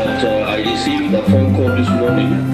that I received a phone call this morning.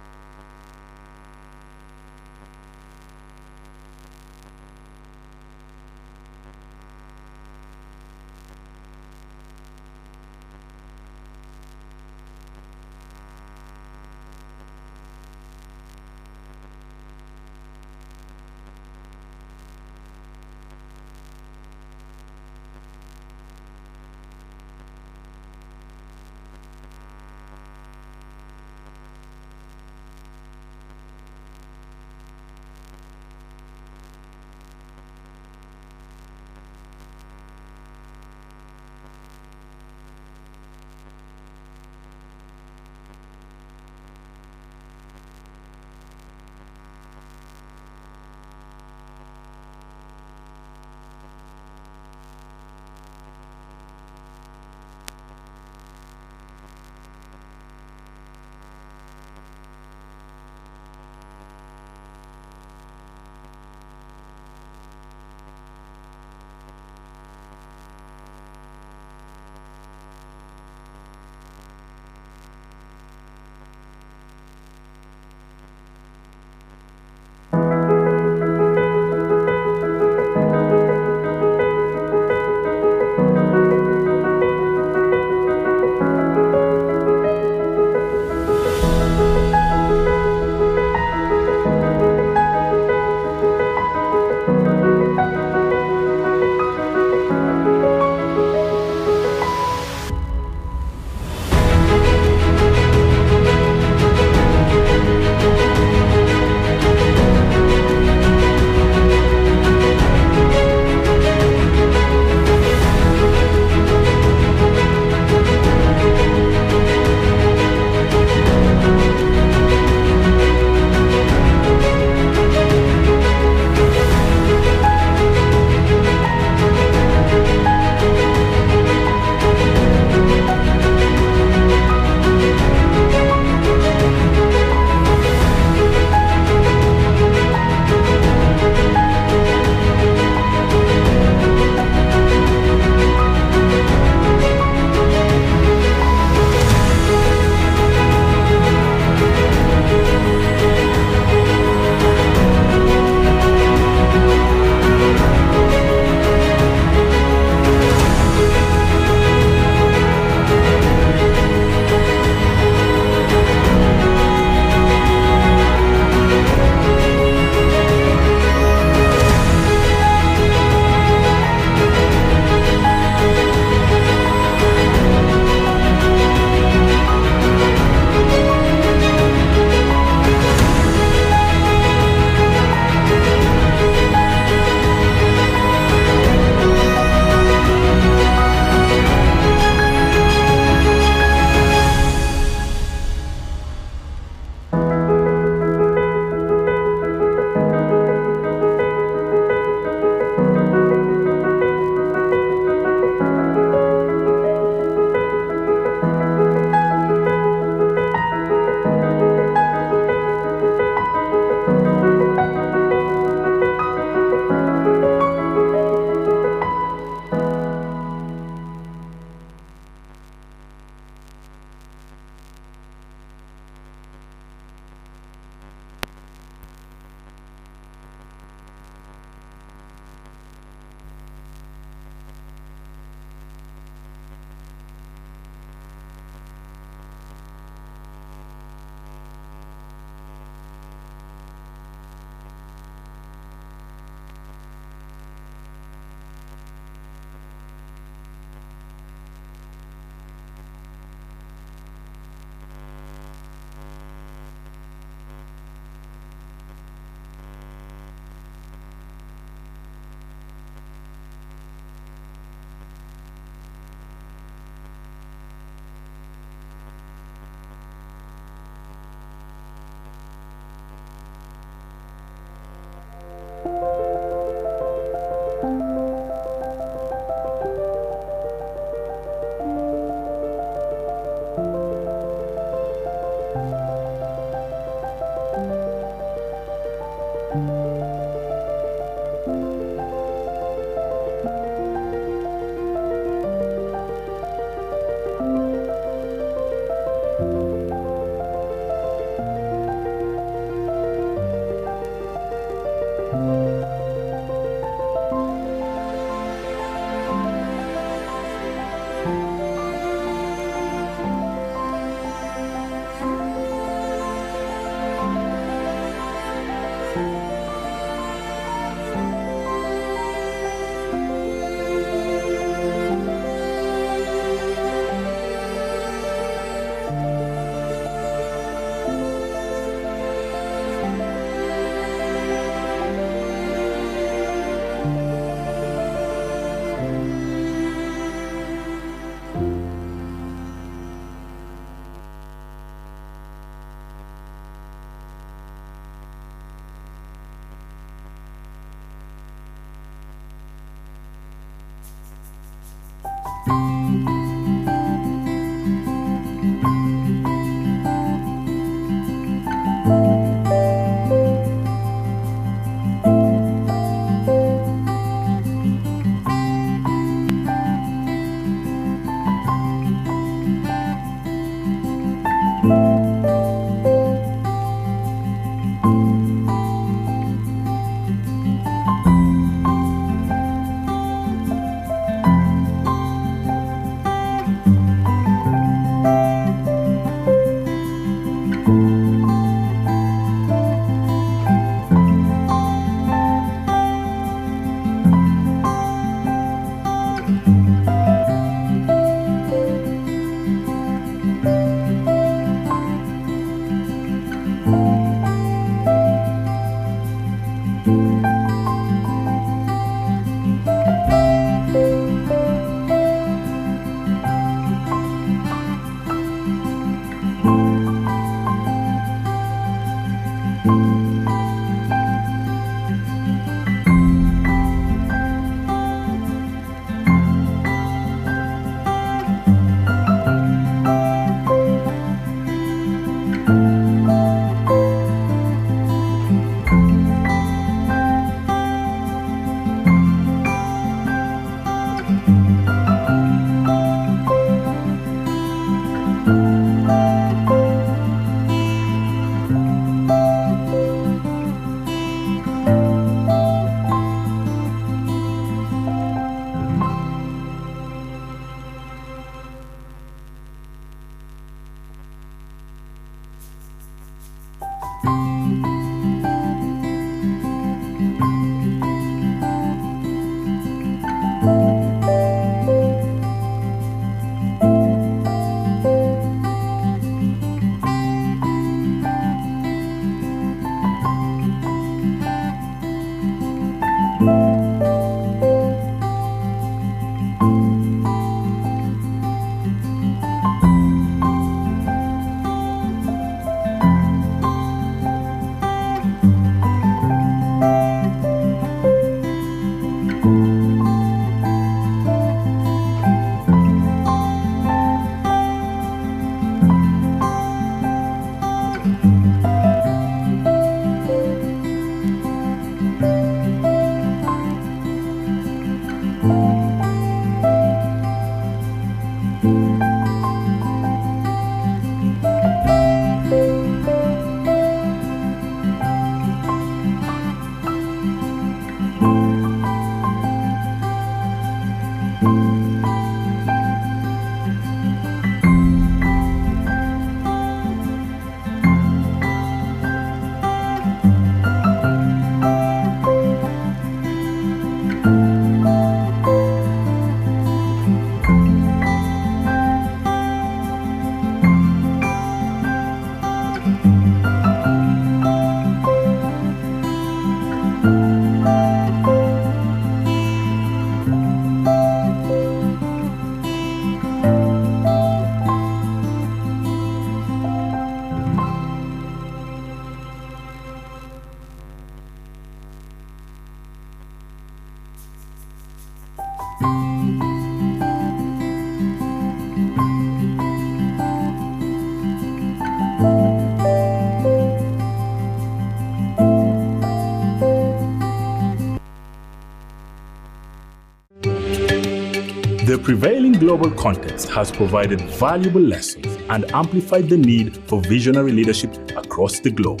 The prevailing global context has provided valuable lessons and amplified the need for visionary leadership across the globe.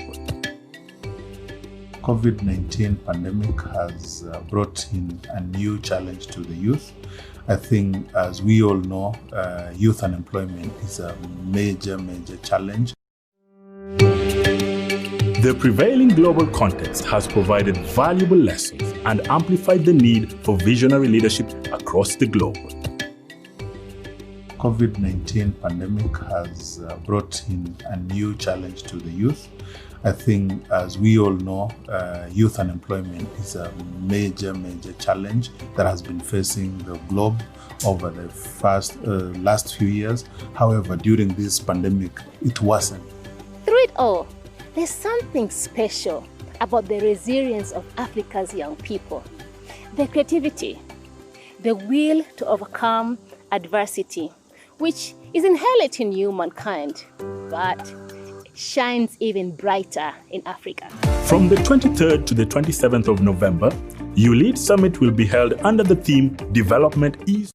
COVID-19 pandemic has brought in a new challenge to the youth. I think, as we all know, youth unemployment is a major challenge. The prevailing global context has provided valuable lessons and amplified the need for visionary leadership across the globe. COVID-19 pandemic has brought in a new challenge to the youth. I think, as we all know, youth unemployment is a major challenge that has been facing the globe over the last few years. However, during this pandemic, it wasn't. Through it all, there's something special about the resilience of Africa's young people. The creativity, the will to overcome adversity, which is inherent in humankind, but shines even brighter in Africa. From the 23rd to the 27th of November, YouLead Summit will be held under the theme Development is.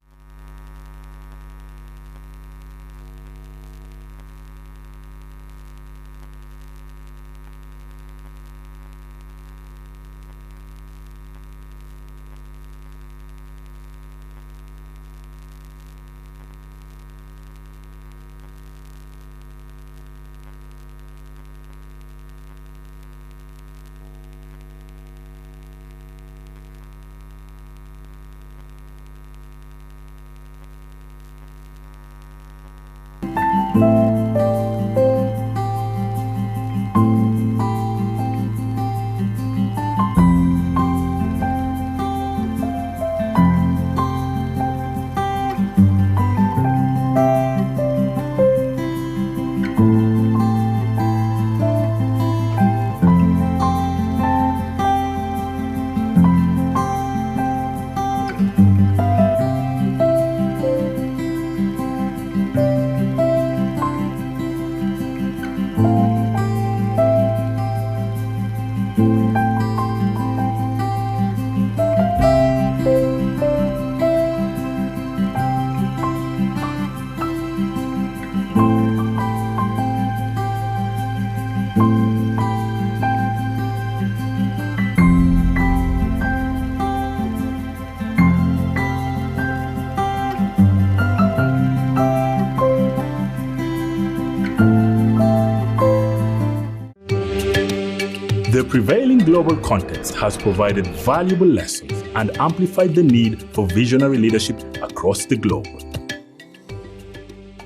The prevailing global context has provided valuable lessons and amplified the need for visionary leadership across the globe.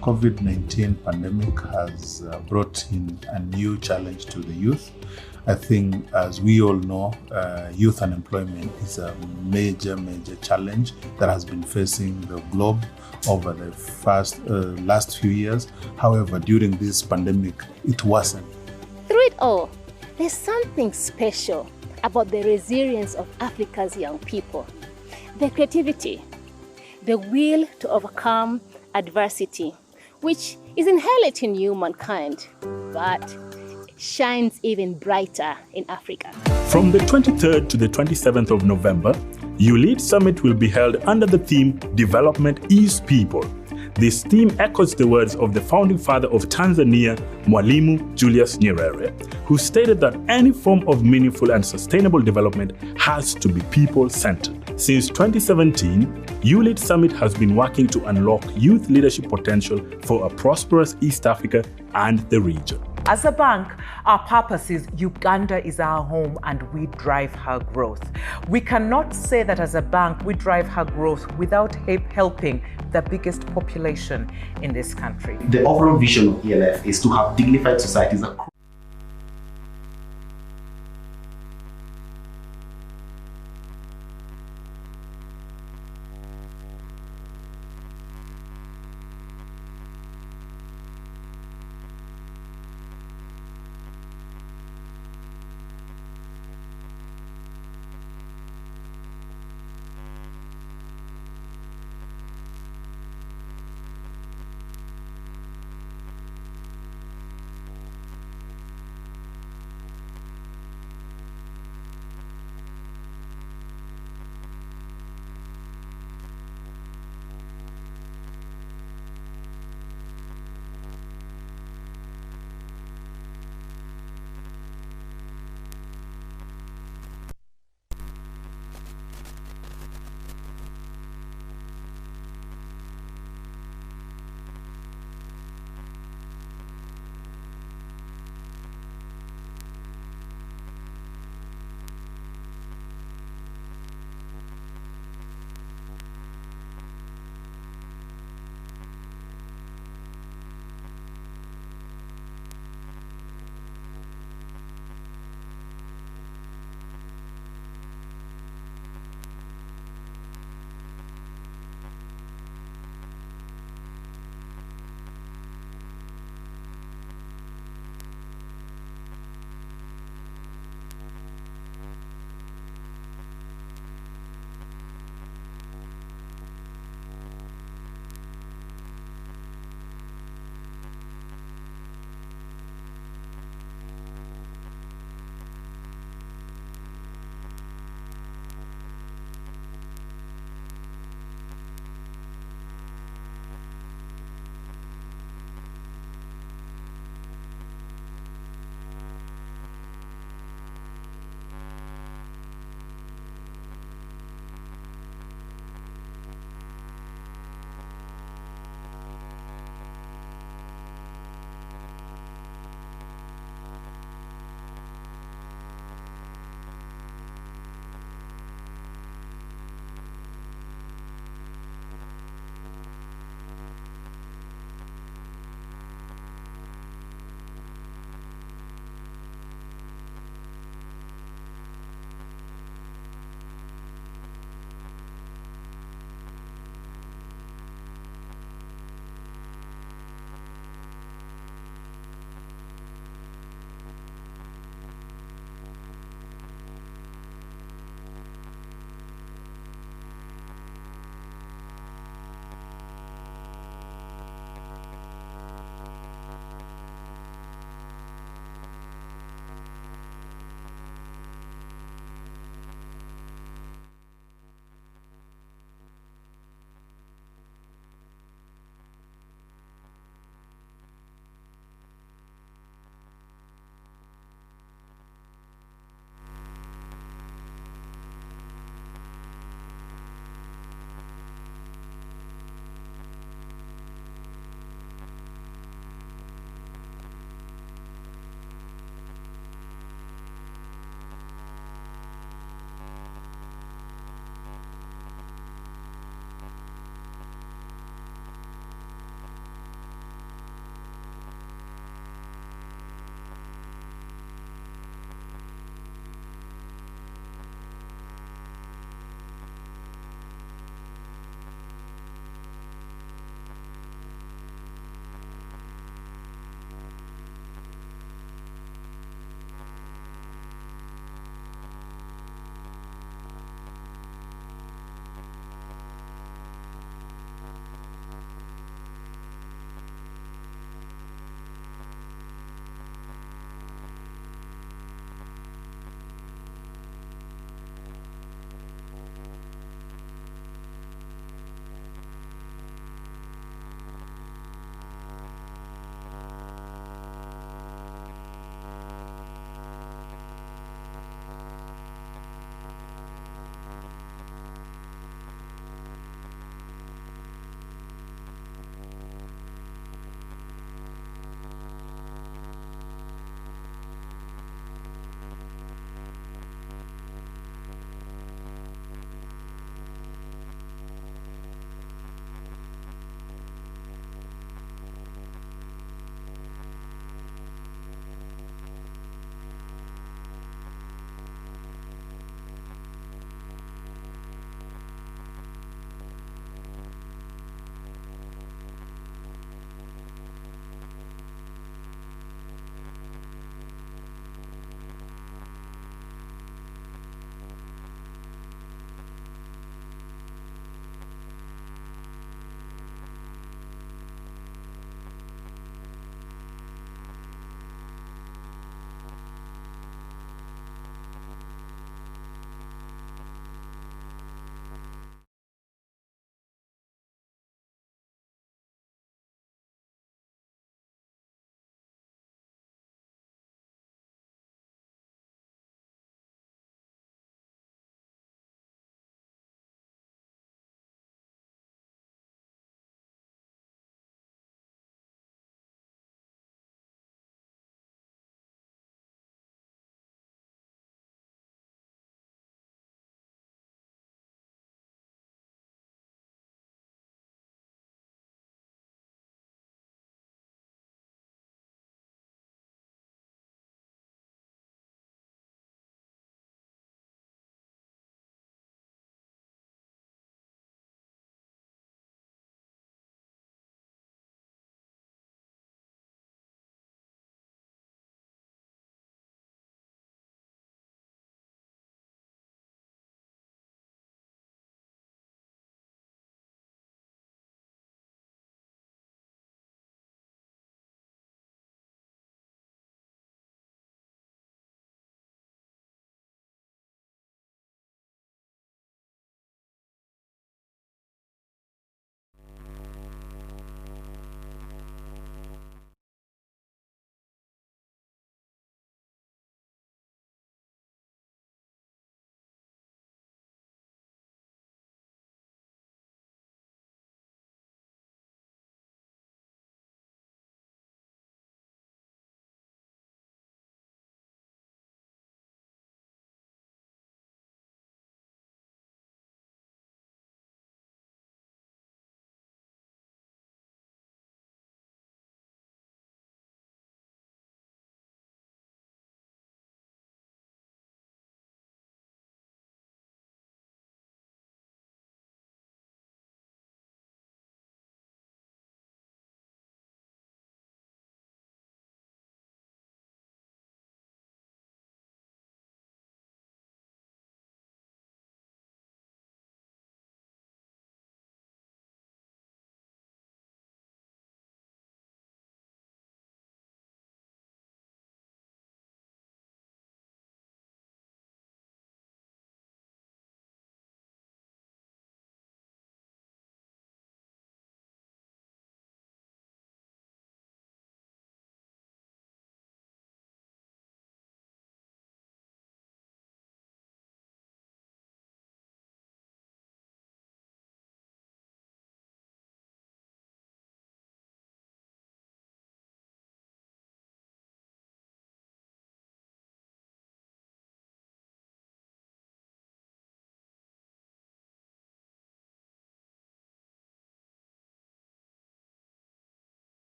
COVID-19 pandemic has brought in a new challenge to the youth. I think, as we all know, youth unemployment is a major challenge that has been facing the globe over the last few years. However, during this pandemic, it wasn't. Through it all, there's something special about the resilience of Africa's young people. The creativity, the will to overcome adversity, which is inherent in humankind, but shines even brighter in Africa. From the 23rd to the 27th of November, YouLead Summit will be held under the theme Development is People. This theme echoes the words of the founding father of Tanzania, Mwalimu Julius Nyerere, who stated that any form of meaningful and sustainable development has to be people-centered. Since 2017, YouLead Summit has been working to unlock youth leadership potential for a prosperous East Africa and the region. As a bank, our purpose is Uganda is our home and we drive her growth. We cannot say that as a bank we drive her growth without helping the biggest population in this country. The overall vision of ELF is to have dignified societies across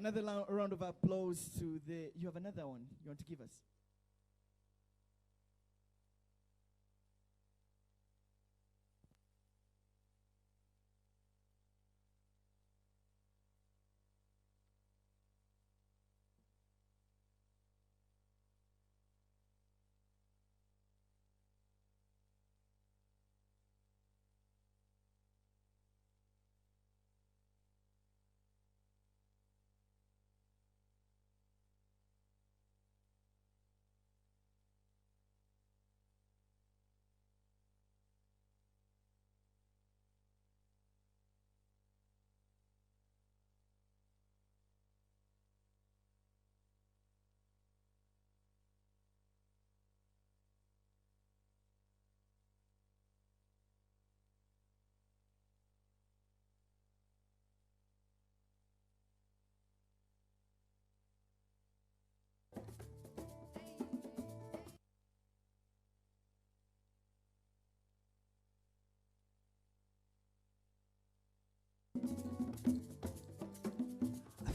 Another round of applause to the, you have another one you want to give us?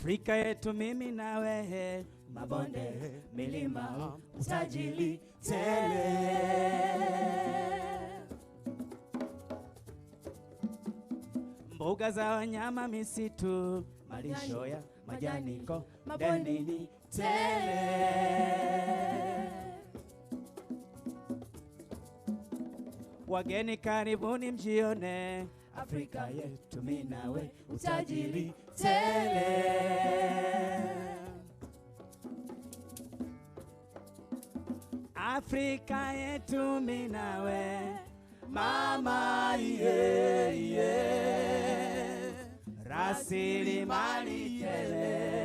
Afrika yetu mimi na wewe, mabonde, milima, utajiri tele. Mbuga za wanyama, misitu, malisho ya majaniko, mabondeni tele. Wageni karibuni mjione, Afrika yetu mimi nawe, utajiri tele. Afrika yetu mimi nawe, mama rasilimali tele.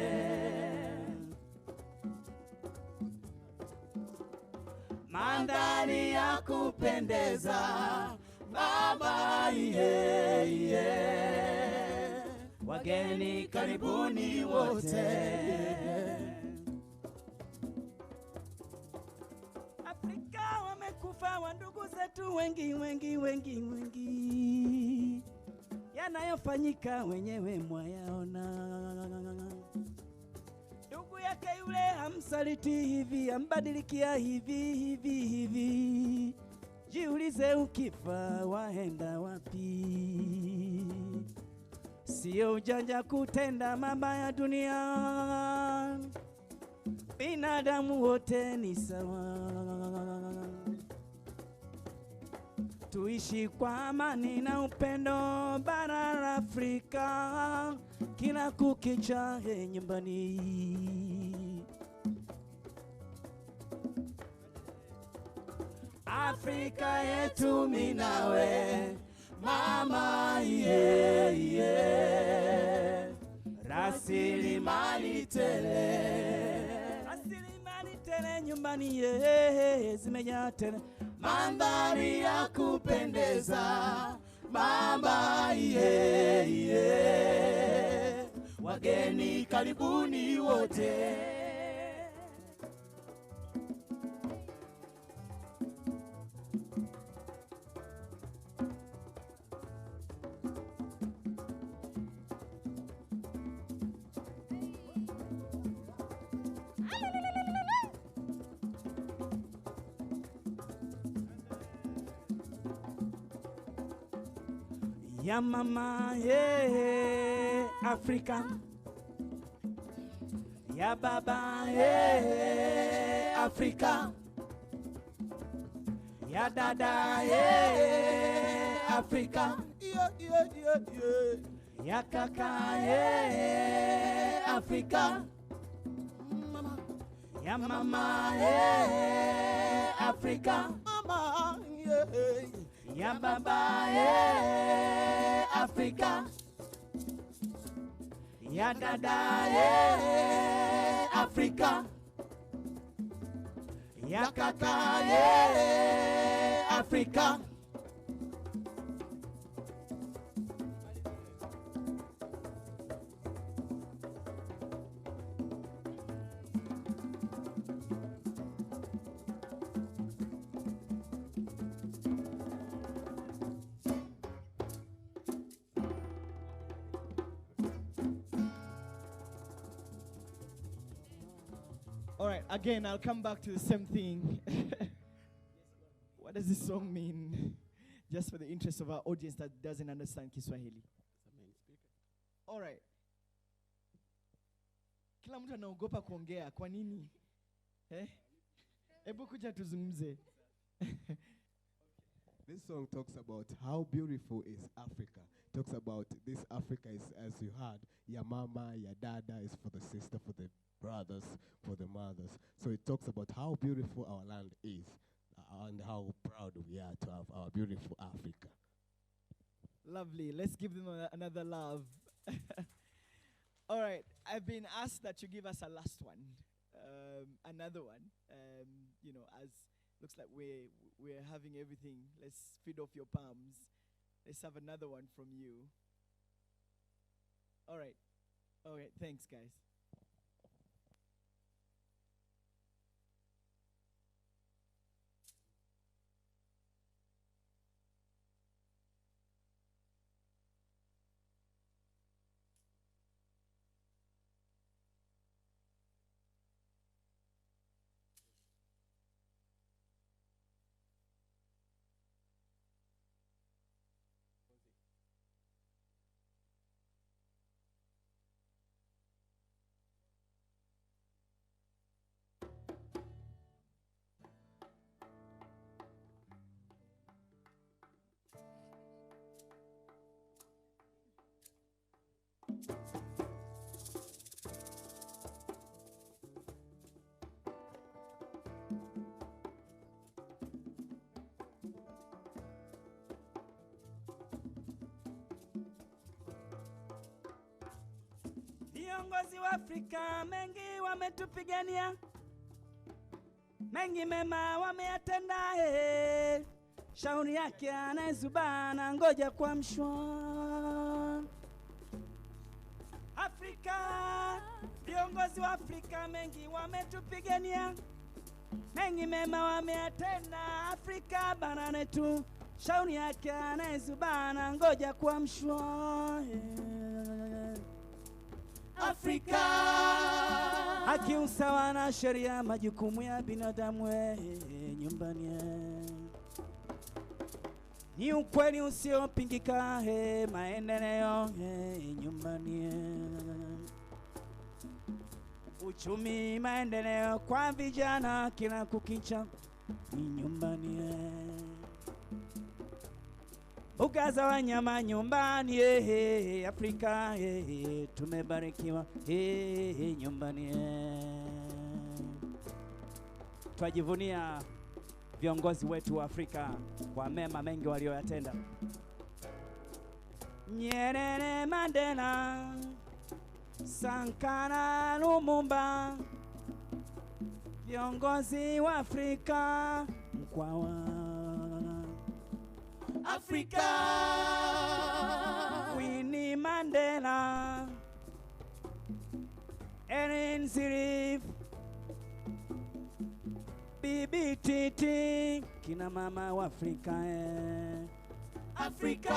Mandhari ya kupendeza, baba wageni karibuni wote. Afrika wamekufa wandugu zetu wengi wengi wengi wengi, yanayofanyika wenyewe mwayaona. Ndugu yake yule hamsaliti hivi, ambadilikia hivi hivi hivi. Jiulize ukifa waenda wapi? Sio ujanja kutenda mabaya dunia, binadamu wote ni sawa. Tuishi kwa amani na upendo bara la Afrika, kila kukicha nyumbani. Afrika yetu mimi nawe, mama rasilimali tele. Rasilimali tele nyumbani zimejaa tele. Mandhari ya kupendeza, mama wageni karibuni wote. Ya mama Afrika, ya baba Afrika, ya dada Afrika, ya kaka Afrika, ya mama Afrika, ya baba Afrika, ya dada Afrika, ya kaka Afrika. Again, I'll come back to the same thing. What does this song mean? Just for the interest of our audience that doesn't understand Kiswahili. All right. Kila mtu anaogopa kuongea. Kwa nini? Hebu kuja tuzungumze. This song talks about how beautiful is Africa. Talks about this Africa is, as you heard, your mama, your dada is for the sister, for the brothers, for the mothers. So it talks about how beautiful our land is and how proud we are to have our beautiful Africa. Lovely. Let's give them another love. All right. I've been asked that you give us a last one, another one. You know, as looks like we're having everything. Let's feed off your palms. Let's have another one from you. All right. All right. Thanks, guys. Viongozi wa Afrika mengi wametupigania, mengi mema wameyatenda. Shauri yake anayezubana ngoja kuamshwa. Afrika, viongozi wa Afrika mengi wametupigania, mengi mema wameyatenda. Afrika bara letu, shauri yake anayezubana ngoja kuamshwa. Afrika, haki, usawa na sheria, majukumu ya binadamu nyumbani. Ni ukweli usiopingika, maendeleo nyumbani. Uchumi, maendeleo kwa vijana kila kukicha nyumbani. Mbuga za wanyama nyumbani, Afrika, tumebarikiwa nyumbani. Twajivunia viongozi wetu wa Afrika kwa mema mengi walioyatenda. Nyerere, Mandela, Sankara, Lumumba, viongozi wa Afrika Mkwawa. Afrika, Winnie Mandela, Ellen Sirif, Bibi Titi, kina mama wa Afrika. Afrika,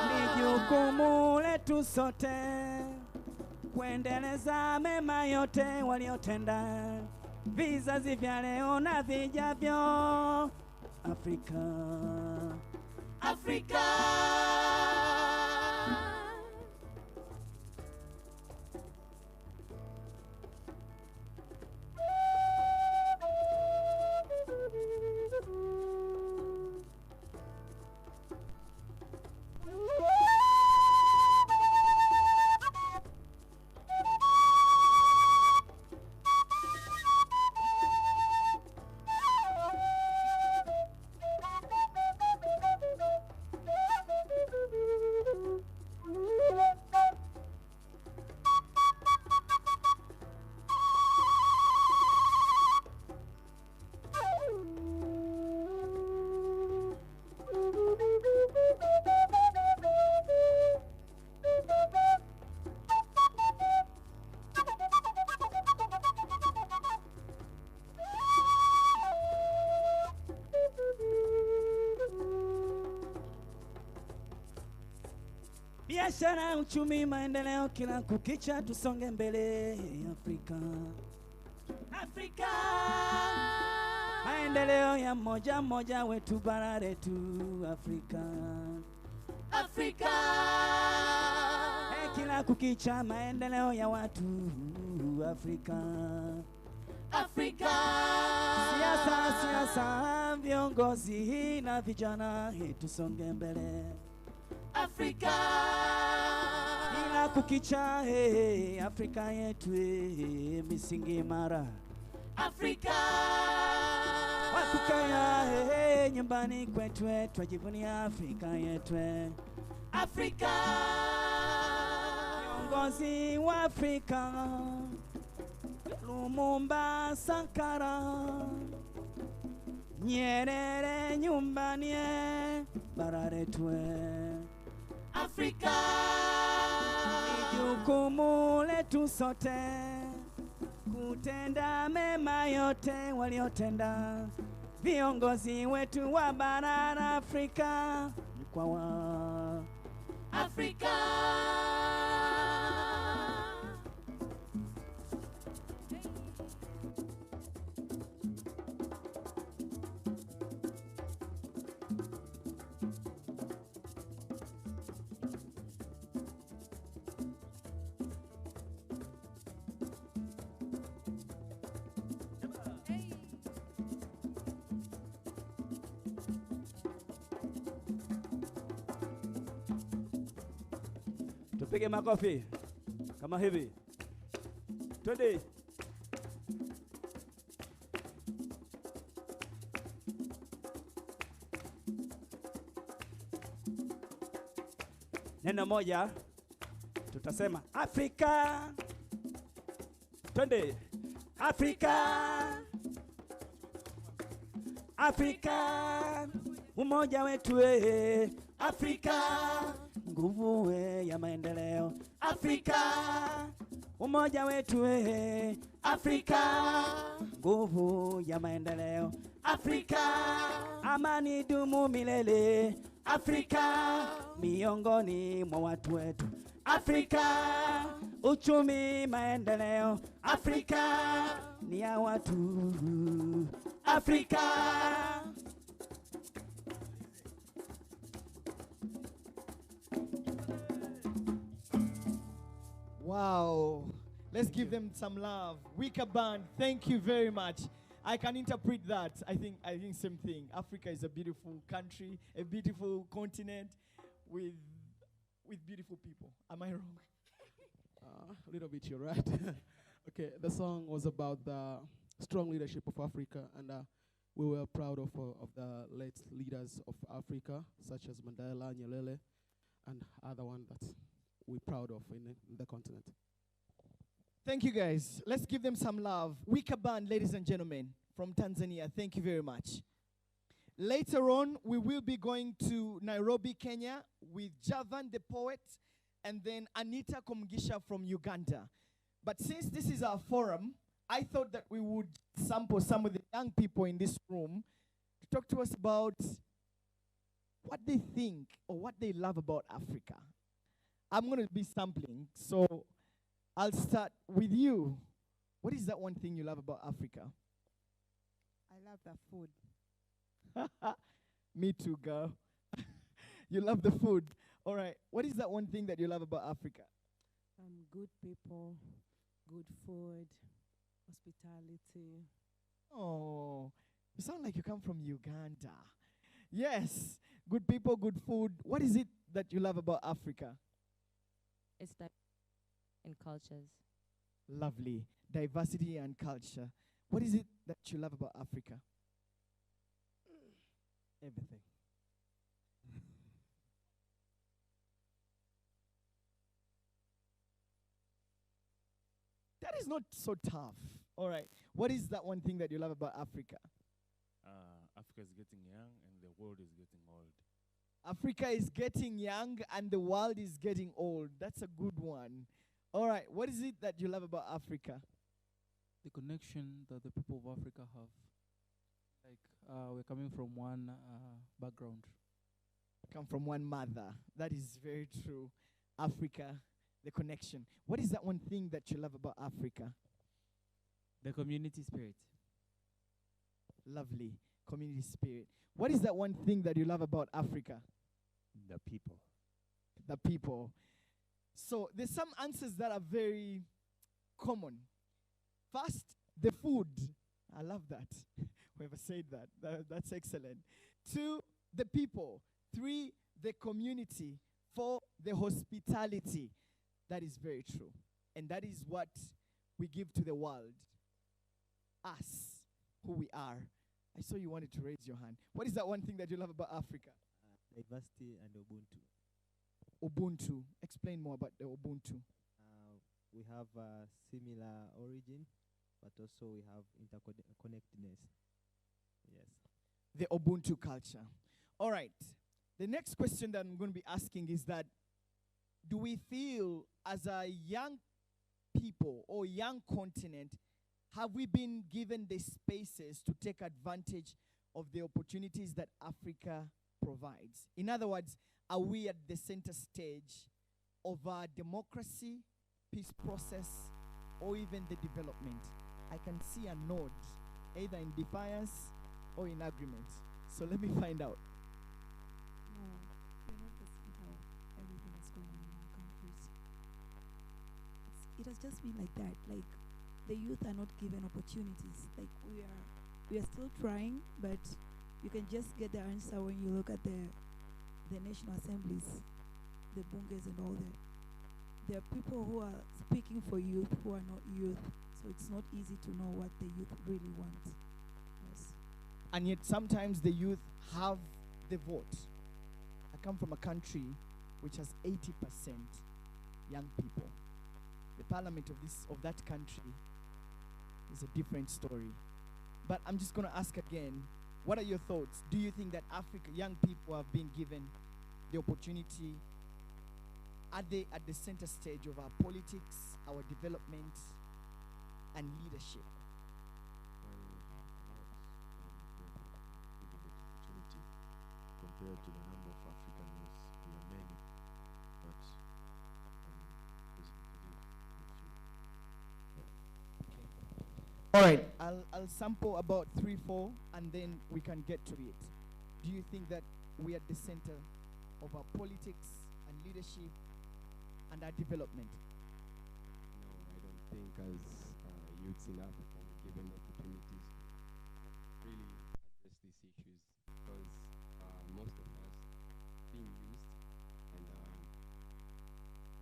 ni jukumu letu sote kuendeleza mema yote waliotenda, vizazi vya leo na vijavyo. Afrika, Afrika. Biashara, uchumi, maendeleo kila kukicha, tusonge mbele Afrika. Afrika. Maendeleo ya mmoja mmoja wetu bara letu Afrika. Afrika. Kila kukicha maendeleo ya watu Afrika. Afrika. Siasa, viongozi na vijana tusonge mbele. Afrika. Kila kukicha Afrika yetu misingi imara. Afrika. Wakukaya nyumbani kwetu twajivunia Afrika yetu. Afrika. Viongozi wa Afrika, Lumumba, Sankara, Nyerere nyumbani bara letu. Afrika. Ni jukumu letu sote kutenda mema yote waliotenda viongozi wetu wa bara la Afrika mkwawa Afrika. Tupige makofi kama hivi. Twende. Neno moja tutasema Afrika. Twende. Afrika. Afrika. Umoja wetu Afrika. Nguvu ya maendeleo Afrika. Umoja wetu Afrika. Nguvu ya maendeleo Afrika. Amani dumu milele Afrika. Miongoni mwa watu wetu Afrika. Uchumi maendeleo Afrika. Ni ya watu Afrika. Wow. Let's give them some love. Wika Band, thank you very much. I can interpret that. I think same thing. Africa is a beautiful country, a beautiful continent with beautiful people. Am I wrong? A little bit, you're right. Okay, the song was about the strong leadership of Africa, and we were proud of the late leaders of Africa, such as Mandela, Nyerere, and other ones that we're proud of in the continent. Thank you, guys. Let's give them some love. Wika Band, ladies and gentlemen, from Tanzania. Thank you very much. Later on, we will be going to Nairobi, Kenya, with Javan the poet, and then Anita Komgisha from Uganda. But since this is our forum, I thought that we would sample some of the young people in this room to talk to us about what they think or what they love about Africa. I'm going to be sampling, so I'll start with you. What is that one thing you love about Africa? I love the food. Me too, girl. You love the food. All right. What is that one thing that you love about Africa? Good people, good food, hospitality. Oh, you sound like you come from Uganda. Yes, good people, good food. What is it that you love about Africa? It's that in cultures. Lovely. Diversity and culture. What is it that you love about Africa? Everything. That is not so tough. All right. What is that one thing that you love about Africa? Africa is getting young and the world is getting old. Africa is getting young and the world is getting old. That's a good one. All right. What is it that you love about Africa? The connection that the people of Africa have. Like, we're coming from one background. Come from one mother. That is very true. Africa, the connection. What is that one thing that you love about Africa? The community spirit. Lovely. Community spirit. What is that one thing that you love about Africa? The people. The people. So there's some answers that are very common. First, the food. I love that. Whoever said that. That's excellent. 2, the people. 3, the community. 4, the hospitality. That is very true. And that is what we give to the world. Us, who we are. I saw you wanted to raise your hand. What is that one thing that you love about Africa? Diversity and Ubuntu. Ubuntu. Explain more about the Ubuntu. We have a similar origin, but also we have interconnectedness. Yes. The Ubuntu culture. All right. The next question that I'm going to be asking is that, do we feel as a young people or young continent, have we been given the spaces to take advantage of the opportunities that Africa provides? In other words, are we at the center stage of our democracy, peace process, or even the development? I can see a nod, either in defiance or in agreement. So let me find out. No, we're not the center of everything that's going on in our countries. It has just been like that. Like, the youth are not given opportunities. Like, we are still trying, but you can just get the answer when you look at the national assemblies, the bunges and all that. There are people who are speaking for youth who are not youth, so it's not easy to know what the youth really want. Yes. And yet sometimes the youth have the vote. I come from a country which has 80% young people. The parliament of that country is a different story. But I'm just going to ask again, what are your thoughts? Do you think that young people have been given the opportunity at the center stage of our politics, our development, and leadership? Compared to the number of African youth, we are many, but All right, I'll sample about 3, 4, and then we can get to it. Do you think that we are at the center of our politics and leadership and our development? No, I don't think as youths in Africa we're given opportunities to really address these issues, because most of us being used, and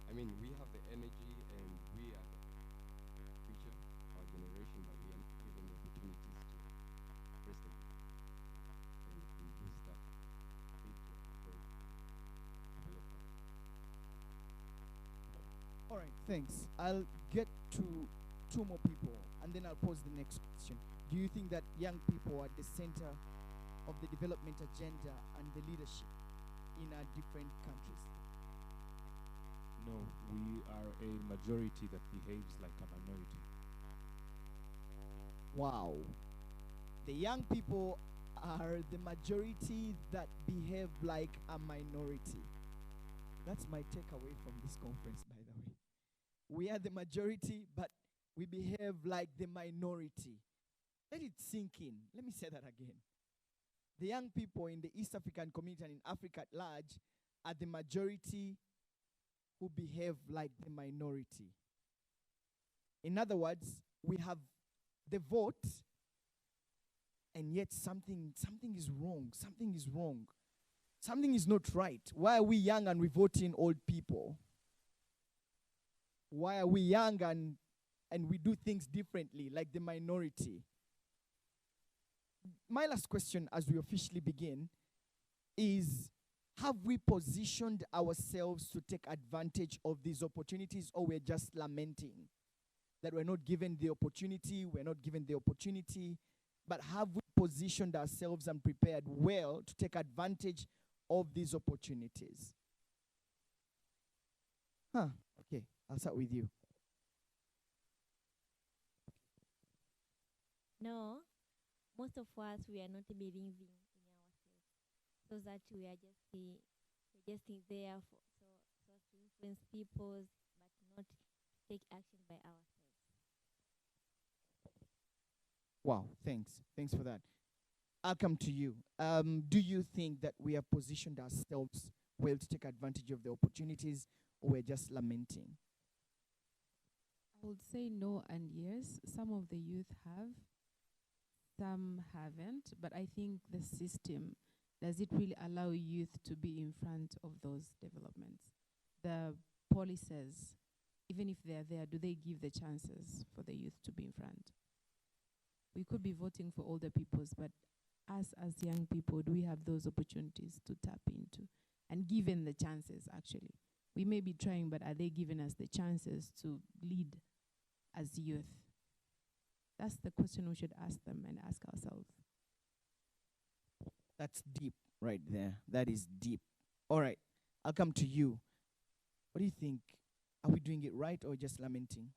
I mean, we have the energy and we are the future, our generation, but we are not given the opportunities to express them and do stuff. All right, thanks. I'll get to 2 more people, and then I'll pose the next question. Do you think that young people are at the center of the development agenda and the leadership in our different countries? No, we are a majority that behaves like a minority. Wow. The young people are the majority that behave like a minority. That's my takeaway from this conference, by the way. We are the majority, but we behave like the minority. Let it sink in. Let me say that again. The young people in the East African community and in Africa at large are the majority who behave like the minority. In other words, we have the vote, and yet something is wrong. Something is wrong. Something is not right. Why are we young and we vote in old people? Why are we young and we do things differently, like the minority? My last question as we officially begin is, have we positioned ourselves to take advantage of these opportunities, or we're just lamenting that we're not given the opportunity, but have we positioned ourselves and prepared well to take advantage of these opportunities? Okay, I'll start with you. No, most of us, we are not believing in ourselves, so that we are just there so as to influence people, but not take action by ourselves. Wow, thanks. Thanks for that. I'll come to you. Do you think that we have positioned ourselves well to take advantage of the opportunities, or we're just lamenting? I would say no and yes. Some of the youth have, some haven't, but I think the system, does it really allow youth to be in front of those developments? The policies, even if they're there, do they give the chances for the youth to be in front? We could be voting for older peoples, but us as young people, do we have those opportunities to tap into? And given the chances, actually. We may be trying, but are they giving us the chances to lead as youth? That's the question we should ask them and ask ourselves. That's deep right there. That is deep. All right, I'll come to you. What do you think? Are we doing it right or just lamenting?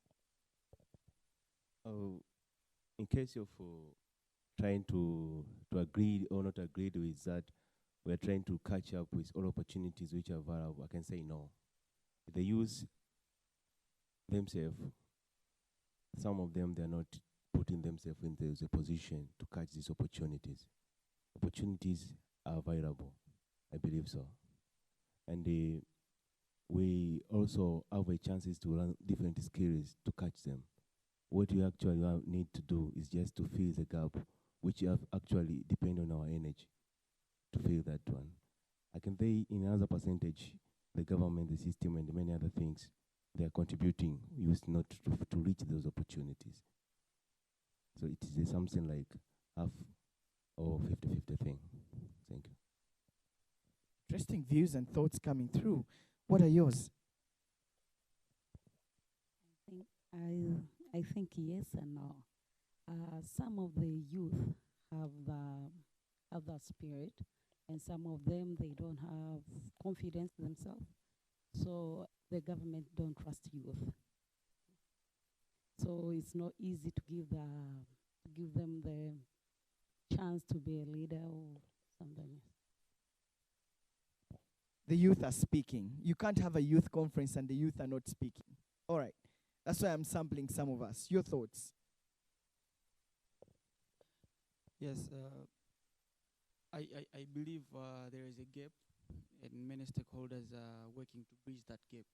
Oh, in case of trying to agree or not agree with that, we're trying to catch up with all opportunities which are available. I can say no. They use themselves. Some of them, they're not putting themselves in the position to catch these opportunities. Opportunities are available. I believe so. And we also have a chances to learn different skills to catch them. What we actually need to do is just to fill the gap, which have actually depend on our energy to fill that one. I can say in another percentage, the government, the system, and many other things, they are contributing, used not to reach those opportunities. So it is something like half or 50-50 thing. Thank you. Interesting views and thoughts coming through. What are yours? I think yes and no. Some of the youth have that spirit, and some of them, they don't have confidence in themselves. So the government don't trust youth. So it's not easy to give them the chance to be a leader or something. The youth are speaking. You can't have a youth conference and the youth are not speaking. All right. That's why I'm sampling some of us. Your thoughts? Yes, I believe there is a gap, and many stakeholders are working to bridge that gap,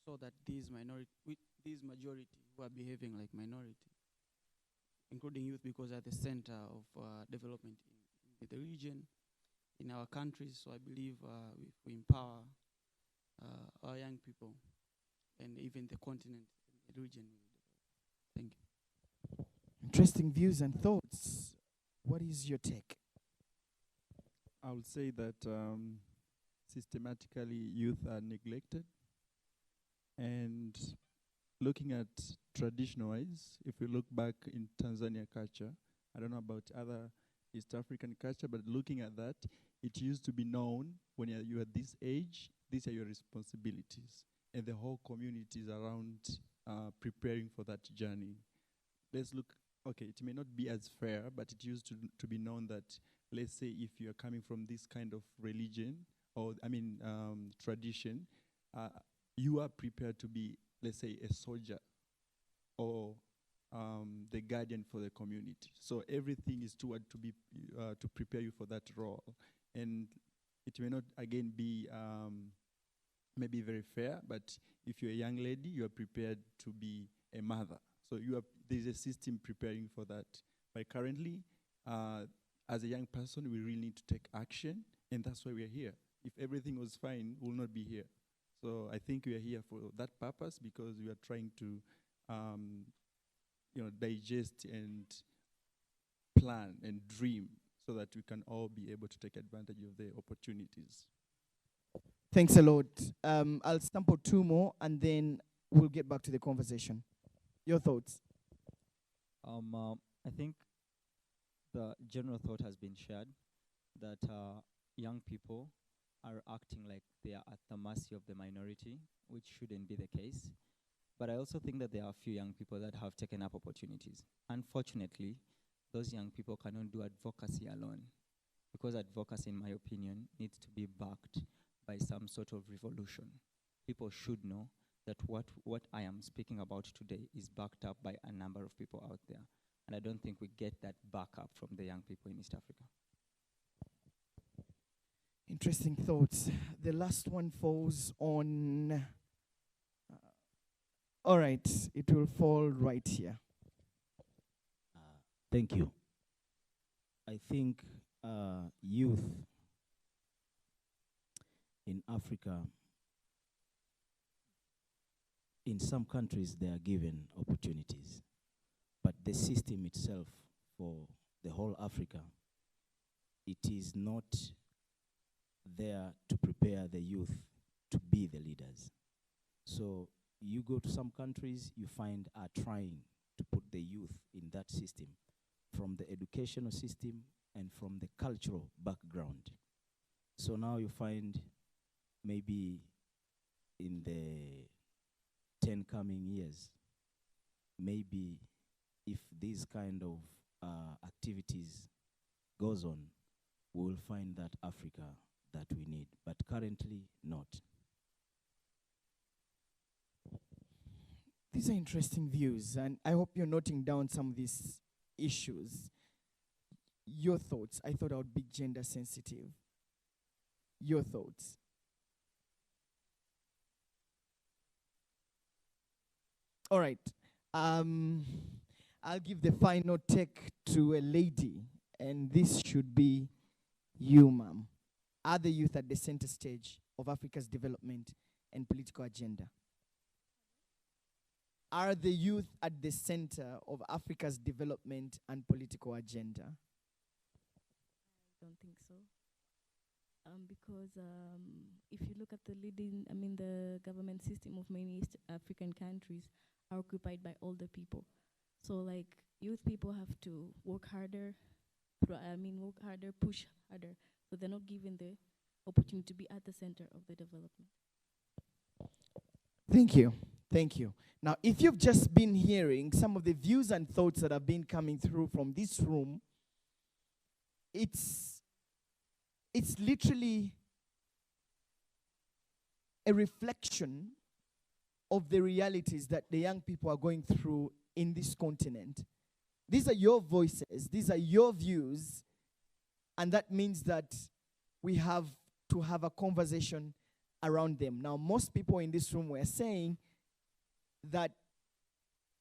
so that these majority who are behaving like minority, including youth, because at the center of development in the region, in our countries. So I believe if we empower our young people and even the continent, the region. Thank you. Interesting views and thoughts. What is your take? I would say that systematically youth are neglected. And looking at traditional-wise, if we look back in Tanzania culture, I don't know about other East African culture, but looking at that, it used to be known when you're at this age, these are your responsibilities. And the whole community is around preparing for that journey. Let's look, okay, it may not be as fair, but it used to be known that, let's say if you're coming from this kind of religion, or tradition, you are prepared to be, let's say, a soldier or the guardian for the community. So everything is toward to prepare you for that role. And it may not, again, be maybe very fair, but if you're a young lady, you are prepared to be a mother. So there's a system preparing for that. But currently, as a young person, we really need to take action, and that's why we're here. If everything was fine, we'll not be here. So I think we are here for that purpose, because we are trying to digest and plan and dream so that we can all be able to take advantage of the opportunities. Thanks a lot. I'll sample two more and then we'll get back to the conversation. Your thoughts? I think the general thought has been shared that young people are acting like they are at the mercy of the minority, which shouldn't be the case. But I also think that there are a few young people that have taken up opportunities. Unfortunately, those young people cannot do advocacy alone, because advocacy, in my opinion, needs to be backed by some sort of revolution. People should know that what I am speaking about today is backed up by a number of people out there. And I don't think we get that backup from the young people in East Africa. Interesting thoughts. The last one falls on. All right, it will fall right here. Thank you. I think youth in Africa, in some countries, they are given opportunities, but the system itself for the whole Africa, it is not there to prepare the youth to be the leaders. So you go to some countries, you find are trying to put the youth in that system, from the educational system and from the cultural background. So now you find maybe in the 10 coming years, maybe if these kind of activities goes on, we will find that Africa that we need, but currently not. These are interesting views, and I hope you're noting down some of these issues. Your thoughts. I thought I would be gender sensitive. Your thoughts. All right. I'll give the final take to a lady, and this should be you, ma'am. Are the youth at the center stage of Africa's development and political agenda? Are the youth at the center of Africa's development and political agenda? I don't think so. Because if you look at the the government system of many East African countries are occupied by older people. So like youth people have to work harder, push harder. So they're not given the opportunity to be at the center of the development. Thank you. Thank you. Now, if you've just been hearing some of the views and thoughts that have been coming through from this room, it's literally a reflection of the realities that the young people are going through in this continent. These are your voices, these are your views, and that means that we have to have a conversation around them. Now, most people in this room were saying that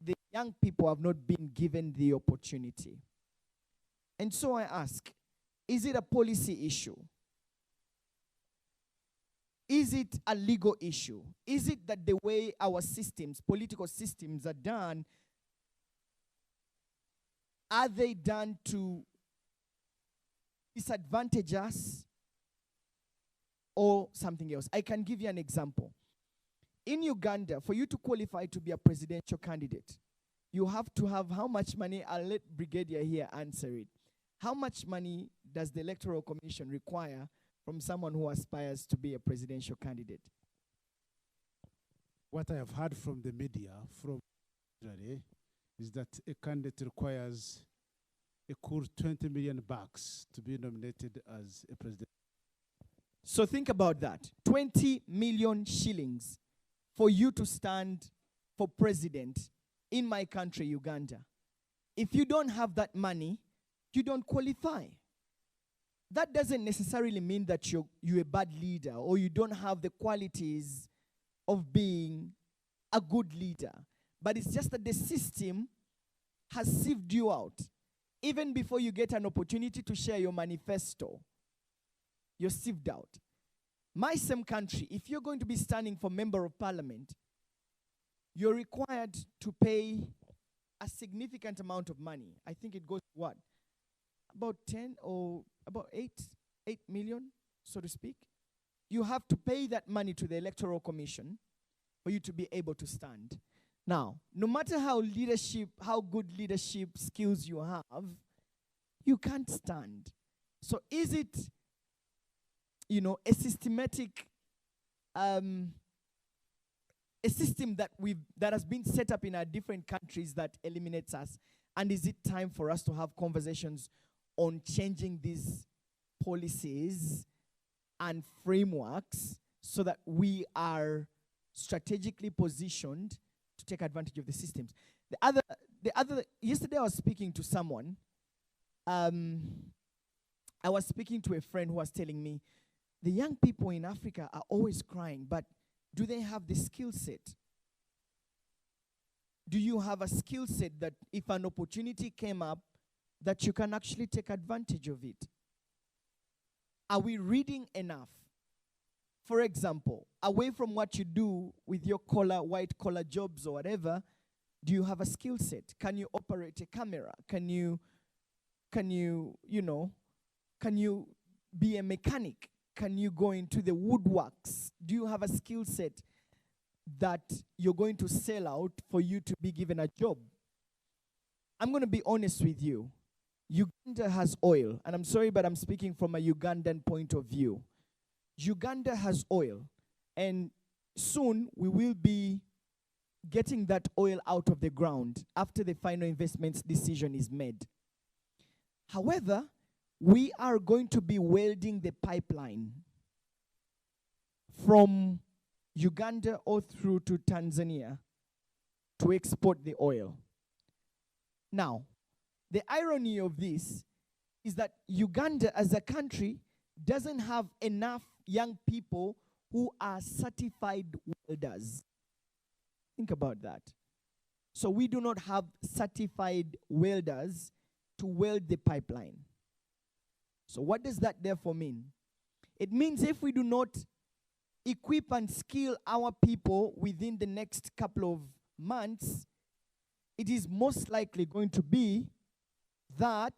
the young people have not been given the opportunity. And so I ask, is it a policy issue? Is it a legal issue? Is it that the way our systems, political systems are done, are they done to disadvantage us or something else? I can give you an example. In Uganda, for you to qualify to be a presidential candidate, you have to have how much money? I'll let Brigadier here answer it. How much money does the Electoral Commission require from someone who aspires to be a presidential candidate? What I have heard from the media from today is that a candidate requires a cool $20 million to be nominated as a president. So think about that. 20 million shillings for you to stand for president in my country, Uganda. If you don't have that money, you don't qualify. That doesn't necessarily mean that you're a bad leader or you don't have the qualities of being a good leader. But it's just that the system has sieved you out. Even before you get an opportunity to share your manifesto, you're sieved out. My same country, if you're going to be standing for member of parliament, you're required to pay a significant amount of money. I think it goes to what? About 10 or about 8 million, so to speak. You have to pay that money to the Electoral Commission for you to be able to stand. Now, no matter how good leadership skills you have, you can't stand. So is it, a systematic, a system that has been set up in our different countries that eliminates us? And is it time for us to have conversations on changing these policies and frameworks so that we are strategically positioned to take advantage of the systems? yesterday I was speaking to someone. I was speaking to a friend who was telling me, the young people in Africa are always crying, but do they have the skill set? Do you have a skill set that if an opportunity came up, that you can actually take advantage of it? Are we reading enough? For example, away from what you do with your white collar jobs or whatever, do you have a skill set? Can you operate a camera? Can you be a mechanic? Can you go into the woodworks? Do you have a skill set that you're going to sell out for you to be given a job? I'm going to be honest with you. Uganda has oil, and I'm sorry, but I'm speaking from a Ugandan point of view. Uganda has oil, and soon we will be getting that oil out of the ground after the final investment decision is made. However, we are going to be welding the pipeline from Uganda all through to Tanzania to export the oil. Now, the irony of this is that Uganda as a country doesn't have enough young people who are certified welders. Think about that. So we do not have certified welders to weld the pipeline. So what does that therefore mean? It means if we do not equip and skill our people within the next couple of months, it is most likely going to be that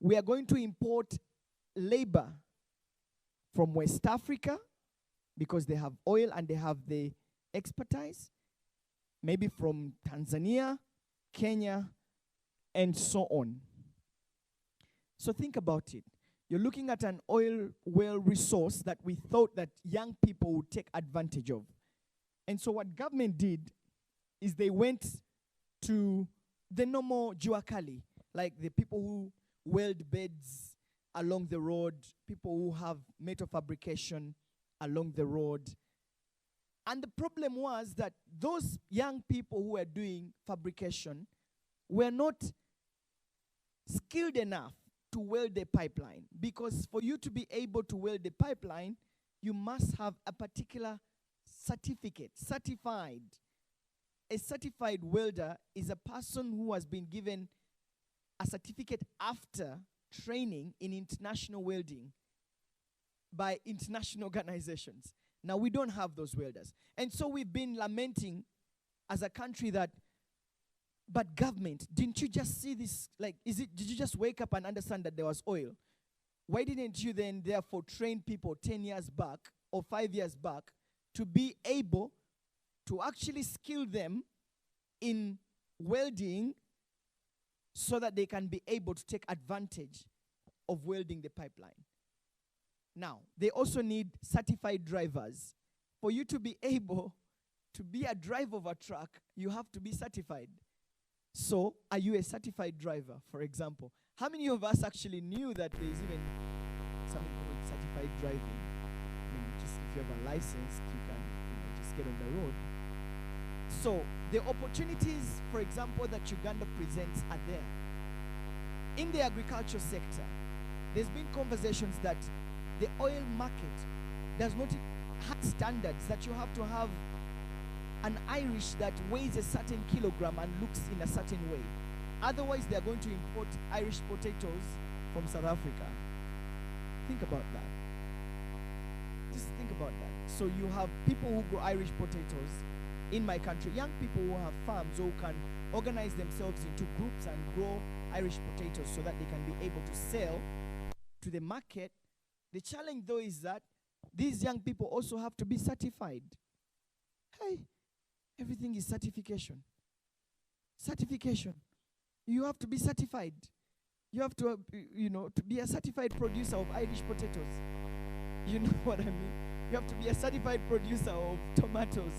we are going to import labor from West Africa because they have oil and they have the expertise, maybe from Tanzania, Kenya, and so on. So think about it. You're looking at an oil well resource that we thought that young people would take advantage of. And so what government did is they went to the normal juakali, like the people who weld beds along the road, people who have metal fabrication along the road. And the problem was that those young people who were doing fabrication were not skilled enough to weld the pipeline, because for you to be able to weld the pipeline, you must have a particular certificate, certified. A certified welder is a person who has been given a certificate after training in international welding by international organizations. Now, we don't have those welders. And so we've been lamenting as a country that, but government, didn't you just see this? Like, did you just wake up and understand that there was oil? Why didn't you then therefore train people 10 years back or 5 years back to be able to actually skill them in welding so that they can be able to take advantage of welding the pipeline? Now, they also need certified drivers. For you to be able to be a driver of a truck, you have to be certified. So, are you a certified driver, for example? How many of us actually knew that there is even something called certified driving? I mean, just if you have a license, you can just get on the road. So, the opportunities, for example, that Uganda presents are there. In the agriculture sector, there's been conversations that the oil market does not have standards, that you have to have an Irish that weighs a certain kilogram and looks in a certain way. Otherwise, they are going to import Irish potatoes from South Africa. Think about that. Just think about that. So you have people who grow Irish potatoes in my country, young people who have farms who can organize themselves into groups and grow Irish potatoes so that they can be able to sell to the market. The challenge, though, is that these young people also have to be certified. Hey, everything is certification. Certification. You have to be certified. You have to, to be a certified producer of Irish potatoes. You know what I mean? You have to be a certified producer of tomatoes.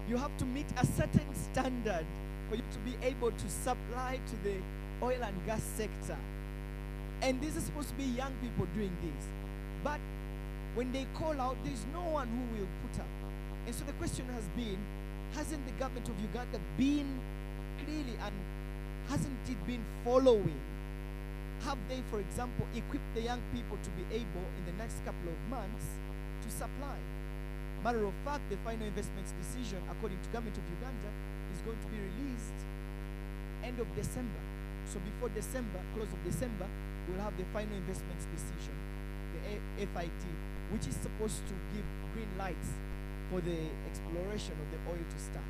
You have to meet a certain standard for you to be able to supply to the oil and gas sector. And this is supposed to be young people doing this. But when they call out, there's no one who will put up. And so the question has been, hasn't the government of Uganda been clearly and hasn't it been following? Have they, for example, equipped the young people to be able in the next couple of months to supply? Matter of fact, the final investments decision, according to government of Uganda, is going to be released end of December. So before December, close of December, we'll have the final investments decision, the FID, which is supposed to give green lights for the exploration of the oil to start.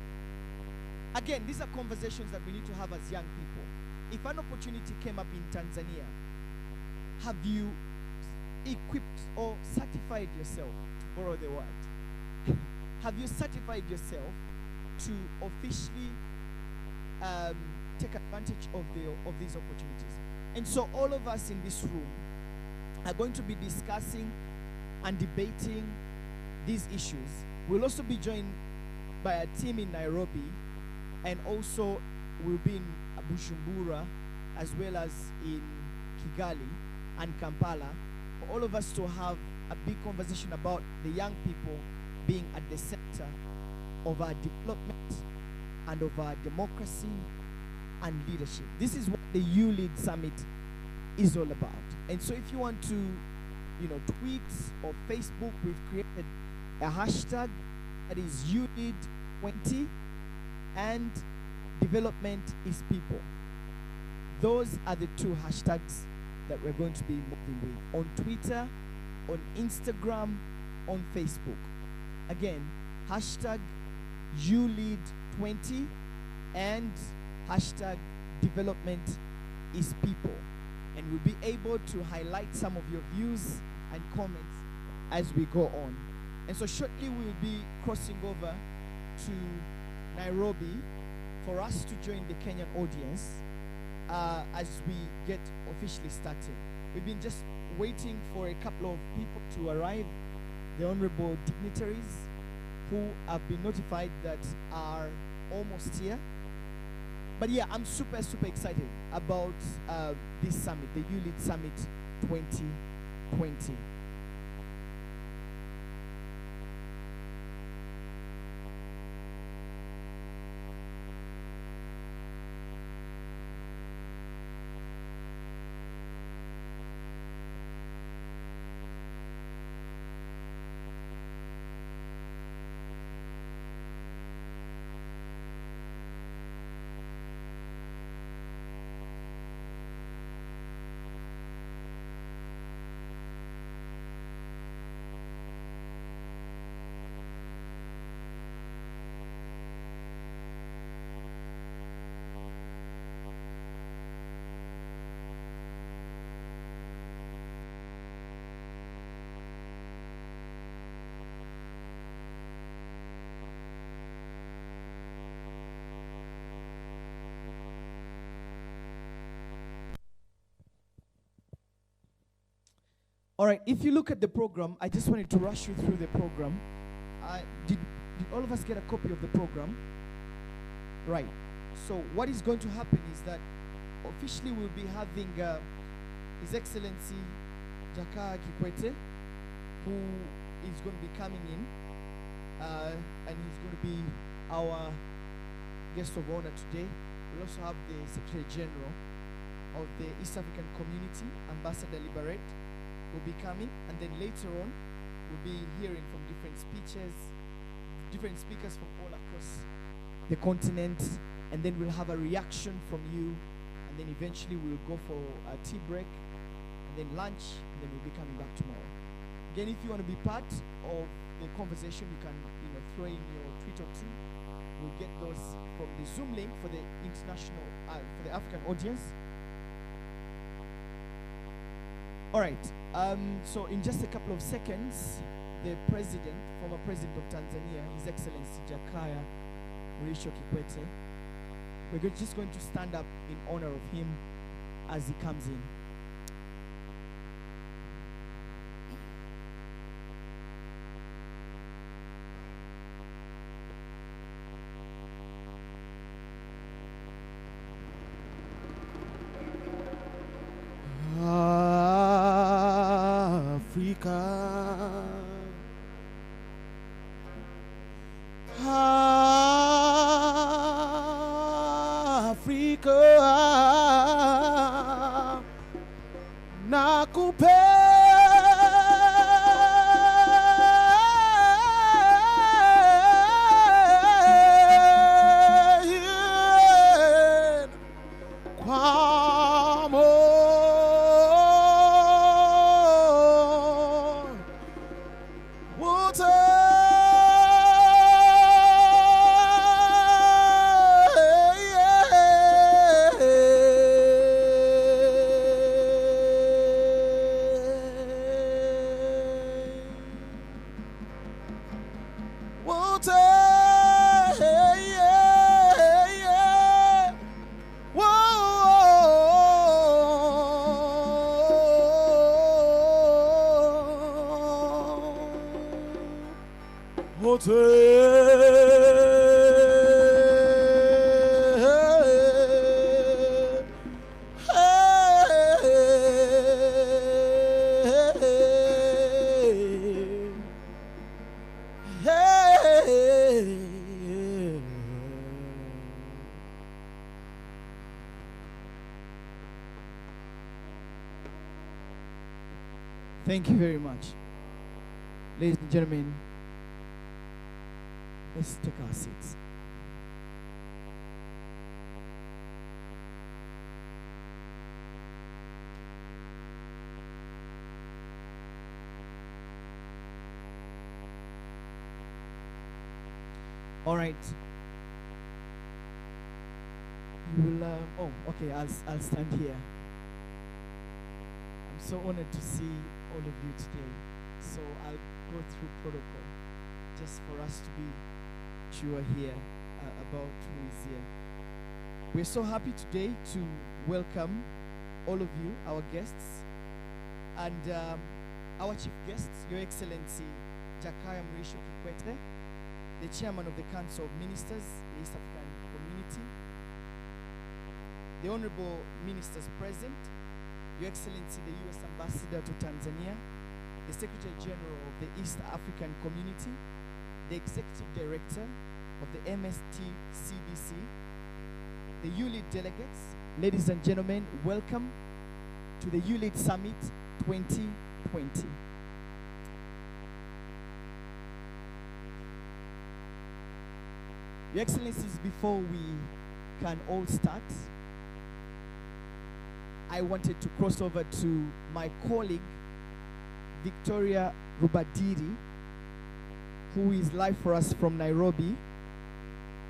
Again, these are conversations that we need to have as young people. If an opportunity came up in Tanzania, have you equipped or certified yourself, to borrow the word? Have you certified yourself to officially take advantage of these opportunities? And so all of us in this room are going to be discussing and debating these issues. We'll also be joined by a team in Nairobi, and also we'll be in Bujumbura, as well as in Kigali and Kampala, for all of us to have a big conversation about the young people being at the center of our development and of our democracy and leadership. This is what the YouLead Summit is all about. And so if you want to, tweet or Facebook, we've created a hashtag that is YouLead20, and development is people. Those are the two hashtags that we're going to be moving with on Twitter, on Instagram, on Facebook. Again, hashtag YouLead20 and hashtag development is people. And we'll be able to highlight some of your views and comments as we go on. And so shortly we'll be crossing over to Nairobi for us to join the Kenyan audience as we get officially started. We've been just waiting for a couple of people to arrive, the honorable dignitaries who have been notified that are almost here. But yeah, I'm super excited about this summit, the YouLead Summit 2020. All right, if you look at the program, I just wanted to rush you through the program. Did all of us get a copy of the program? Right. So what is going to happen is that officially we'll be having His Excellency Jakaya Kikwete, who is going to be coming in, and he's going to be our guest of honor today. We'll also have the Secretary General of the East African Community, Ambassador Liberate, will be coming, and then later on we'll be hearing from different speakers from all across the continent, and then we'll have a reaction from you, and then eventually we'll go for a tea break, and then lunch, and then we'll be coming back tomorrow. Again, if you want to be part of the conversation, you can throw in your tweet or two. We'll get those from the Zoom link for the international, for the African audience. All right, so in just a couple of seconds, the former president of Tanzania, His Excellency Jakaya Kikwete, we're just going to stand up in honor of him as he comes in. Africa, Thank you very much. Ladies and gentlemen, let's take our seats. All right. You will. Oh, okay. I'll stand here. I'm so honored to see all of you today. So I'll go through protocol just for us to be sure here about who is here. We're so happy today to welcome all of you, our guests, and our chief guests, Your Excellency Jakaya Mrisho Kikwete, the Chairman of the Council of Ministers, the East African Community, the Honorable Ministers present, Your Excellency the U.S. Ambassador to Tanzania, the Secretary General of the East African Community, the Executive Director of the MST-CBC, the YouLead delegates, ladies and gentlemen, welcome to the YouLead Summit 2020. Your Excellencies, before we can all start, I wanted to cross over to my colleague, Victoria Rubadiri, who is live for us from Nairobi.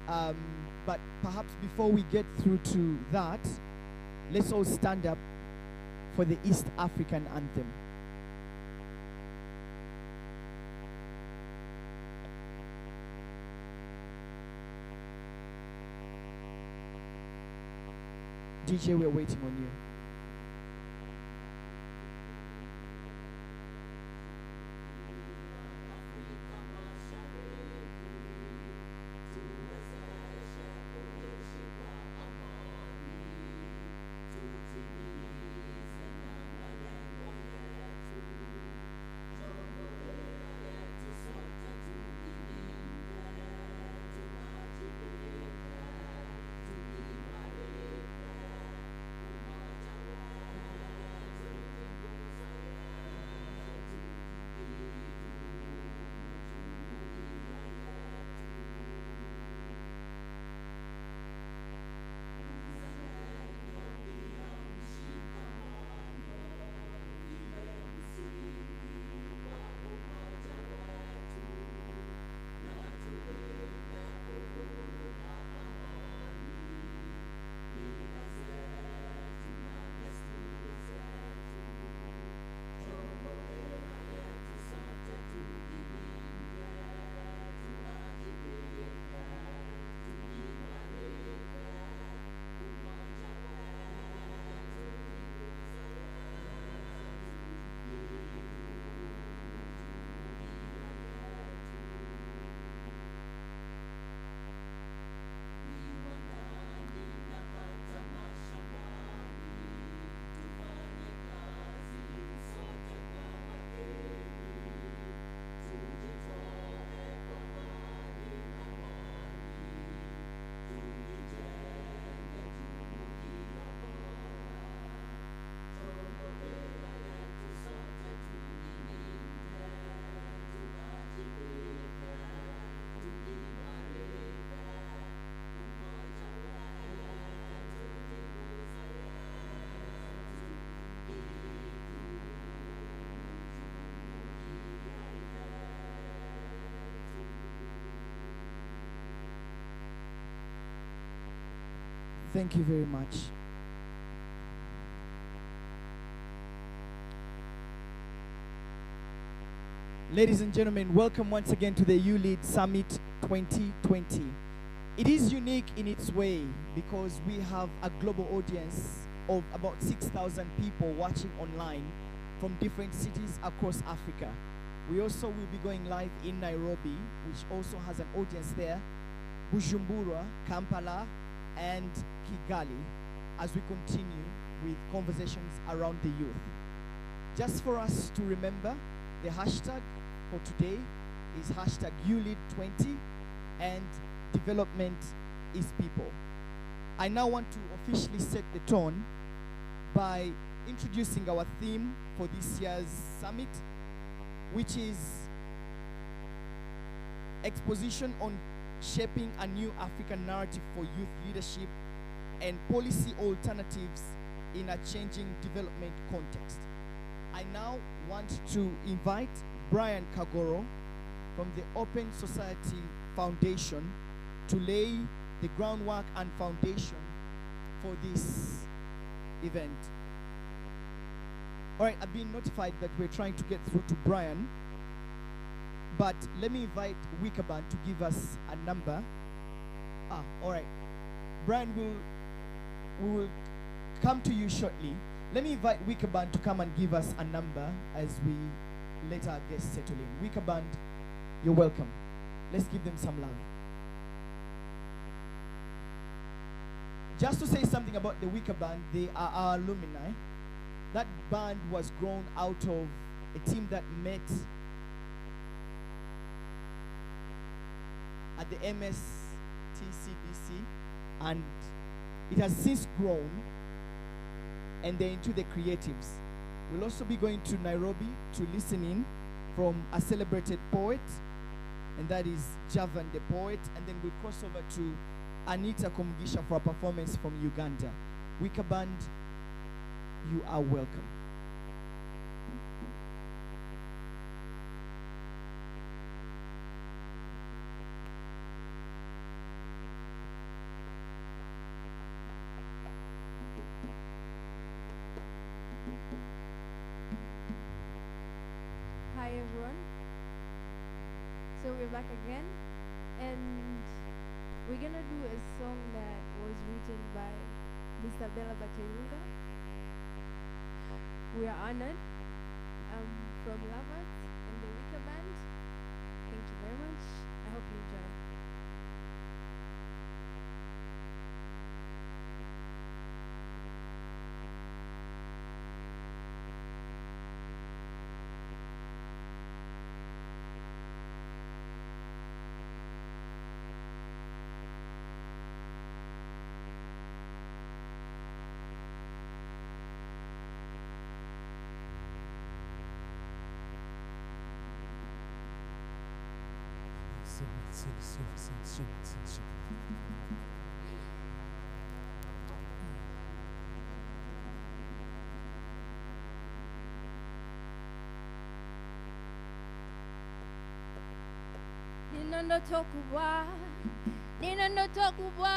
But perhaps before we get through to that, let's all stand up for the East African anthem. DJ, we're waiting on you. Thank you very much. Ladies and gentlemen, welcome once again to the YouLead Summit 2020. It is unique in its way because we have a global audience of about 6,000 people watching online from different cities across Africa. We also will be going live in Nairobi, which also has an audience there, Bujumbura, Kampala, and Kigali, as we continue with conversations around the youth. Just for us to remember, the hashtag for today is hashtag YouLead20 and development is people. I now want to officially set the tone by introducing our theme for this year's summit, which is exposition on shaping a new African narrative for youth leadership and policy alternatives in a changing development context. I now want to invite Brian Kagoro from the Open Society Foundation to lay the groundwork and foundation for this event. All right, I've been notified that we're trying to get through to Brian, but let me invite Wickerban to give us a number. All right. Brian, we will come to you shortly. Let me invite Wickerban to come and give us a number as we let our guests settle in. Wickerban, you're welcome. Let's give them some love. Just to say something about the Wicker Band, they are our alumni. That band was grown out of a team that met at the MSTCBC, and it has since grown, and they're into the creatives. We'll also be going to Nairobi to listen in from a celebrated poet, and that is Javan the poet, and then we'll cross over to Anita Komugisha for a performance from Uganda. Wicker Band, you are welcome. Hi everyone. So we're back again, and we're gonna do a song that was written by Mr. Bella Batayunga. We are honored from Lovers and the Wicker Band. Thank you very much. I hope you enjoy. Nina ndoto kubwa, nina ndoto kubwa,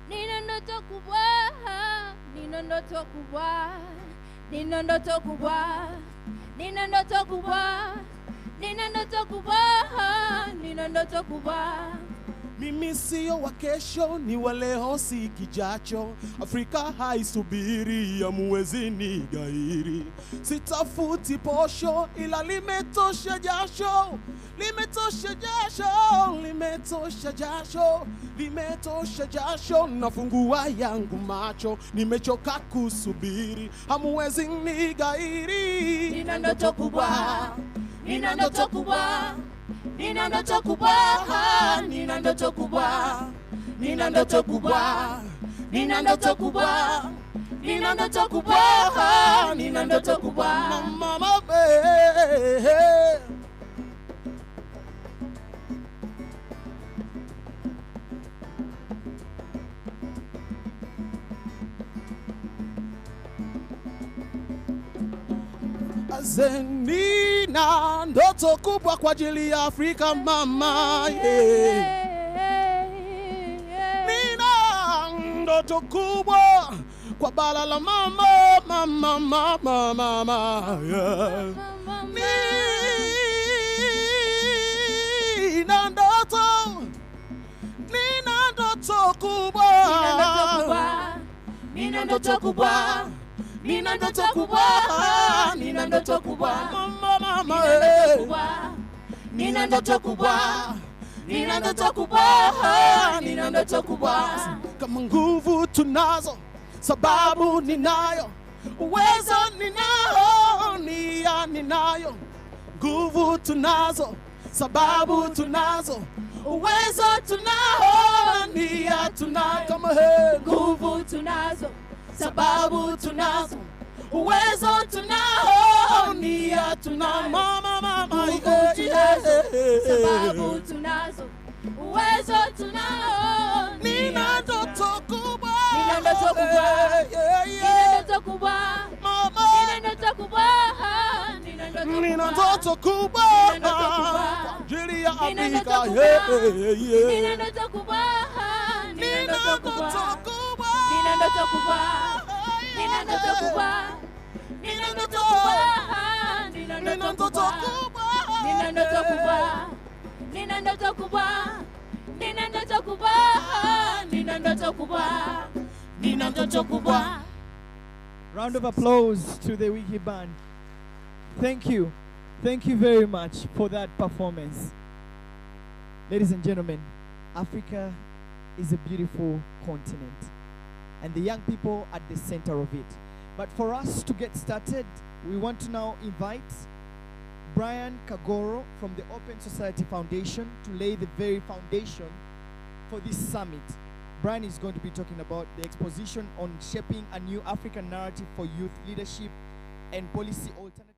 nina ndoto kubwa, nina ndoto kubwa, nina ndoto kubwa, nina ndoto kubwa, nina ndoto kubwa, nina ndoto kubwa. Mimi sio wa kesho, ni wa leo, si kijacho. Afrika haisubiri ya muwezi ni gairi. Sitafuti posho, ila limetosha jasho. Limetosha jasho, limetosha jasho, limetosha jasho. Nafungua yangu macho, nimechoka kusubiri, hamuwezi ni gairi. Nina ndoto kubwa, nina ndoto kubwa, nina ndoto kubwa, nina ndoto kubwa, nina ndoto kubwa, nina ndoto kubwa, nina ndoto kubwa, nina ndoto kubwa. Mama Nina ndoto kubwa kwa ajili ya Afrika mama, Nina ndoto kubwa kwa bara la mama, mama, mama, mama, nina ndoto kubwa, nina ndoto kubwa, nina ndoto kubwa, mama, nina ndoto kubwa, nina ndoto kubwa, nina ndoto kubwa. Kama nguvu tunazo, sababu ninayo, uwezo ninao, nia ninayo. Nguvu tunazo, sababu tunazo, uwezo tunao, nia tunayo. Kama nguvu tunazo, sababu tunazo, uwezo tunao, nia tunayo. Mama, nguvu tunazo, sababu tunazo, uwezo tunao, nina ndoto kubwa, nina ndoto kubwa, nina ndoto kubwa, nina ndoto kubwa, nina ndoto kubwa kwa ajili ya Afrika. Nina ndoto kubwa, nina ndoto kubwa, nina ndoto kubwa, nina ndoto kubwa, nina ndoto kubwa, nina ndoto kubwa, nina ndoto kubwa, nina ndoto kubwa, nina ndoto kubwa, nina ndoto kubwa, nina ndoto kubwa. Round of applause to the Wiki Band. Thank you. Thank you very much for that performance. Ladies and gentlemen, Africa is a beautiful continent, and the young people at the center of it. But for us to get started, we want to now invite Brian Kagoro from the Open Society Foundation to lay the very foundation for this summit. Brian is going to be talking about the exposition on shaping a new African narrative for youth leadership and policy alternatives.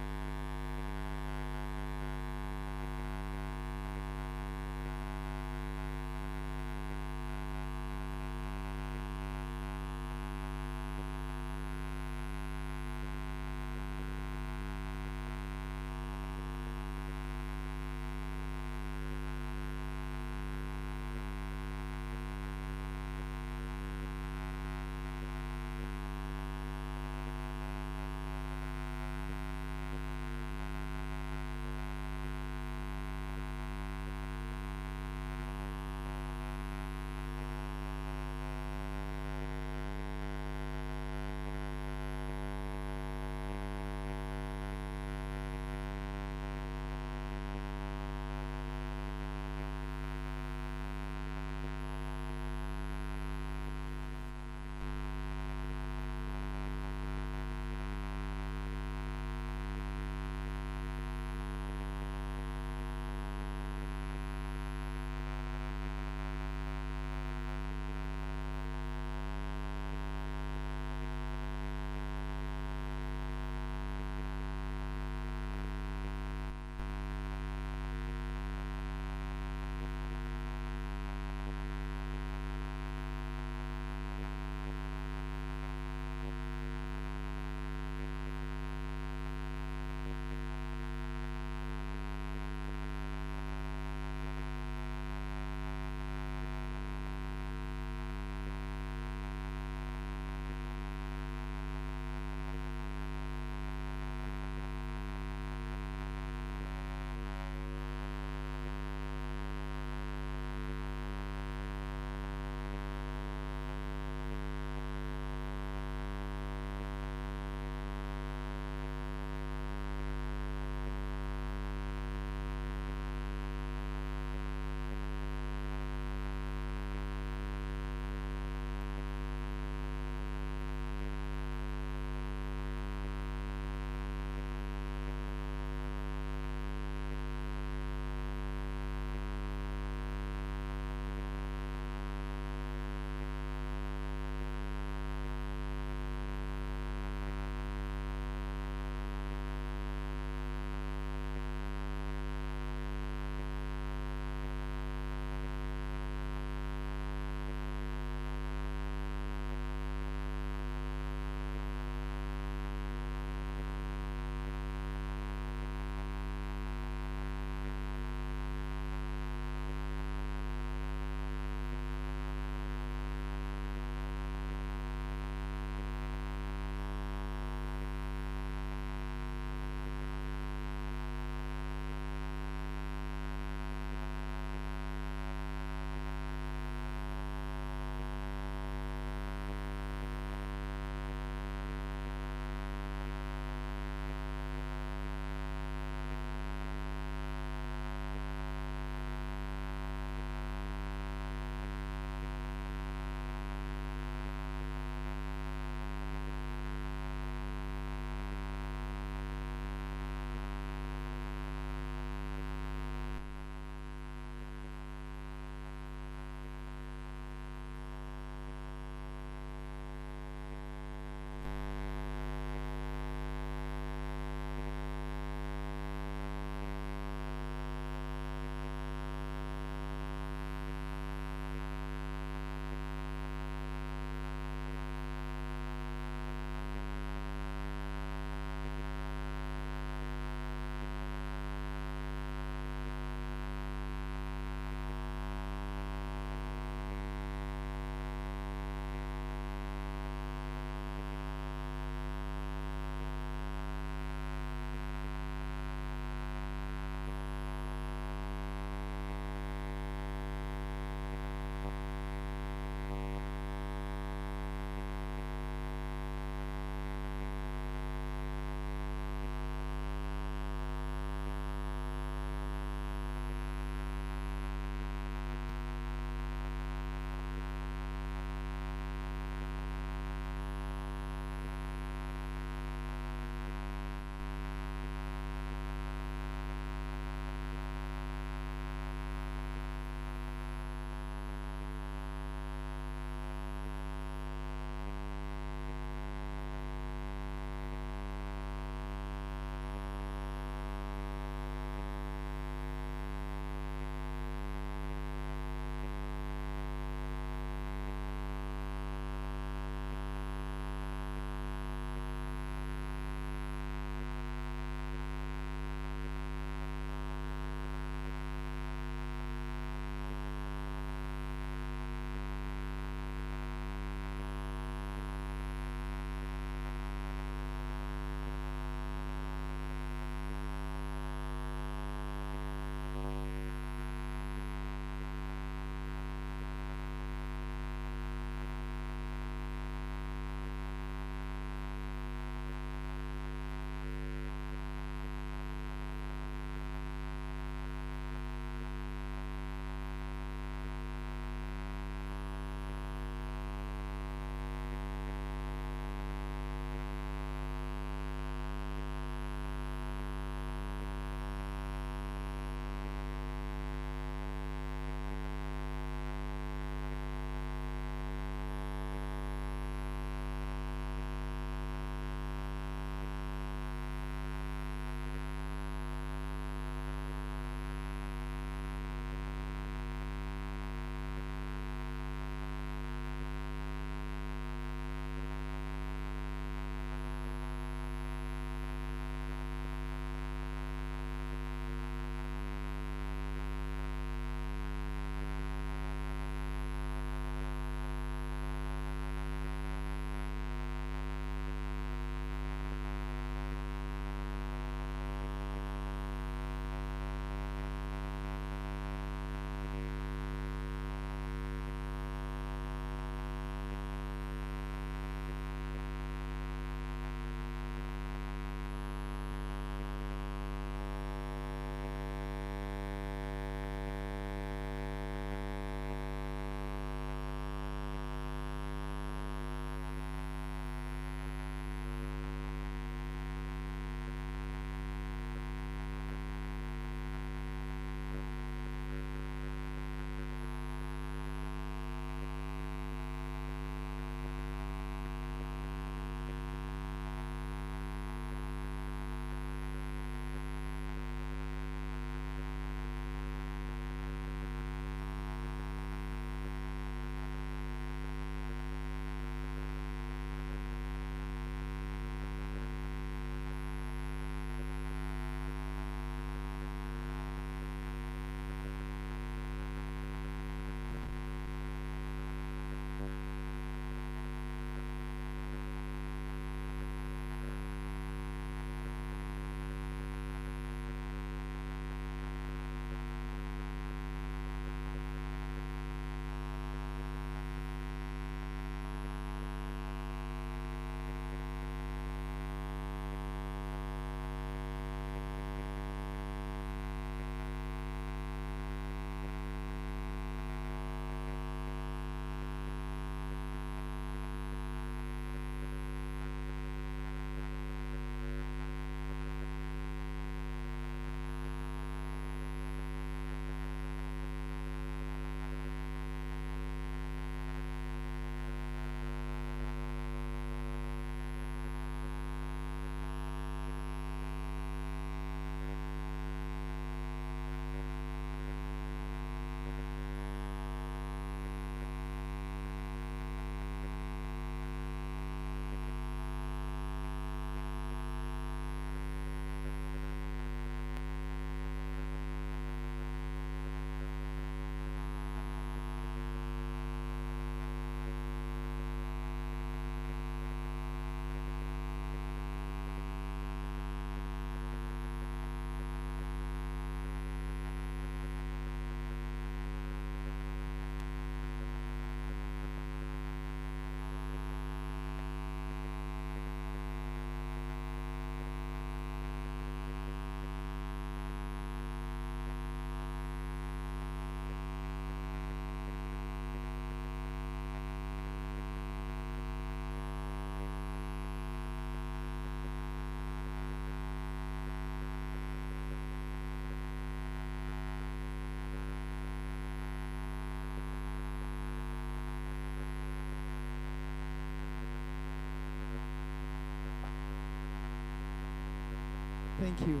Thank you.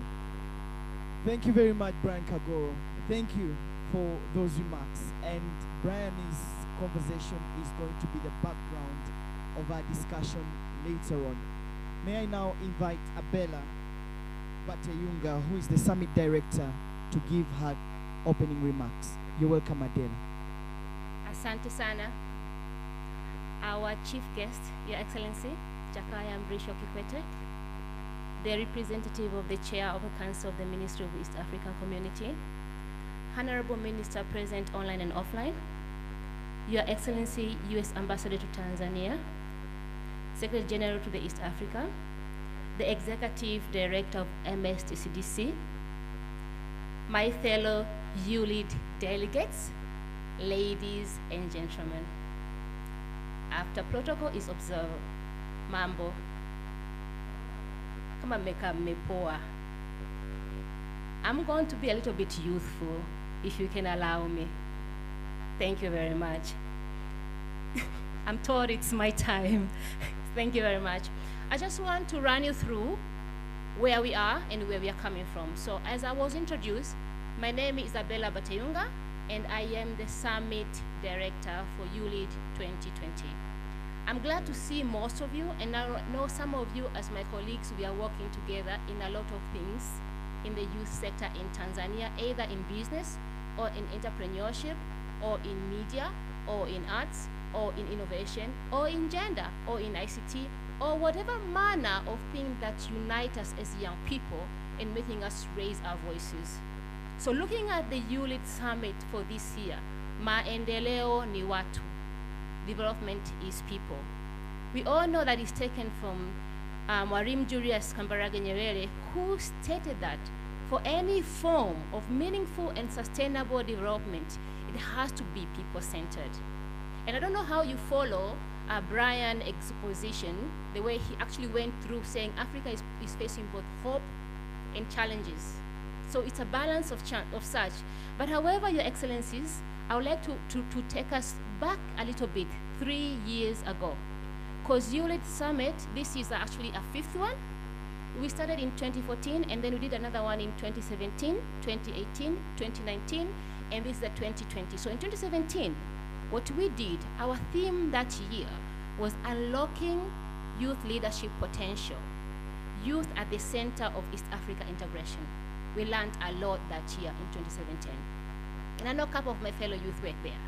Thank you very much, Brian Kagoro. Thank you for those remarks. And Brian's conversation is going to be the background of our discussion later on. May I now invite Abela Bateyunga, who is the Summit Director, to give her opening remarks. You're welcome, Adela. Asante sana. Our chief guest, Your Excellency, Jakaya Mrisho Kikwete, the representative of the Chair of the Council of the Ministry of East African Community, Honorable Minister present online and offline, Your Excellency, U.S. Ambassador to Tanzania, Secretary General to the East Africa, the Executive Director of MSTCDC, my fellow YouLead delegates, ladies and gentlemen. After protocol is observed, mambo, kama meka mepoa. I'm going to be a little bit youthful, if you can allow me. Thank you very much. I'm told it's my time. Thank you very much. I just want to run you through where we are and where we are coming from. So as I was introduced, my name is Isabella Bateyunga, and I am the Summit Director for YouLead 2020. I'm glad to see most of you, and I know some of you as my colleagues. We are working together in a lot of things in the youth sector in Tanzania, either in business or in entrepreneurship or in media or in arts or in innovation or in gender or in ICT or whatever manner of thing that unite us as young people and making us raise our voices. So looking at the YouLead Summit for this year, maendeleo ni watu, development is people. We all know that it's taken from Mwalimu Julius Kambarage Nyerere, who stated that for any form of meaningful and sustainable development, it has to be people-centered. And I don't know how you follow Brian's exposition, the way he actually went through saying Africa is facing both hope and challenges. So it's a balance of such. But however, Your Excellencies, I would like to take us back a little bit, 3 years ago. Because YouLead Summit, this is actually a fifth one. We started in 2014, and then we did another one in 2017, 2018, 2019, and this is the 2020. So in 2017, what we did, our theme that year was unlocking youth leadership potential, youth at the center of East Africa integration. We learned a lot that year in 2017. And I know a couple of my fellow youth were there.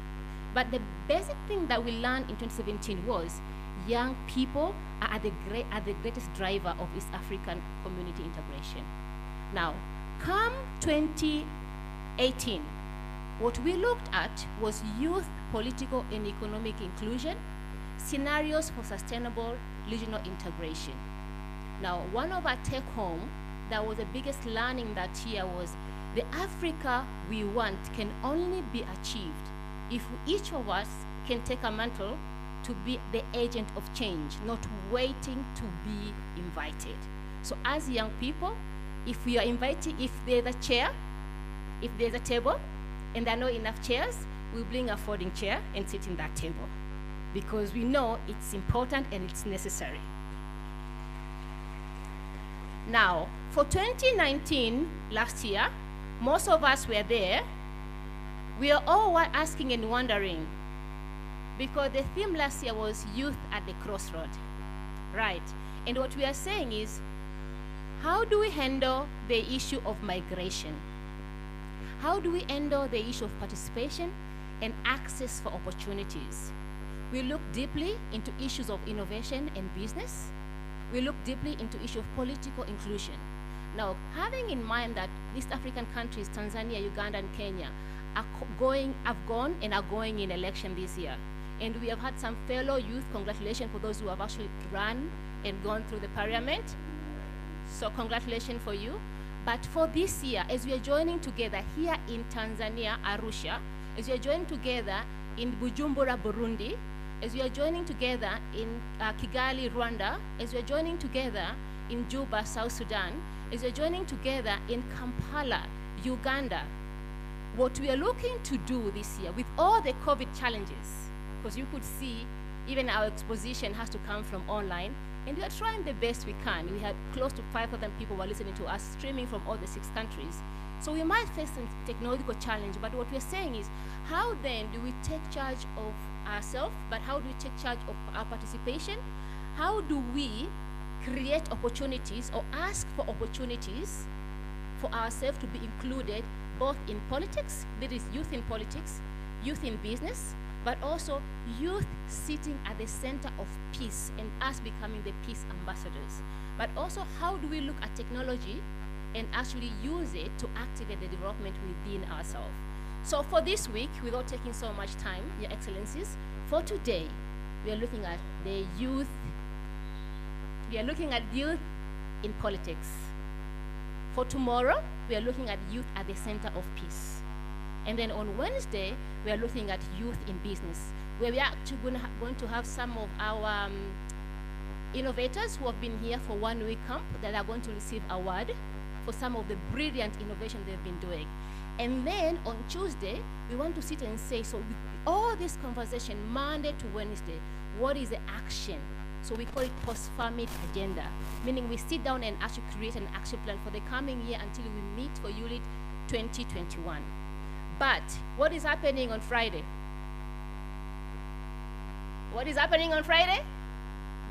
But the basic thing that we learned in 2017 was young people are the greatest driver of East African community integration. Now, come 2018, what we looked at was youth political and economic inclusion, scenarios for sustainable regional integration. Now, one of our take-home that was the biggest learning that year was the Africa we want can only be achieved if each of us can take a mantle to be the agent of change, not waiting to be invited. So as young people, if we are invited, if there's a chair, if there's a table, and there are not enough chairs, we bring a folding chair and sit in that table, because we know it's important and it's necessary. Now, for 2019, last year, most of us were there. We are all asking and wondering, because the theme last year was youth at the crossroad, right? And what we are saying is, how do we handle the issue of migration? How do we handle the issue of participation and access for opportunities? We look deeply into issues of innovation and business. We look deeply into issue of political inclusion. Now, having in mind that East African countries, Tanzania, Uganda, and Kenya, have gone and are going in election this year. And we have had some fellow youth, congratulations for those who have actually run and gone through the parliament. So congratulations for you. But for this year, as we are joining together here in Tanzania, Arusha, as we are joining together in Bujumbura, Burundi, as we are joining together in Kigali, Rwanda, as we are joining together in Juba, South Sudan, as we are joining together in Kampala, Uganda, what we are looking to do this year with all the COVID challenges, because you could see even our exposition has to come from online, And we are trying the best we can. We had close to 5,000 people who are listening to us, streaming from all the 6 countries. So we might face some technological challenge, but what we're saying is, how then do we take charge of ourselves, but how do we take charge of our participation? How do we create opportunities or ask for opportunities for ourselves to be included both in politics, that is youth in politics, youth in business, but also youth sitting at the center of peace and us becoming the peace ambassadors. But also, how do we look at technology and actually use it to activate the development within ourselves? So for this week, without taking so much time, Your Excellencies, for today, we are looking at the youth. We are looking at youth in politics. For tomorrow, we are looking at youth at the center of peace. And then on Wednesday, we are looking at youth in business, where we are actually going to have some of our innovators who have been here for 1 week camp that are going to receive award for some of the brilliant innovation they've been doing. And then on Tuesday, we want to sit and say, so with all this conversation, Monday to Wednesday, what is the action? So we call it post-summit agenda, meaning we sit down and actually create an action plan for the coming year until we meet for YouLead 2021. But what is happening on Friday? What is happening on Friday?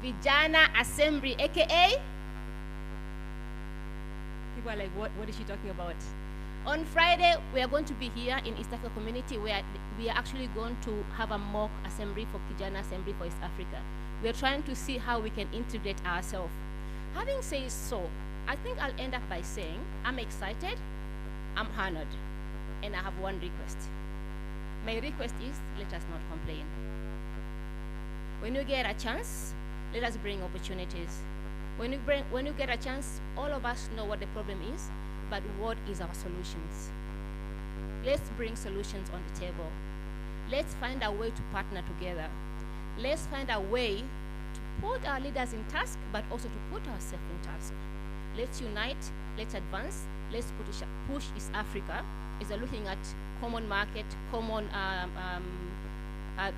Vijana Assembly, AKA? People are like, what is she talking about? On Friday, we are going to be here in East Africa community where we are actually going to have a mock assembly for Vijana Assembly for East Africa. We are trying to see how we can integrate ourselves. Having said so, I think I'll end up by saying I'm excited, I'm honored, and I have one request. My request is, let us not complain. When you get a chance, let us bring opportunities. When you get a chance, all of us know what the problem is, but what is our solutions? Let's bring solutions on the table. Let's find a way to partner together. Let's find a way to put our leaders in task, but also to put ourselves in task. Let's unite, let's advance, let's push East Africa. Is looking at common market, common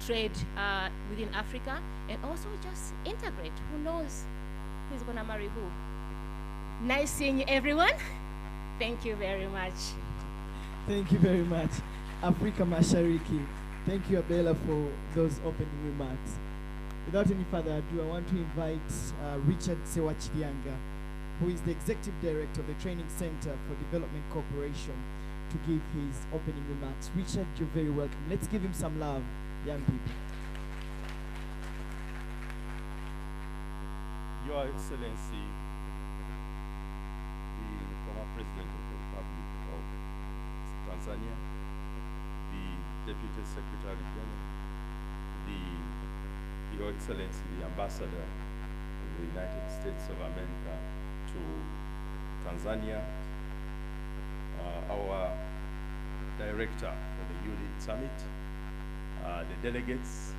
trade within Africa, and also just integrate. Who knows who's gonna marry who? Nice seeing you, everyone. Thank you very much. Thank you very much, Africa Mashariki. Thank you, Abela, for those opening remarks. Without any further ado, I want to invite Richard Sewachilianga, who is the Executive Director of the Training Center for Development Corporation, to give his opening remarks. Richard, you're very welcome. Let's give him some love, young people. Your Excellency, the former President of the Republic of Tanzania, the Deputy Secretary General, Your Excellency, the Ambassador of the United States of America to Tanzania, our Director for the YouLead Summit, the delegates,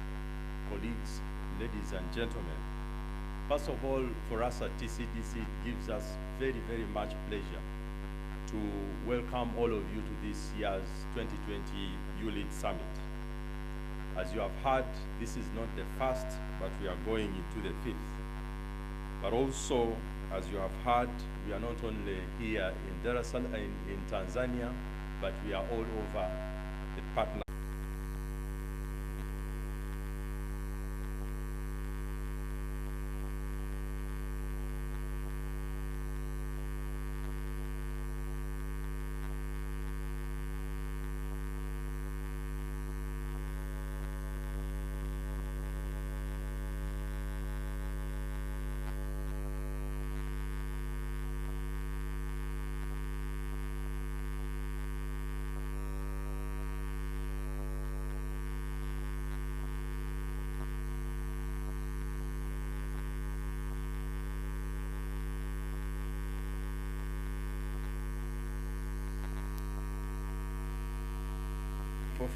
colleagues, ladies and gentlemen. First of all, for us at TCDC, it gives us very, very much pleasure to welcome all of you to this year's 2020 YouLead Summit. As you have heard, this is not the first, but we are going into the 5th. But also, as you have heard, we are not only here in Dar es Salaam, in Tanzania, but we are all over the partner.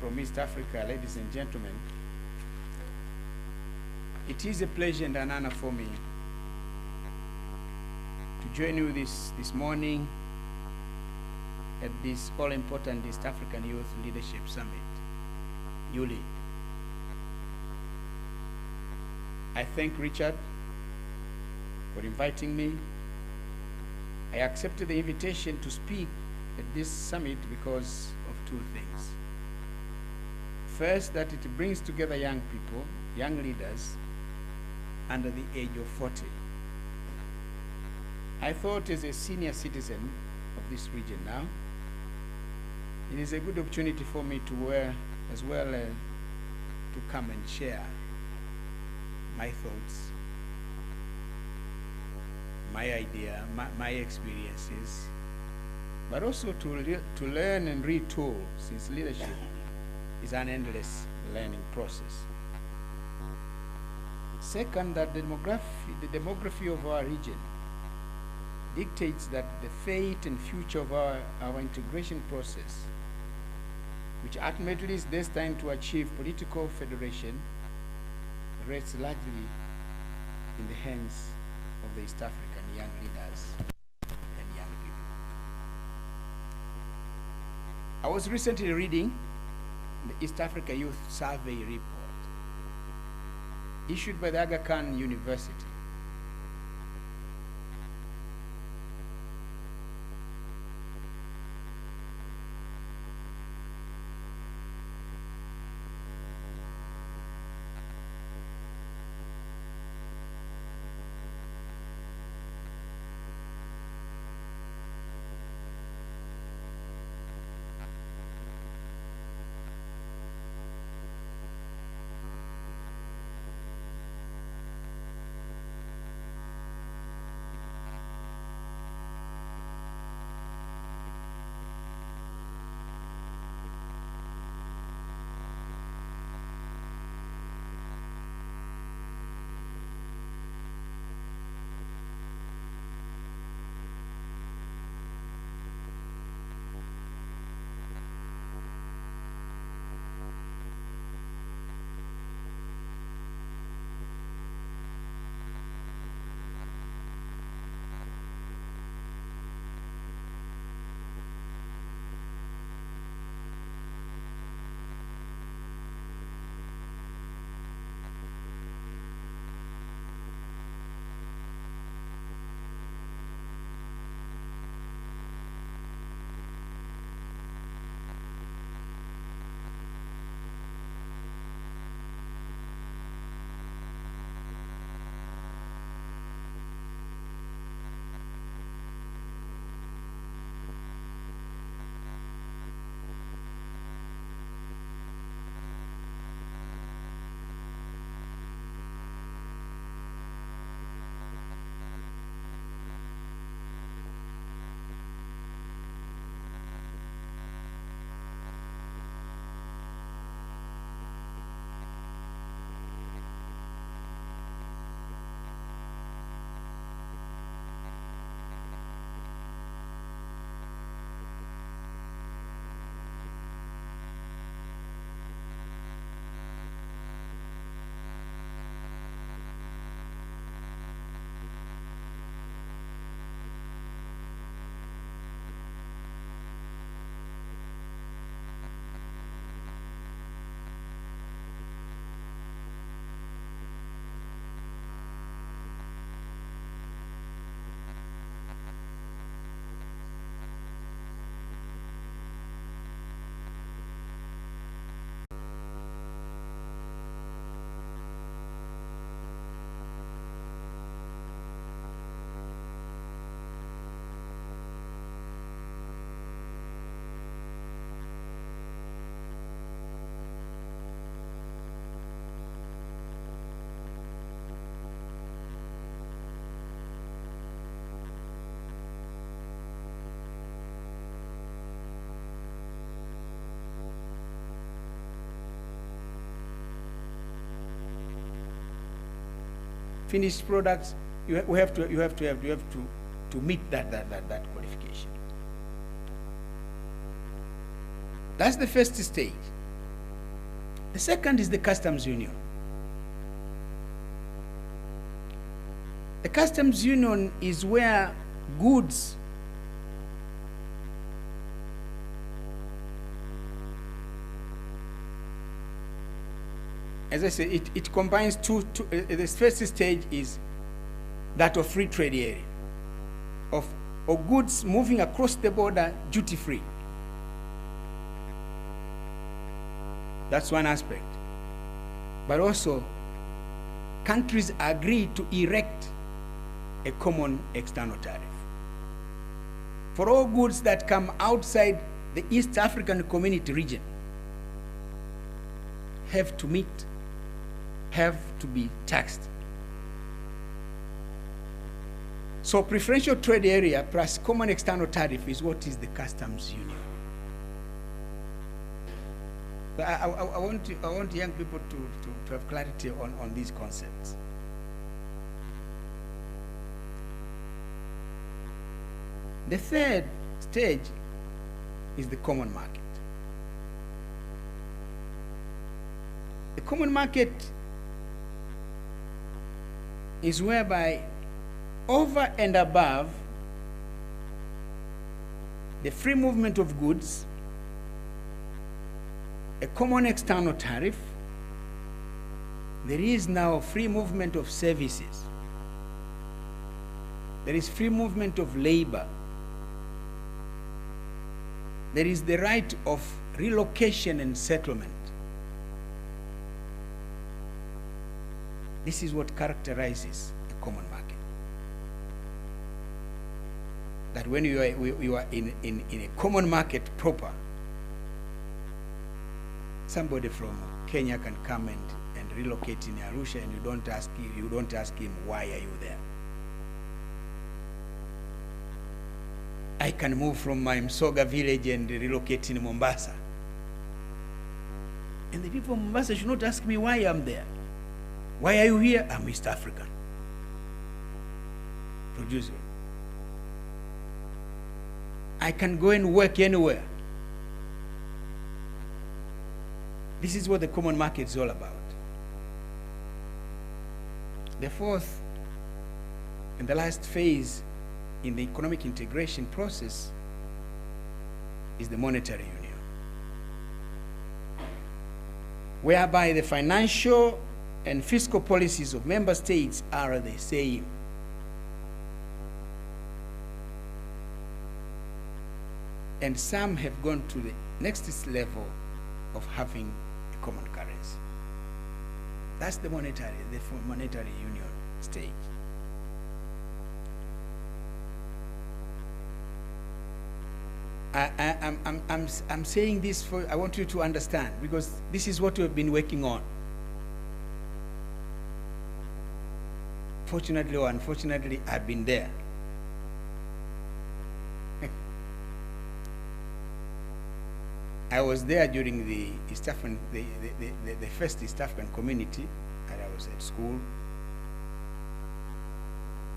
From East Africa, ladies and gentlemen, it is a pleasure and an honor for me to join you this morning at this all-important East African Youth Leadership Summit, YouLead. I thank Richard for inviting me. I accepted the invitation to speak at this summit because of two things. First, that it brings together young people, young leaders, under the age of 40. I thought, as a senior citizen of this region now, it is a good opportunity for me to as well to come and share my thoughts, my idea, my experiences, but also to learn and retool, since leadership is an endless learning process. Second, that the demography of our region dictates that the fate and future of our integration process, which ultimately is destined to achieve political federation, rests largely in the hands of the East African young leaders and young people. I was recently reading the East Africa Youth Survey report issued by the Aga Khan University. Finished products, you have to meet that qualification. That's the first stage. The second is the customs union. The customs union is where goods as I say, it combines the first stage is that of free trade area, of goods moving across the border duty-free. That's one aspect. But also, countries agree to erect a common external tariff for all goods that come outside the East African Community region. Have to be taxed. So preferential trade area plus common external tariff is what is the customs union. But I want young people to have clarity on these concepts. The third stage is the common market. The common market is whereby over and above the free movement of goods, a common external tariff, there is now free movement of services. There is free movement of labor. There is the right of relocation and settlement. This is what characterizes the common market. That when you are in a common market proper, somebody from Kenya can come and relocate in Arusha, and you don't ask him why are you there. I can move from my Msoga village and relocate in Mombasa. And the people of Mombasa should not ask me why I'm there. Why are you here? I'm East African. Producer. I can go and work anywhere. This is what the common market is all about. The fourth and the last phase in the economic integration process is the monetary union, whereby the financial and fiscal policies of member states are the same. And some have gone to the next level of having a common currency. That's the monetary union stage. I'm saying this for, I want you to understand, because this is what we've been working on. Fortunately or unfortunately, I've been there. I was there during the first East African community, and I was at school.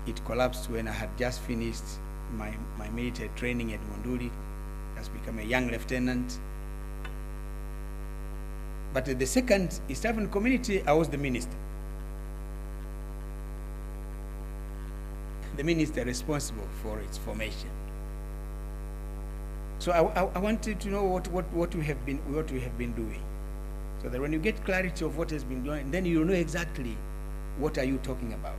It collapsed when I had just finished my military training at Monduli, has become a young lieutenant. But at the second East African community, I was the minister. The minister responsible for its formation. So I wanted to know what we have been doing, so that when you get clarity of what has been doing, then you know exactly what are you talking about.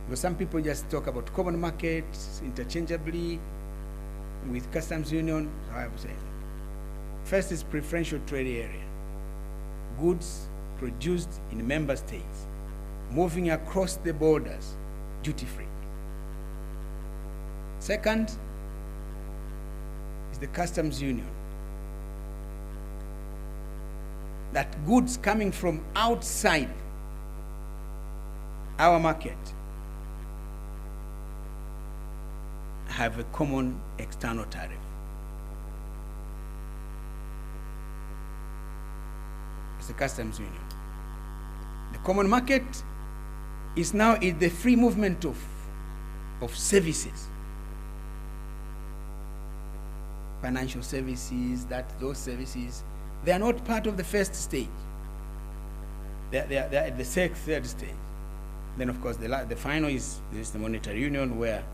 Because some people just talk about common markets interchangeably with customs union. So I was saying, first is preferential trade area, goods produced in member states, moving across the borders, duty-free. Second is the customs union, that goods coming from outside our market have a common external tariff. It's the customs union. The common market is now the free movement of services, financial services. Those services, they are not part of the first stage. They're at the third stage. Then, of course, the final is the monetary union, where,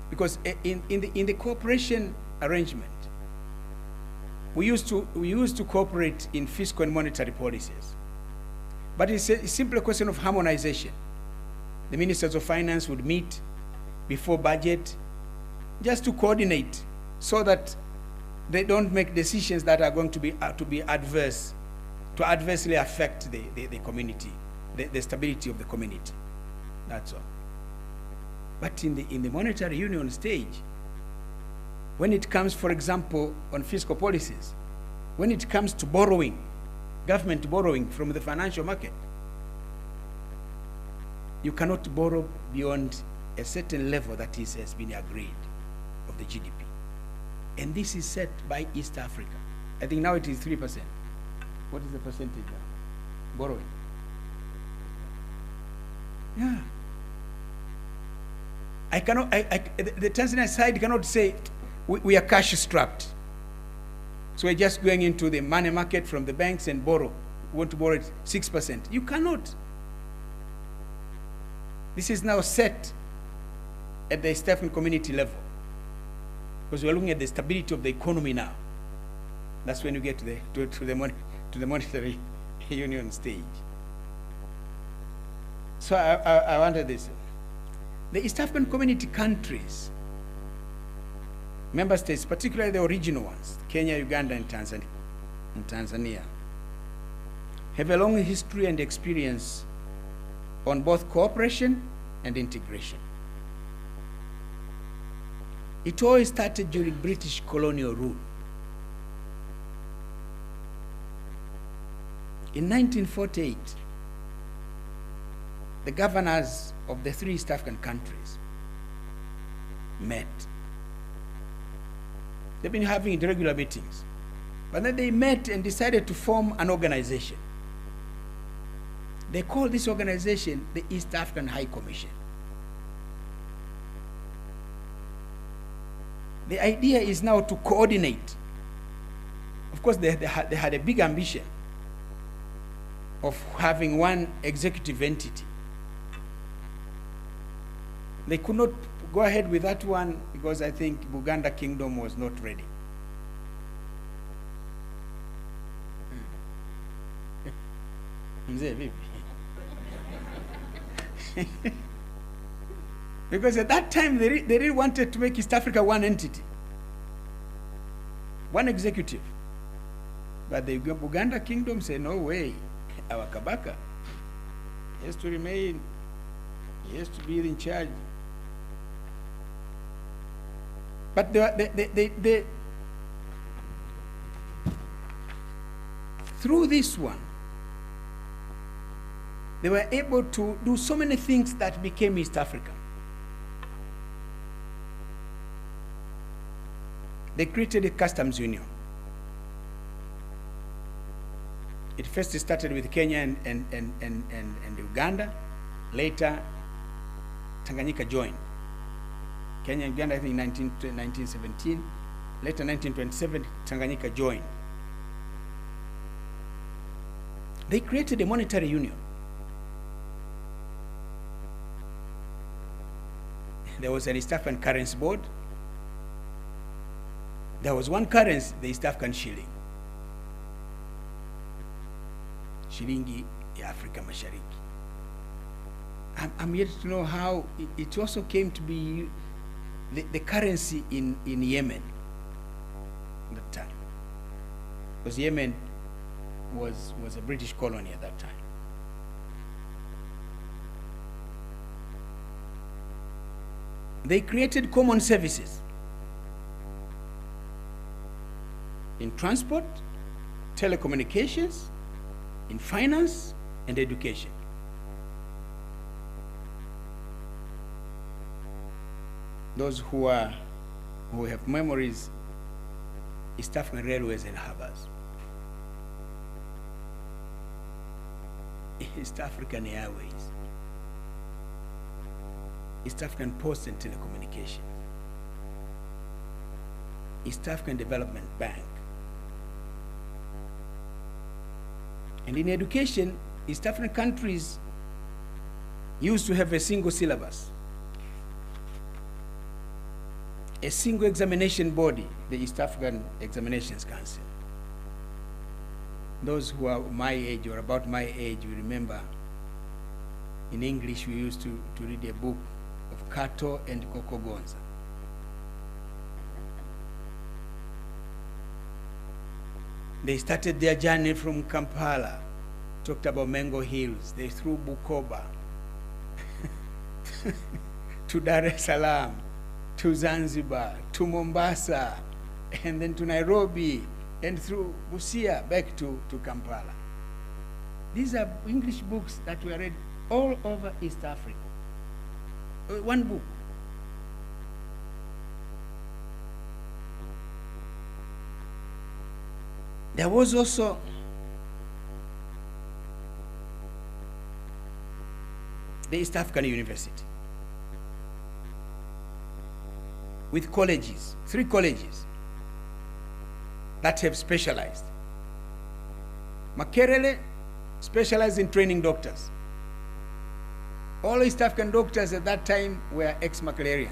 because in the cooperation arrangement, we used to cooperate in fiscal and monetary policies, but it's simply a question of harmonization. The ministers of finance would meet before budget just to coordinate so that they don't make decisions that are going to be adversely affect the community, the stability of the community. That's all. But in the monetary union stage, when it comes, for example, on fiscal policies, when it comes to borrowing, government borrowing from the financial market, you cannot borrow beyond a certain level that has been agreed of the GDP. And this is set by East Africa. I think now it is 3%. What is the percentage now? Borrowing. Yeah. I cannot, the Tanzania side cannot say we are cash strapped. So we're just going into the money market from the banks and borrow. We want to borrow 6%. You cannot. This is now set at the East African community level, because we're looking at the stability of the economy now. That's when you get to the monetary union stage. So I wanted this. The East African community countries, member states, particularly the original ones, Kenya, Uganda, and Tanzania, have a long history and experience on both cooperation and integration. It all started during British colonial rule. In 1948, the governors of the 3 East African countries met. They've been having regular meetings, but then they met and decided to form an organization. They call this organization the East African High Commission. The idea is now to coordinate. Of course, they had a big ambition of having one executive entity. They could not go ahead with that one because I think Buganda Kingdom was not ready. Because at that time, they really wanted to make East Africa one entity, one executive. But the Buganda Kingdom said, no way, our Kabaka has to remain, he has to be in charge. But through this one, they were able to do so many things that became East Africa. They created a customs union. It first started with Kenya and Uganda. Later, Tanganyika joined. Kenya and Uganda, I think, 1917. Later, 1927, Tanganyika joined. They created a monetary union. There was an East African currency board. There was one currency, the East African shilling. Shilingi ya Afrika Mashariki. I'm yet to know how it also came to be the currency in Yemen at that time. Because Yemen was a British colony at that time. They created common services in transport, telecommunications, in finance, and education. Those who have memories, East African Railways and Harbors, East African Airways, East African Post and Telecommunications, East African Development Bank. And in education, East African countries used to have a single syllabus, a single examination body, the East African Examinations Council. Those who are my age or about my age, you remember In English, we used to read a book of Kato and Kokogonza. They started their journey from Kampala, talked about Mengo Hills, they threw Bukoba to Dar es Salaam, to Zanzibar, to Mombasa, and then to Nairobi, and through Busia back to Kampala. These are English books that were read all over East Africa. One book. There was also the East African University with colleges, 3 colleges that have specialized. Makerere specialized in training doctors. All East African doctors at that time were ex-Makererians.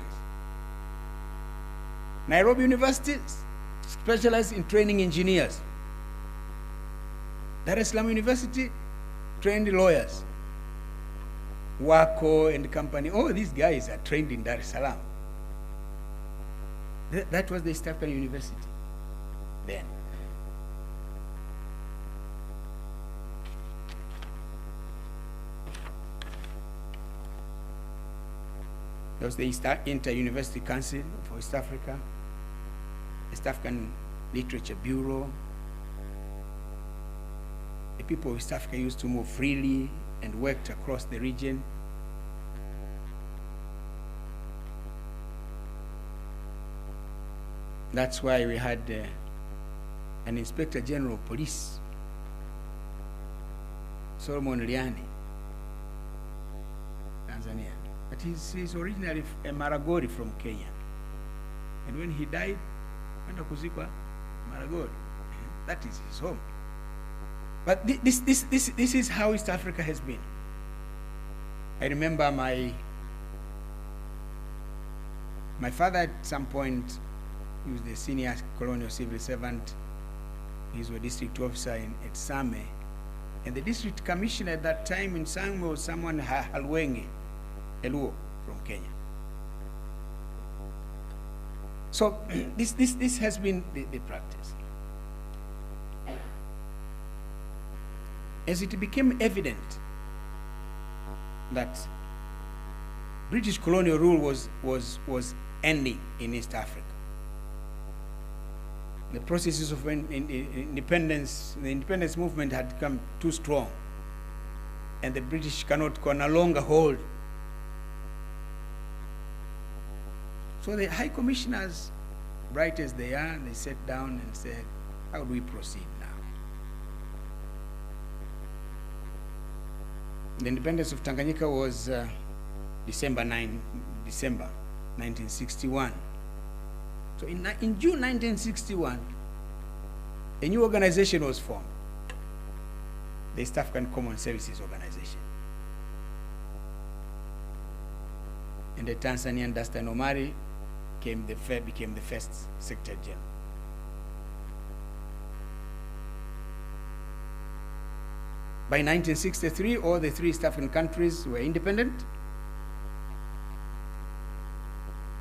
Nairobi University specialized in training engineers. Dar es Salaam University trained lawyers. Wako and company, all these guys are trained in Dar es Salaam. That was the East African University then. There was the Inter-University Council for East Africa, East African Literature Bureau. The people of East Africa used to move freely and worked across the region. That's why we had an Inspector General of Police, Solomon Liani, Tanzania. But he's originally a Maragori from Kenya. And when he died, went to kuzikwa Maragori. That is his home. But this is how East Africa has been. I remember my father at some point, he was the senior colonial civil servant. He was a district officer at Same. And the district commissioner at that time in Same was someone Halwenge, Eluo from Kenya. So this has been the practice. As it became evident that British colonial rule was ending in East Africa, the processes of independence, the independence movement had become too strong, and the British can no longer hold. So the high commissioners, bright as they are, they sat down and said, how do we proceed now? The independence of Tanganyika was December 1961. So in June 1961, a new organization was formed, the East African Common Services Organization. And the Tanzanian Dastan Omari became the first Secretary General. By 1963, all the 3 East African countries were independent.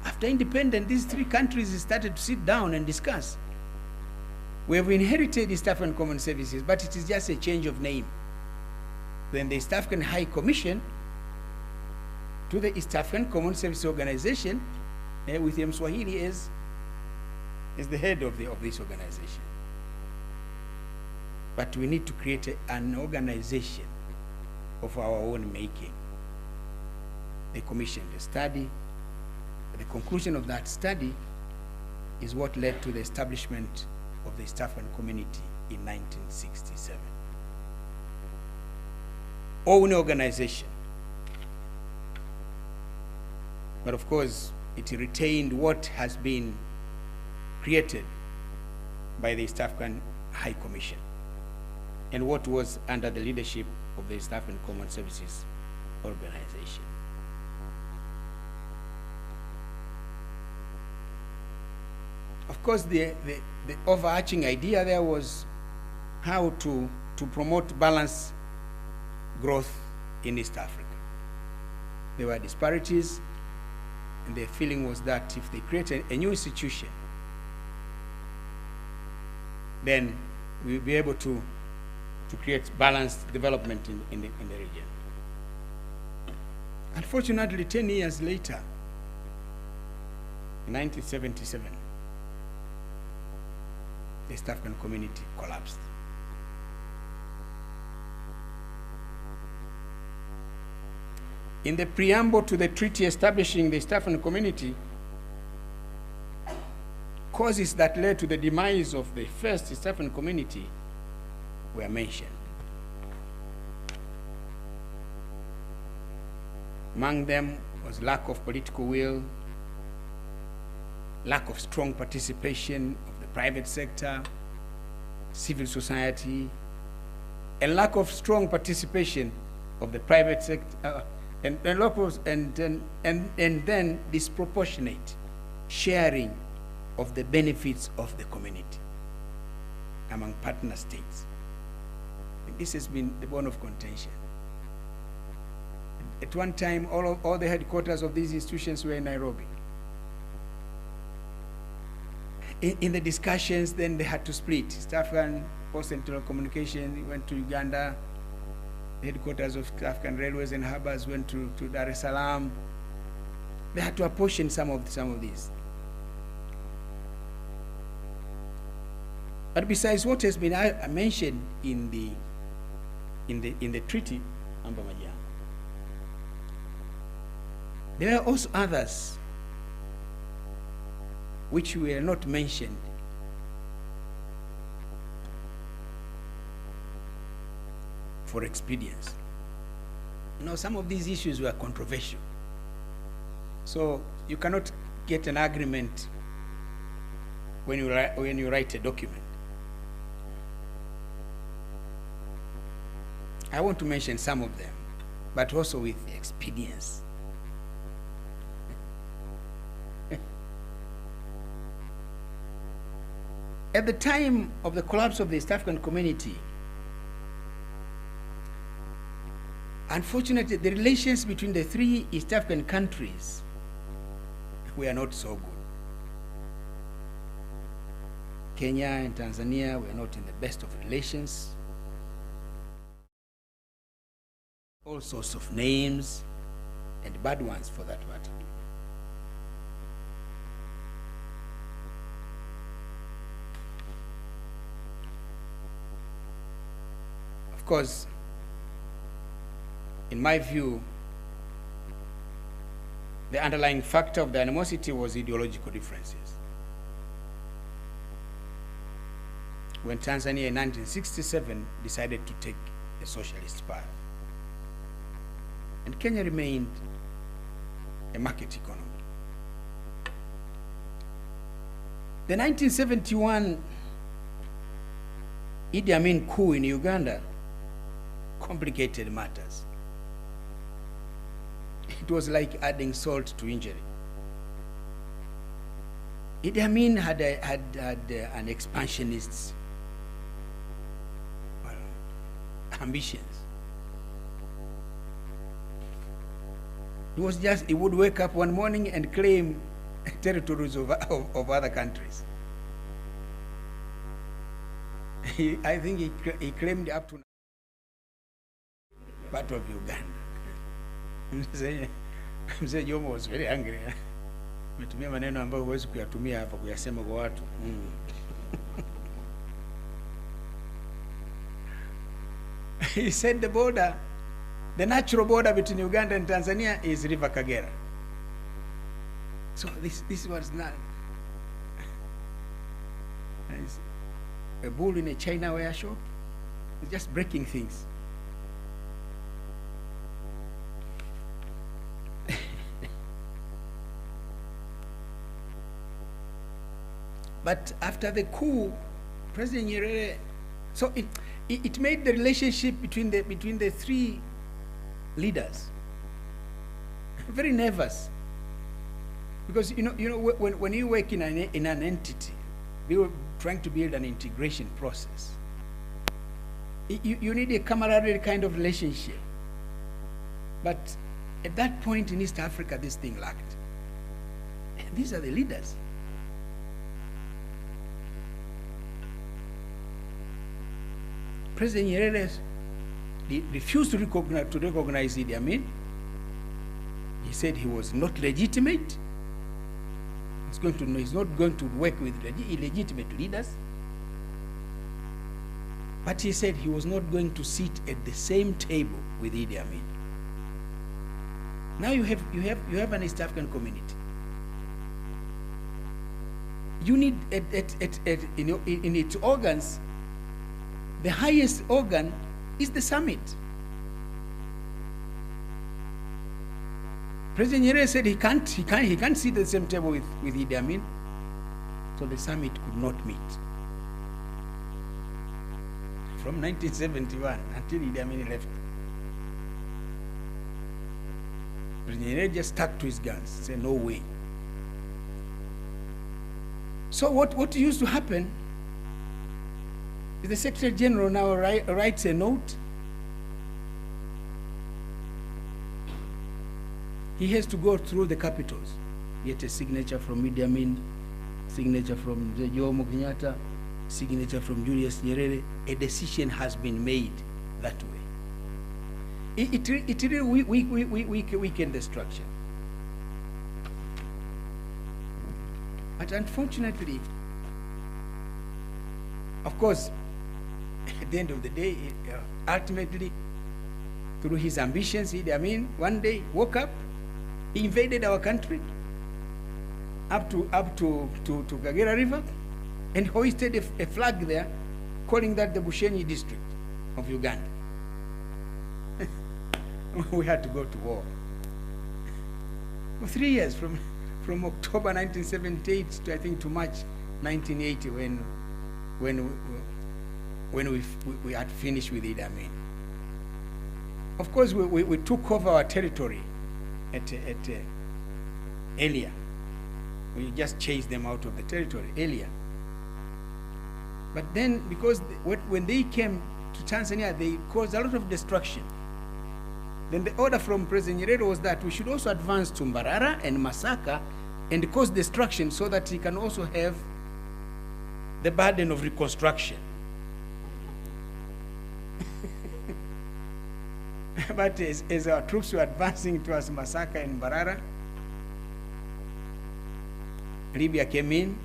After independence, these 3 countries started to sit down and discuss. We have inherited East African Common Services, but it is just a change of name. Then the East African High Commission to the East African Common Service Organization, with Mswahili as the head of this organization. But we need to create an organization of our own making. They commissioned a study. The conclusion of that study is what led to the establishment of the East African Community in 1967. Own organization. But of course, it retained what has been created by the East African High Commission and what was under the leadership of the East African Common Services Organization. Of course, the overarching idea there was how to promote balanced growth in East Africa. there were disparities, and the feeling was that if they create a new institution, then we'll be able to create balanced development in the region. Unfortunately, 10 years later, in 1977, the East African community collapsed. In the preamble to the treaty establishing the East African community, causes that led to the demise of the first East African community were mentioned. Among them was lack of political will, lack of strong participation of the private sector, civil society, and lack of strong participation of the private sector, and then disproportionate sharing of the benefits of the community among partner states. And this has been the bone of contention. At one time, all the headquarters of these institutions were in Nairobi. In the discussions, then they had to split. East African Post and Telecommunication went to Uganda. The headquarters of African Railways and Harbors went to Dar es Salaam. They had to apportion some of these. But besides what has been mentioned in the treaty, there are also others which were not mentioned. For expedience. You know, some of these issues were controversial. So you cannot get an agreement when you write a document. I want to mention some of them, but also with expedience. At the time of the collapse of the East African community, unfortunately, the relations between the three East African countries were not so good. Kenya and Tanzania were not in the best of relations. All sorts of names, and bad ones for that matter. Of course, in my view, the underlying factor of the animosity was ideological differences. When Tanzania in 1967 decided to take a socialist path, and Kenya remained a market economy. The 1971 Idi Amin coup in Uganda complicated matters. It was like adding salt to injury. Idi Amin had an expansionist ambitions. He would wake up one morning and claim territories of other countries. I think he claimed up to part of Uganda. Mzee Jomo was very angry. Ametumia maneno ambayo huwezi kuyatumia hapa kuyasema kwa watu. He said the natural border between Uganda and Tanzania is River Kagera. So this was not a bull in a China ware shop. It's just breaking things. But after the coup, President Nyerere, so it made the relationship between the three leaders very nervous, because you know when you work in an entity, we were trying to build an integration process. You need a camaraderie kind of relationship, but At that point in East Africa, this thing lacked. And these are the leaders. President Nyerere refused to recognize Idi Amin. He said he was not legitimate. He's not going to work with illegitimate leaders. But he said he was not going to sit at the same table with Idi Amin. Now you have an East African community. You need in its organs, the highest organ is the summit. President Nyerere said he can't sit at the same table with Idi Amin, so the summit could not meet. From 1971 until Idi Amin left, President Nyerere just stuck to his guns, said no way. So what used to happen is the Secretary General now writes a note. He has to go through the capitals, get a signature from Idi Amin, signature from Jomo Kenyatta, signature from Julius Nyerere. A decision has been made that way. It really weakened the structure. But unfortunately, of course, at the end of the day, ultimately, through his ambitions, Idi Amin one day woke up, he invaded our country up to Kagera River and hoisted a flag there, calling that the Bushenyi district of Uganda. We had to go to war. For 3 years, from October 1978 to I think to March 1980, when we had finished with Idi Amin. Of course, we took over our territory at Elia. We just chased them out of the territory, Elia. But then, because when they came to Tanzania, they caused a lot of destruction. Then the order from President Nyerere was that we should also advance to Mbarara and Masaka and cause destruction so that he can also have the burden of reconstruction. But as our troops were advancing towards Masaka and Mbarara, Libya came in,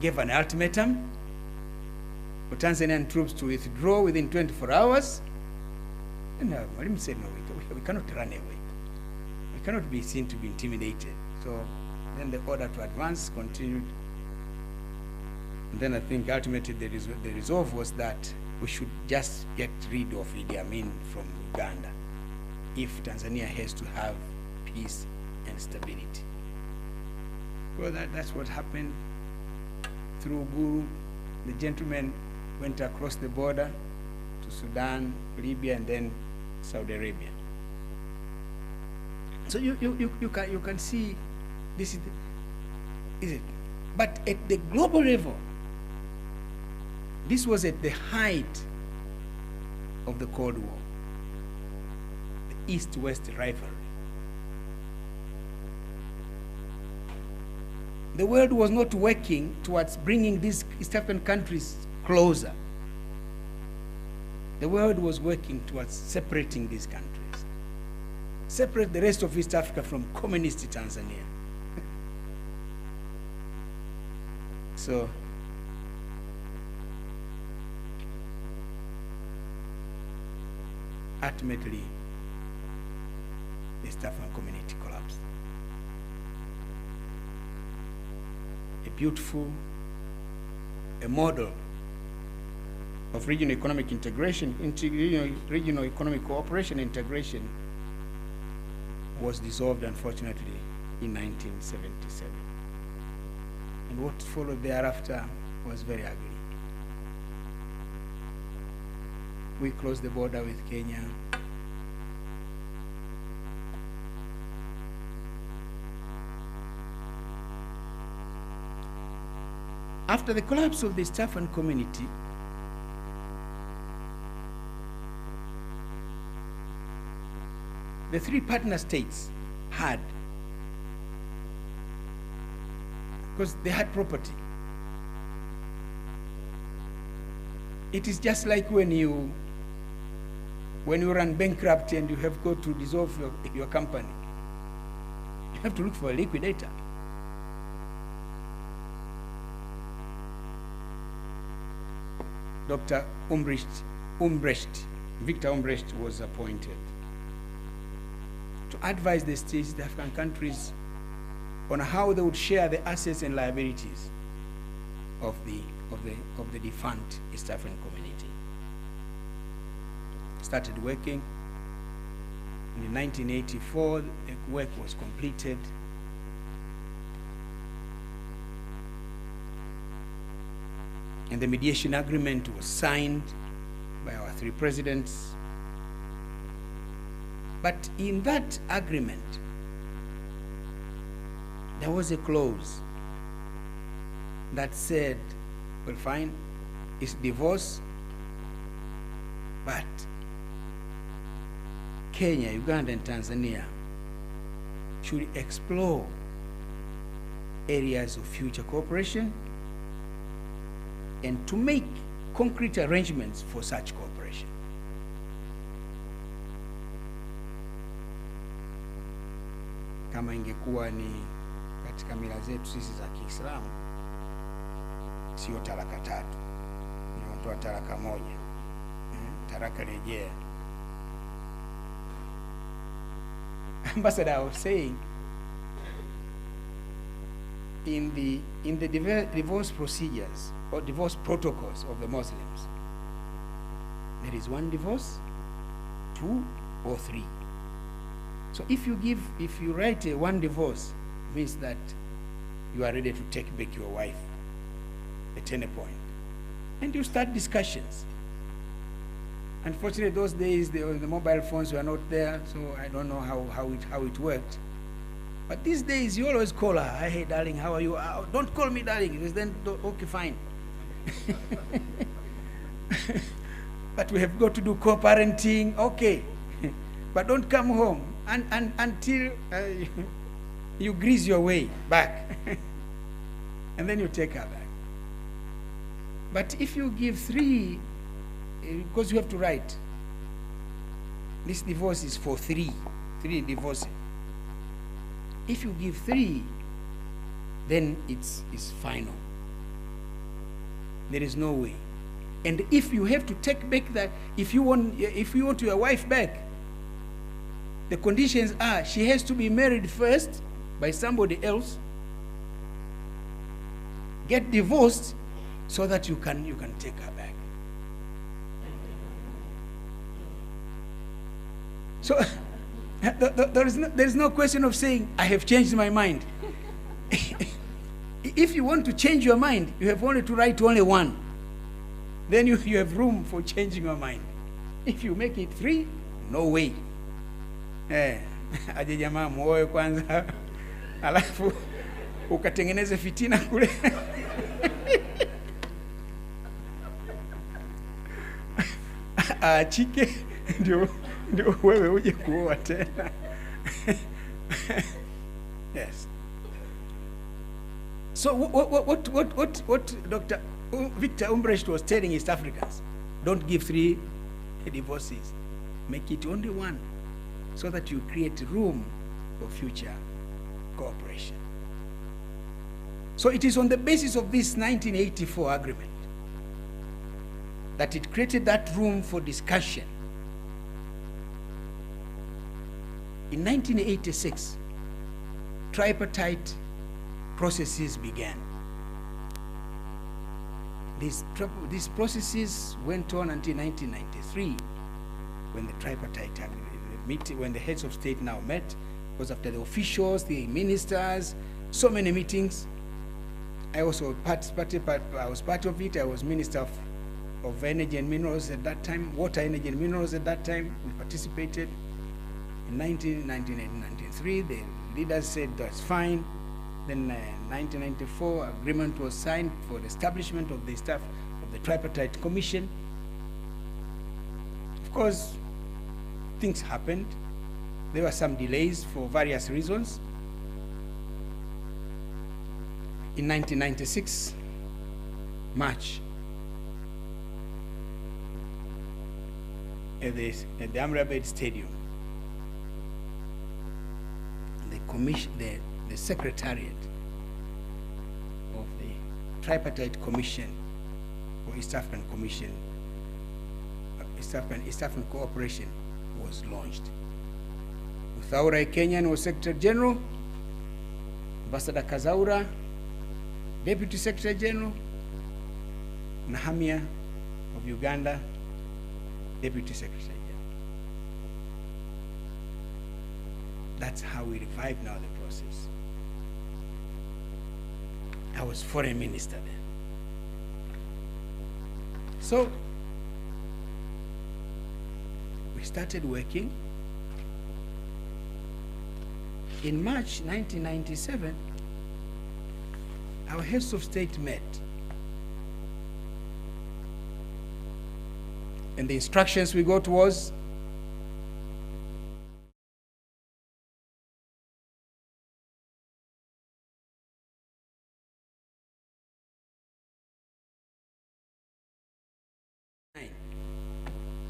gave an ultimatum for Tanzanian troops to withdraw within 24 hours. And Mwalimu said, no, we cannot run away. We cannot be seen to be intimidated. So then the order to advance continued. And then I think ultimately the resolve was that we should just get rid of Idi Amin from Uganda if Tanzania has to have peace and stability. Well, that's what happened. Through Guru, the gentleman went across the border to Sudan, Libya, and then Saudi Arabia. So you can see this is it. But at the global level, this was at the height of the Cold War, the East-West rivalry. The world was not working towards bringing these East African countries closer. The world was working towards separating these countries. Separate the rest of East Africa from communist Tanzania. So, ultimately, the East African community collapsed. A beautiful, a model of regional economic integration, regional economic cooperation integration was dissolved, unfortunately, in 1977. And what followed thereafter was very ugly. We closed the border with Kenya. After the collapse of the East African community, the three partner states had, because they had property. It is just like when you run bankrupt and you have got to dissolve your company. You have to look for a liquidator. Dr. Victor Umbrecht was appointed to advise the states, the African countries, on how they would share the assets and liabilities of the defunct East African community. Started working. In 1984, the work was completed. And the mediation agreement was signed by our three presidents. But in that agreement, there was a clause that said, well, fine, it's divorce, but Kenya, Uganda, and Tanzania should explore areas of future cooperation and to make concrete arrangements for such cooperation. Kama ingekuwa ni katika mila zetu sisi za Kiislamu, sio talaka tatu, unatoa talaka moja, talaka rejea. Ambassador, I was saying, in the divorce procedures or divorce protocols of the Muslims, there is one divorce, 2 or 3. So if you write a one divorce, means that you are ready to take back your wife at any point, and you start discussions. Unfortunately, those days the mobile phones were not there, so I don't know how it worked. But these days, you always call her. Hey, darling, how are you? Oh, don't call me darling. Because then, okay, fine. But we have got to do co-parenting. Okay. But don't come home until you grease your way back. And then you take her back. But if you give 3, because you have to write, this divorce is for 3 divorces. If you give 3, then it's final. There is no way. And if you have to take back that, if you want your wife back, the conditions are she has to be married first by somebody else, get divorced, so that you can take her back. So there is no question of saying, I have changed my mind. If you want to change your mind, you have only to write only 1. Then you have room for changing your mind. If you make it 3, no way. Aje jamaa muoe kwanza, alafu ukatengeneze fitina kule. Achike ndio wewe uje kuoa tena. Yes. So what Dr. Victor Umbrecht was telling East Africans, don't give 3 divorces. Make it only 1, so that you create room for future cooperation. So it is on the basis of this 1984 agreement that it created that room for discussion. In 1986, tripartite processes began. These processes went on until 1993, when the tripartite meeting, when the heads of state now met, because after the officials, the ministers, so many meetings. I also participated. I was part of it. I was Minister of Energy and Minerals at that time, Water, Energy and Minerals at that time. We participated. In 1993, the leaders said that's fine. Then 1994, agreement was signed for the establishment of the staff of the Tripartite Commission. Of course, things happened. there were some delays for various reasons. In 1996, March, at the Amrabed Stadium, the secretariat of the tripartite commission for East African Commission, East African Cooperation was launched. Uthaura Kenyan was Secretary General, Ambassador Kazaura, Deputy Secretary General, Nahamia of Uganda, Deputy Secretary General. That's how we revived now the process. I was foreign minister then. So we started working. In March 1997, our heads of state met. And the instructions we got was,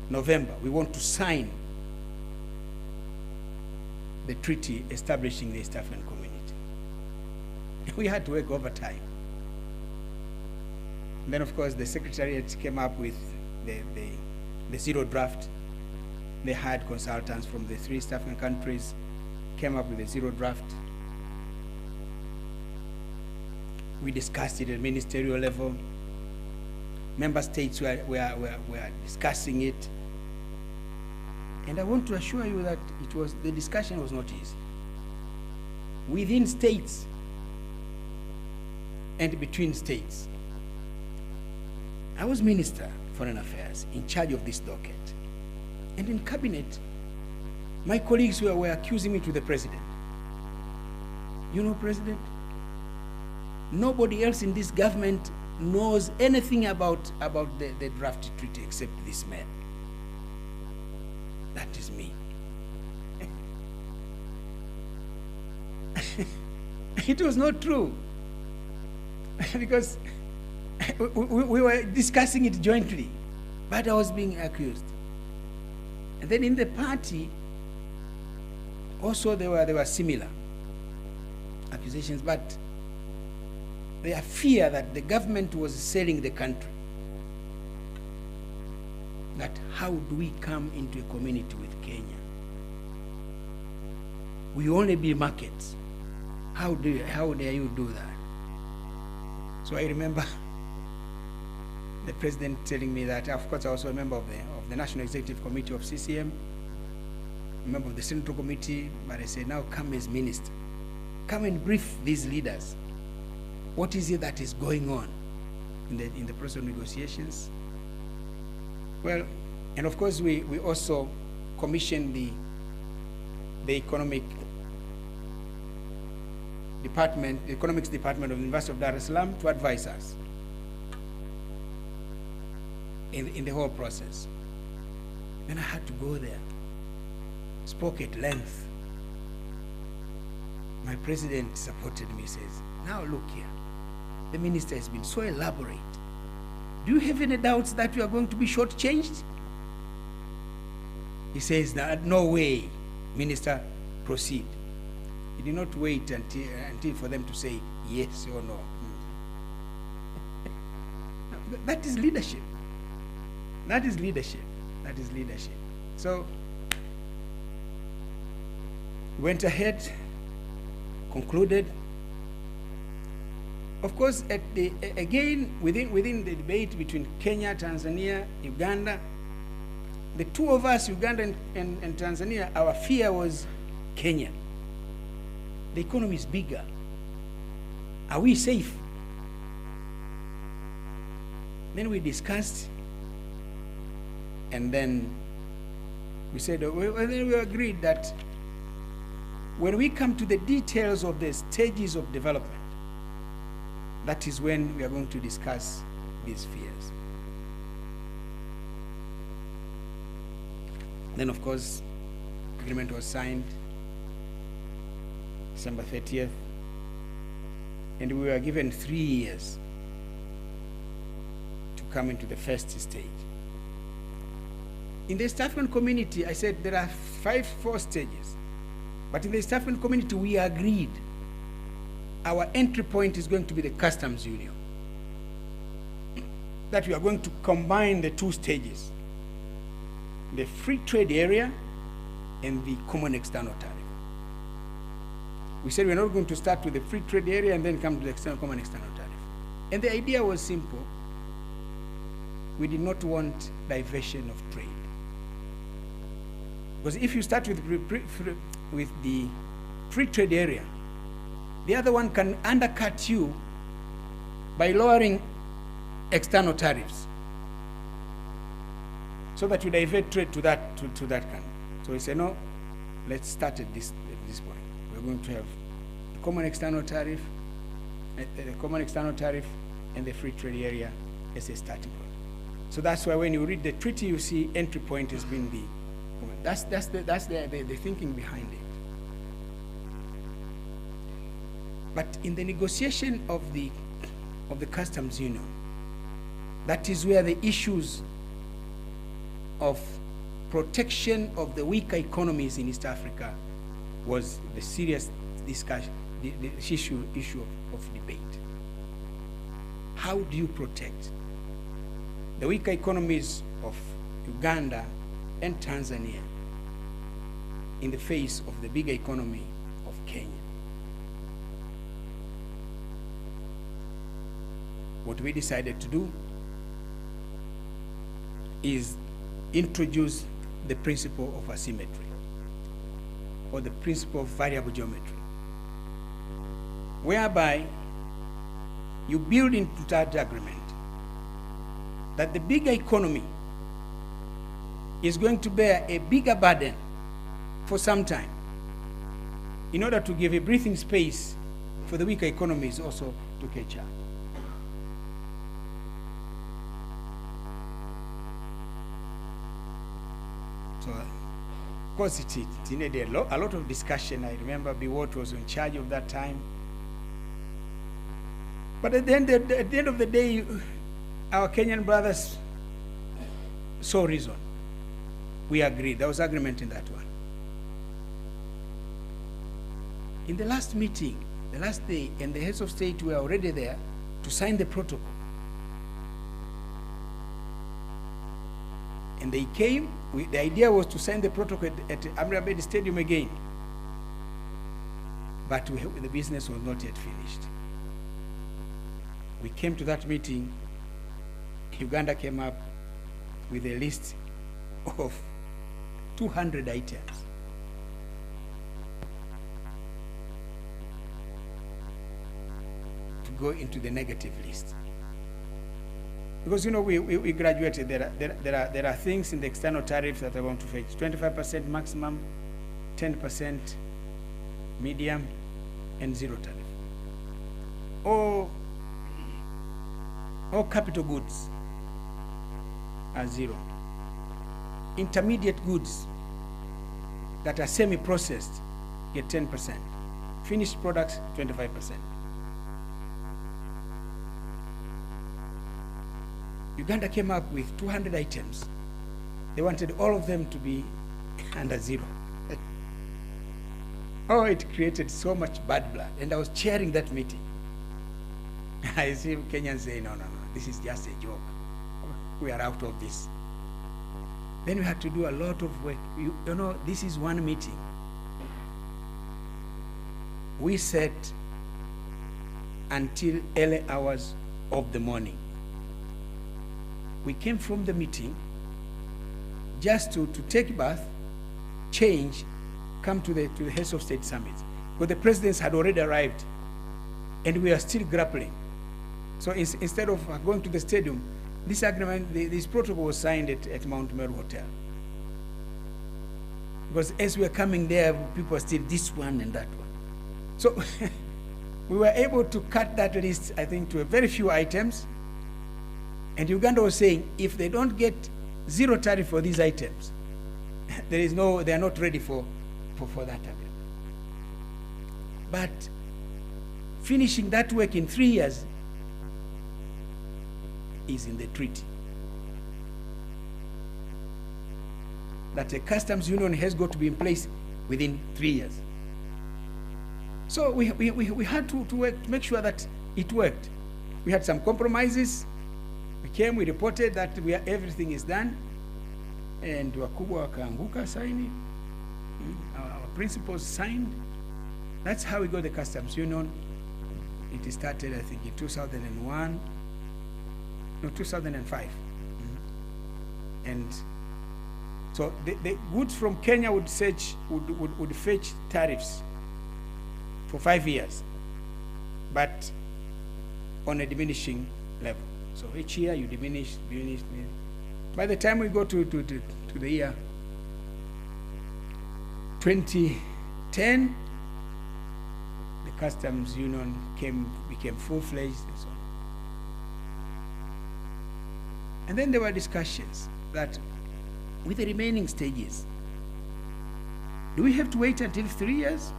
November, we want to sign the treaty establishing the East African Community. We had to work overtime. And then, of course, the Secretariat came up with the zero draft. They had consultants from the 3 East African countries, came up with a zero draft. We discussed it at ministerial level. Member states were discussing it. And I want to assure you that the discussion was not easy. Within states and between states. I was Minister of Foreign Affairs in charge of this docket. And in cabinet, my colleagues were accusing me to the president. You know, President, nobody else in this government knows anything about the draft treaty except this man. That is me. It was not true. Because we were discussing it jointly, but I was being accused. And then in the party, also there were similar accusations, but their fear that the government was selling the country. That how do we come into a community with Kenya? We only be markets. How dare you do that? So I remember the president telling me that. Of course, I was also a member of the National Executive Committee of CCM, a member of the Central Committee, but I said, now come as minister. Come and brief these leaders. What is it that is going on in the process of negotiations? Well, and of course we also commissioned the economics department of the University of Dar es Salaam to advise us in the whole process. Then I had to go there, spoke at length. My president supported me, says, now look here, the minister has been so elaborate. Do you have any doubts that you are going to be shortchanged? He says, no way, minister, proceed. He did not wait until for them to say yes or no. That is leadership. That is leadership. That is leadership. So, went ahead, concluded. Of course, again, within the debate between Kenya, Tanzania, Uganda, the two of us, Uganda and Tanzania, our fear was Kenya. The economy is bigger. Are we safe? Then we discussed, and then we said, then we agreed that when we come to the details of the stages of development, that is when we are going to discuss these fears. Then, of course, agreement was signed December 30th, and we were given 3 years to come into the first stage. In the East African community, I said there are four stages, but in the East African community, we agreed our entry point is going to be the customs union, that we are going to combine the two stages, the free trade area and the common external tariff. We said we're not going to start with the free trade area and then come to the common external tariff. And the idea was simple. We did not want diversion of trade. Because if you start with the free trade area, the other one can undercut you by lowering external tariffs, so that you divert trade to that country. So we say, no, let's start at this point. We're going to have the common external tariff, and the free trade area as a starting point. So that's why when you read the treaty, you see entry point has been the. That's the thinking behind it. But in the negotiation of the customs union, that is where the issues of protection of the weaker economies in East Africa was the serious discussion, the issue of debate. How do you protect the weaker economies of Uganda and Tanzania in the face of the bigger economy of Kenya? What we decided to do is introduce the principle of asymmetry, or the principle of variable geometry, whereby you build into that agreement that the bigger economy is going to bear a bigger burden for some time in order to give a breathing space for the weaker economies also to catch up. So, of course, it needed a lot of discussion. I remember Biwott was in charge of that time. But at the end of the day, our Kenyan brothers saw reason. We agreed. There was agreement in that one. In the last meeting, the last day, and the heads of state were already there to sign the protocol. And they came. The idea was to sign the protocol at Amri Abedi Stadium again. But the business was not yet finished. We came to that meeting. Uganda came up with a list of 200 items. To go into the negative list. Because, you know, we graduated. There are things in the external tariffs that are going to fetch 25% maximum, 10% medium, and zero tariff. All capital goods are zero. Intermediate goods that are semi-processed get 10%. Finished products, 25%. Uganda came up with 200 items. They wanted all of them to be under zero. Oh, it created so much bad blood. And I was chairing that meeting. I see Kenyans say, no, this is just a joke. We are out of this. Then we had to do a lot of work. You know, this is one meeting. We sat until early hours of the morning. We came from the meeting just to take a bath, change, come to the heads of state summit. But the presidents had already arrived, and we are still grappling. So instead of going to the stadium, this agreement, this protocol was signed at Mount Meru Hotel. Because as we were coming there, people were still this one and that one. So we were able to cut that list, I think, to a very few items. And Uganda was saying, if they don't get zero tariff for these items, they are not ready for that again. But finishing that work in 3 years is in the treaty. That a customs union has got to be in place within 3 years. So we had to work, make sure that it worked. We had some compromises. We came, we reported that everything is done, and wakubwa wakaanguka saini, our principals signed. That's how we got the customs union. It started, I think, in 2001, no, 2005. And so the goods from Kenya would fetch tariffs for 5 years, but on a diminishing level. So each year you diminish. By the time we go to the year 2010, the customs union became full-fledged and so on. And then there were discussions that with the remaining stages, do we have to wait until 3 years?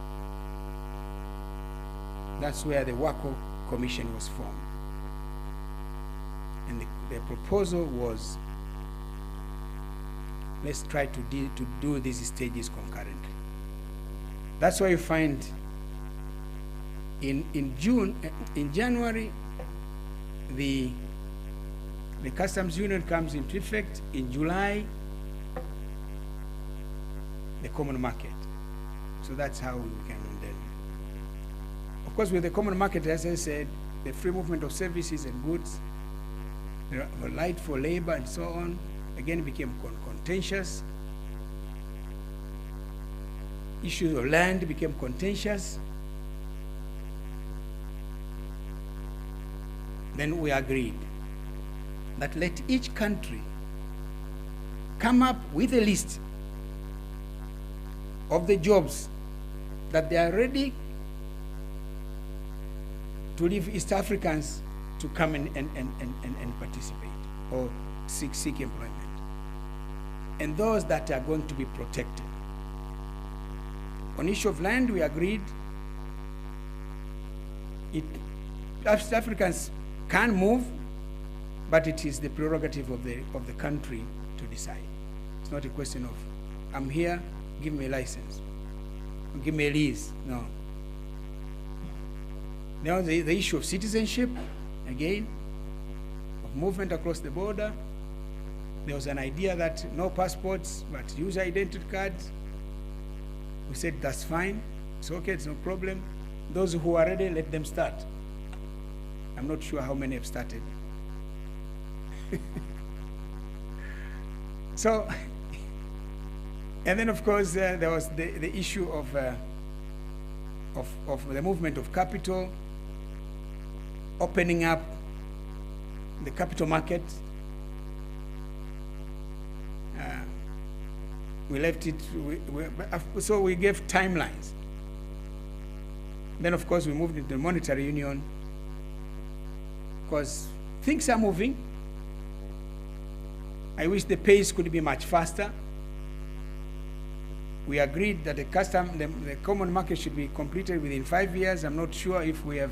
That's where the WACO Commission was formed. And the proposal was, let's try to do these stages concurrently. That's why you find in January, the customs union comes into effect. In July, the common market. So that's how we can then. Of course, with the common market, as I said, the free movement of services and goods, the light for labor and so on, again became contentious. Issues of land became contentious. Then we agreed that let each country come up with a list of the jobs that they are ready to leave East Africans to come and participate or seek employment. And those that are going to be protected. On issue of land, we agreed East Africans can move, but it is the prerogative of the country to decide. It's not a question of, I'm here, give me a license, give me a lease. No. Now the issue of citizenship, again, of movement across the border. There was an idea that no passports, but user identity cards. We said that's fine, it's okay, it's no problem. Those who are ready, let them start. I'm not sure how many have started. So, and then of course there was the issue of the movement of capital, opening up the capital market. We left it, so we gave timelines. Then of course we moved into the monetary union because things are moving. I wish the pace could be much faster. We agreed that the common market should be completed within 5 years. I'm not sure if we've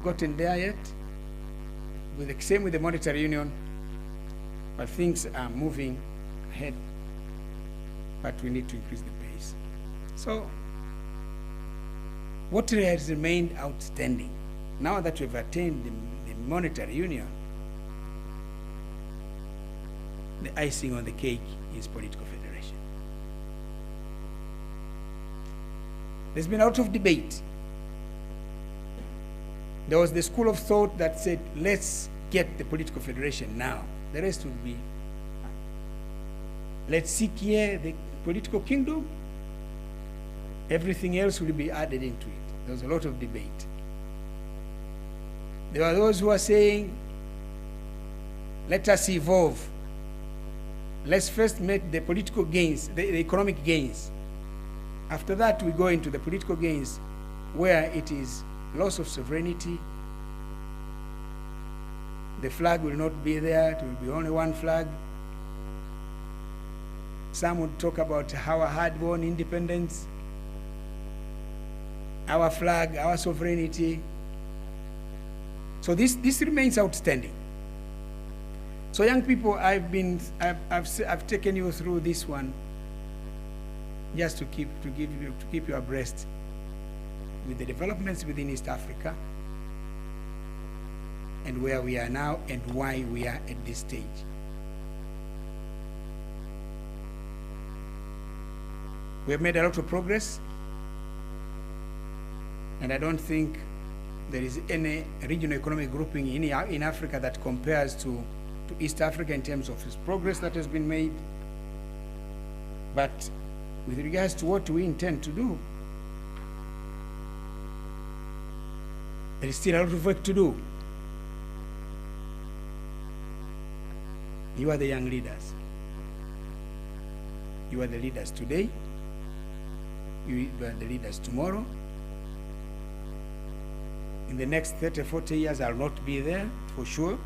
gotten there yet. Same with the monetary union, but things are moving ahead. But we need to increase the pace. So, what has remained outstanding, now that we've attained the monetary union, the icing on the cake is political federation. There's been a lot of debate. There was the school of thought that said, let's get the political federation now. The rest will be, let's seek here the political kingdom. Everything else will be added into it. There was a lot of debate. There are those who are saying, let us evolve. Let's first make the political gains, the economic gains. After that, we go into the political gains where it is loss of sovereignty. The flag will not be there. It will be only one flag. Some would talk about our hard-won independence, our flag, our sovereignty. So this remains outstanding. So young people, I've taken you through this one just to keep you abreast with the developments within East Africa and where we are now and why we are at this stage. We have made a lot of progress, and I don't think there is any regional economic grouping in Africa that compares to East Africa in terms of its progress that has been made. But with regards to what we intend to do, there is still a lot of work to do. You are the young leaders. You are the leaders today. You are the leaders tomorrow. In the next 30, 40 years, I'll not be there, for sure.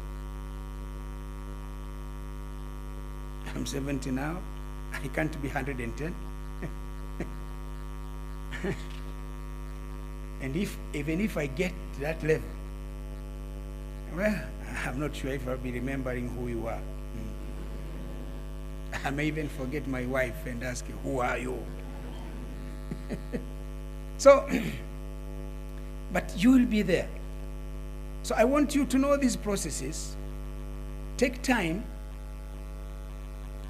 I'm 70 now. I can't be 110. And even if I get to that level, well, I'm not sure if I'll be remembering who you are. I may even forget my wife and ask, who are you? So, but you will be there. So I want you to know these processes. Take time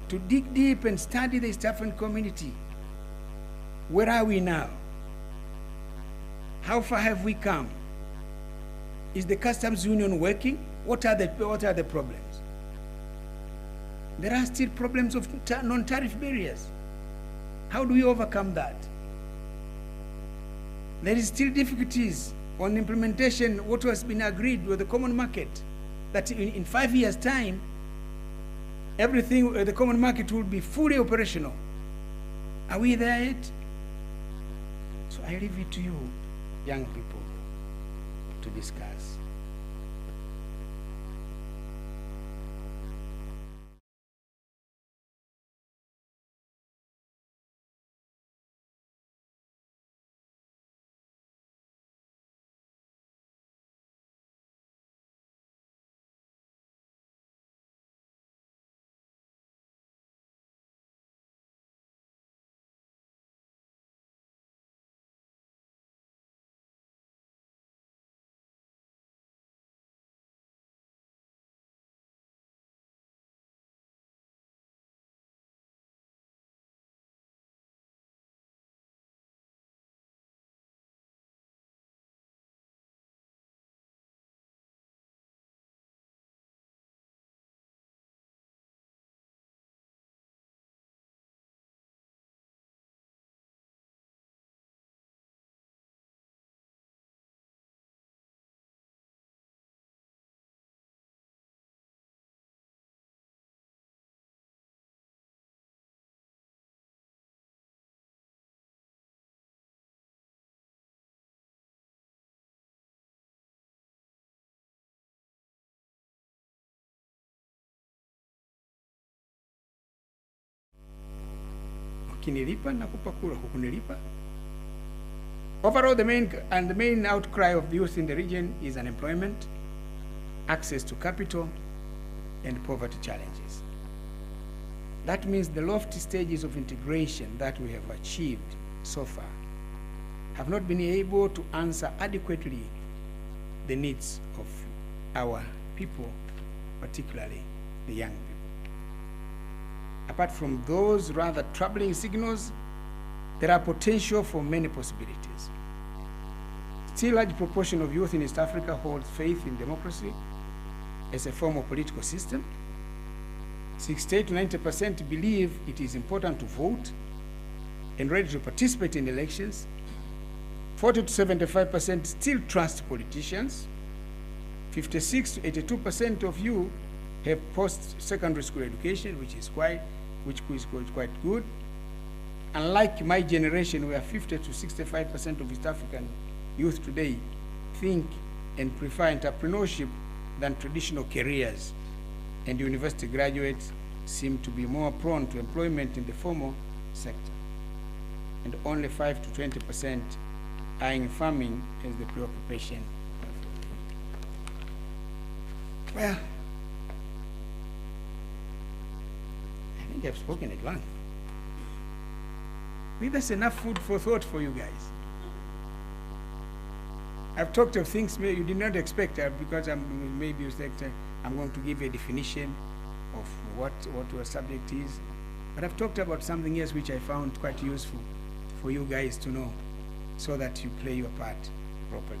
to dig deep and study the East African community. Where are we now? How far have we come? Is the customs union working? What are the problems? There are still problems of non-tariff barriers. How do we overcome that? There is still difficulties on implementation, what has been agreed with the common market, that in 5 years' time, everything, the common market will be fully operational. Are we there yet? So I leave it to you, young people, to discuss. Kinilipa nakupa kura, hukunilipa. Overall, the main outcry of the youth in the region is unemployment, access to capital, and poverty challenges. That means the lofty stages of integration that we have achieved so far have not been able to answer adequately the needs of our people, particularly the young people. Apart from those rather troubling signals, there are potential for many possibilities. Still, a large proportion of youth in East Africa holds faith in democracy as a form of political system. 68 to 90% believe it is important to vote and ready to participate in elections. 40 to 75% still trust politicians. 56 to 82% of you have post-secondary school education, which is quite good. Unlike my generation, where 50 to 65% of East African youth today think and prefer entrepreneurship than traditional careers, and university graduates seem to be more prone to employment in the formal sector, and only 5 to 20% eyeing farming as the preoccupation. Well, I think I've spoken at length. I think that's enough food for thought for you guys. I've talked of things maybe you did not expect, because maybe you expect I'm going to give a definition of what your subject is. But I've talked about something else which I found quite useful for you guys to know, so that you play your part properly.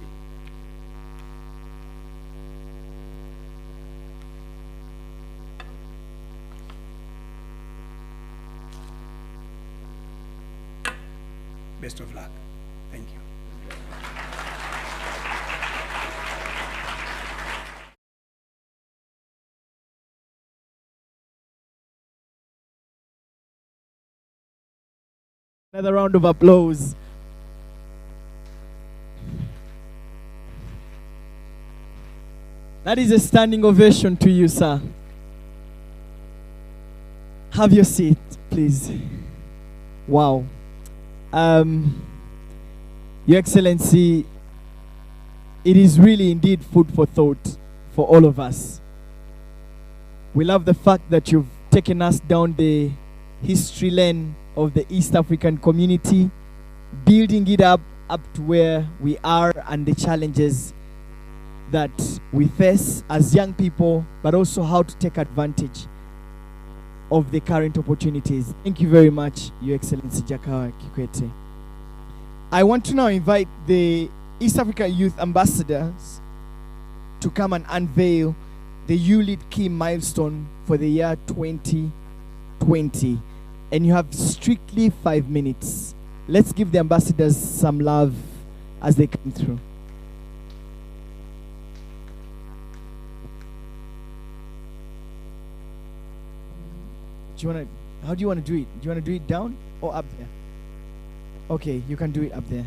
Best of luck. Thank you. Another round of applause. That is a standing ovation to you, sir. Have your seat, please. Wow. Your Excellency, it is really indeed food for thought for all of us. We love the fact that you've taken us down the history lane of the East African community, building it up to where we are and the challenges that we face as young people, but also how to take advantage of the current opportunities. Thank you very much, Your Excellency Jakaya Kikwete. I want to now invite the East Africa Youth Ambassadors to come and unveil the YouLead key milestone for the year 2020. And you have strictly 5 minutes. Let's give the ambassadors some love as they come through. How do you want to do it? Do you want to do it down or up there? Okay, you can do it up there.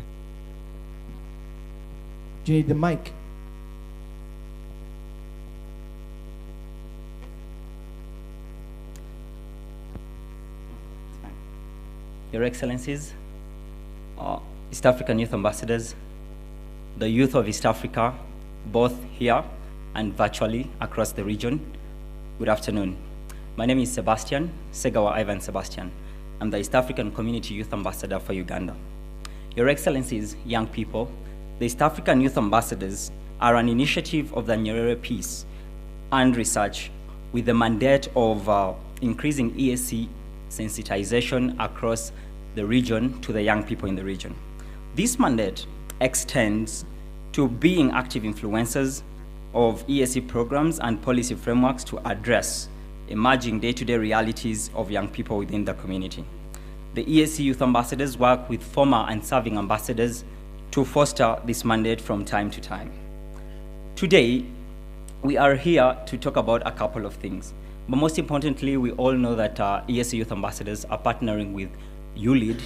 Do you need the mic? Your Excellencies, East African Youth Ambassadors, the youth of East Africa, both here and virtually across the region, good afternoon. My name is Sebastian, Segawa Ivan Sebastian. I'm the East African Community Youth Ambassador for Uganda. Your Excellencies, young people, the East African Youth Ambassadors are an initiative of the Nyerere Peace and Research with the mandate of increasing ESC sensitization across the region to the young people in the region. This mandate extends to being active influencers of ESC programs and policy frameworks to address emerging day-to-day realities of young people within the community. The ESC Youth Ambassadors work with former and serving ambassadors to foster this mandate from time to time. Today, we are here to talk about a couple of things. But most importantly, we all know that ESC Youth Ambassadors are partnering with YouLead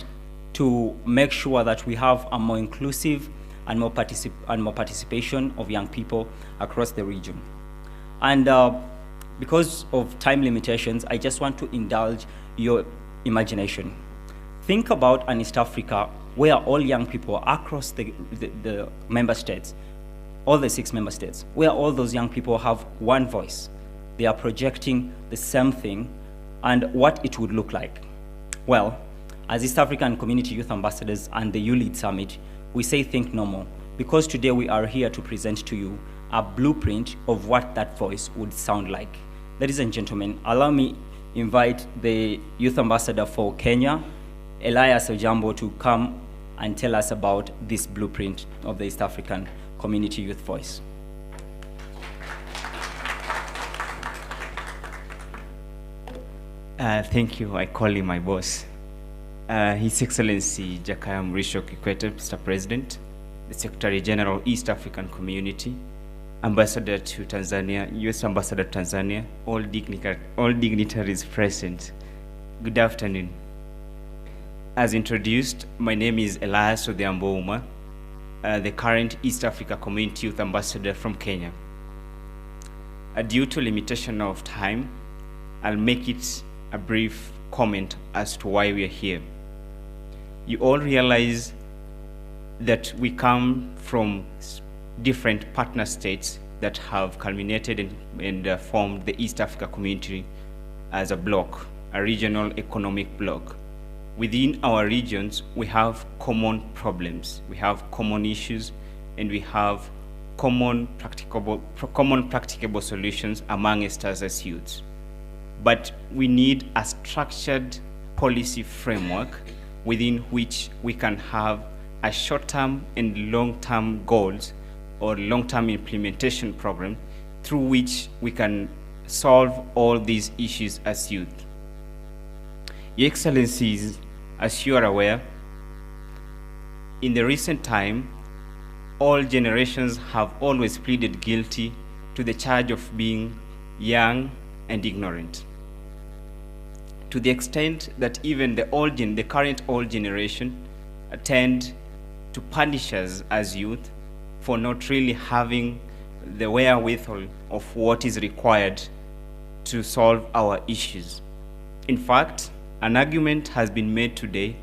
to make sure that we have a more inclusive and more participation of young people across the region. And because of time limitations, I just want to indulge your imagination. Think about an East Africa where all young people across the member states, all the 6 member states, where all those young people have one voice. They are projecting the same thing and what it would look like. Well, as East African Community Youth Ambassadors and the YouLead Summit, we say think no more, because today we are here to present to you a blueprint of what that voice would sound like. Ladies and gentlemen, allow me invite the Youth Ambassador for Kenya, Elias Ojambo, to come and tell us about this blueprint of the East African Community Youth Voice. Thank you. I call him my boss. His Excellency Jakaya Mrisho Kikwete, Mr. President, the Secretary General, East African Community, Ambassador to Tanzania, U.S. Ambassador to Tanzania, all dignitaries present. Good afternoon. As introduced, my name is Elias Odiambo, the current East Africa Community Youth Ambassador from Kenya. Due to limitation of time, I'll make it a brief comment as to why we are here. You all realize that we come from different partner states that have culminated and formed the East Africa community as a bloc, a regional economic bloc. Within our regions, we have common problems, we have common issues, and we have common practicable solutions amongst us as youths. But we need a structured policy framework within which we can have a short-term and long-term goals or long-term implementation program through which we can solve all these issues as youth. Your Excellencies, as you are aware, in the recent time, all generations have always pleaded guilty to the charge of being young and ignorant, to the extent that even the current old generation tend to punish us as youth for not really having the wherewithal of what is required to solve our issues. In fact, an argument has been made today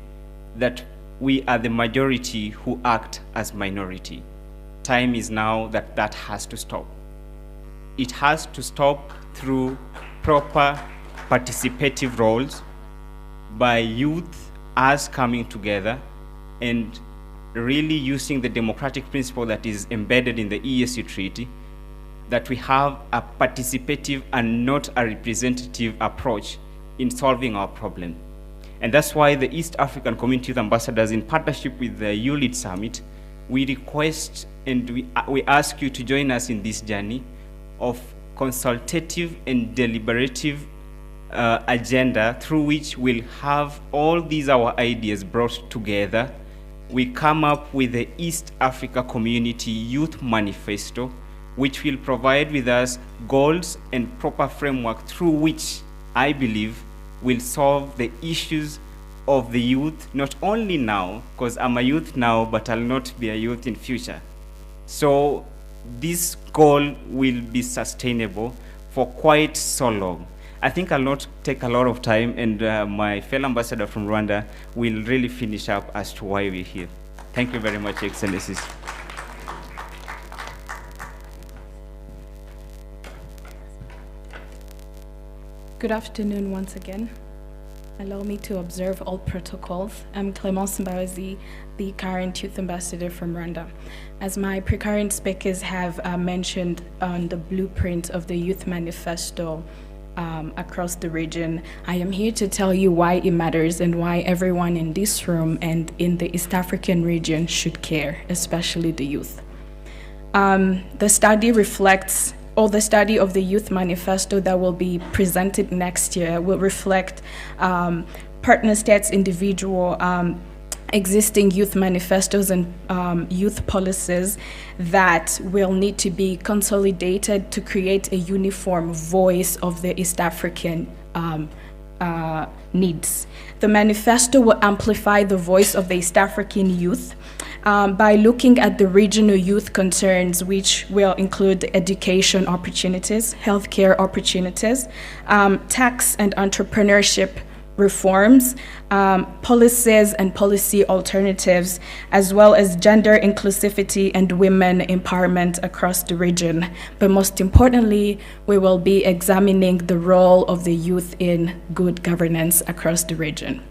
that we are the majority who act as minority. Time is now that that has to stop. It has to stop through proper participative roles by youth as coming together and really using the democratic principle that is embedded in the ESU Treaty, that we have a participative and not a representative approach in solving our problem. And that's why the East African Community Youth Ambassadors, in partnership with the YouLead Summit, we request and we ask you to join us in this journey of consultative and deliberative agenda through which we'll have all these our ideas brought together. We come up with the East Africa Community Youth Manifesto, which will provide with us goals and proper framework through which I believe will solve the issues of the youth, not only now, because I'm a youth now, but I'll not be a youth in future. So this goal will be sustainable for quite so long. I think I'll not take a lot of time, and my fellow ambassador from Rwanda will really finish up as to why we're here. Thank you very much, Excellencies. Good afternoon once again. Allow me to observe all protocols. I'm Clémence Mbabazi, the current youth ambassador from Rwanda. As my pre-current speakers have mentioned on the blueprint of the youth manifesto across the region, I am here to tell you why it matters and why everyone in this room and in the East African region should care, especially the youth. The study reflects the study of the Youth Manifesto that will be presented next year will reflect partner states' individual existing youth manifestos and youth policies that will need to be consolidated to create a uniform voice of the East African needs. The manifesto will amplify the voice of the East African youth by looking at the regional youth concerns, which will include education opportunities, healthcare opportunities, tax and entrepreneurship reforms, policies and policy alternatives, as well as gender inclusivity and women empowerment across the region. But most importantly, we will be examining the role of the youth in good governance across the region.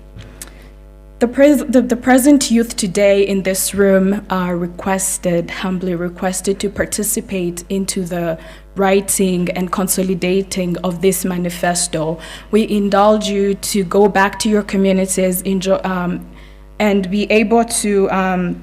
The present youth today in this room are humbly requested to participate into the writing and consolidating of this manifesto. We indulge you to go back to your communities and be able to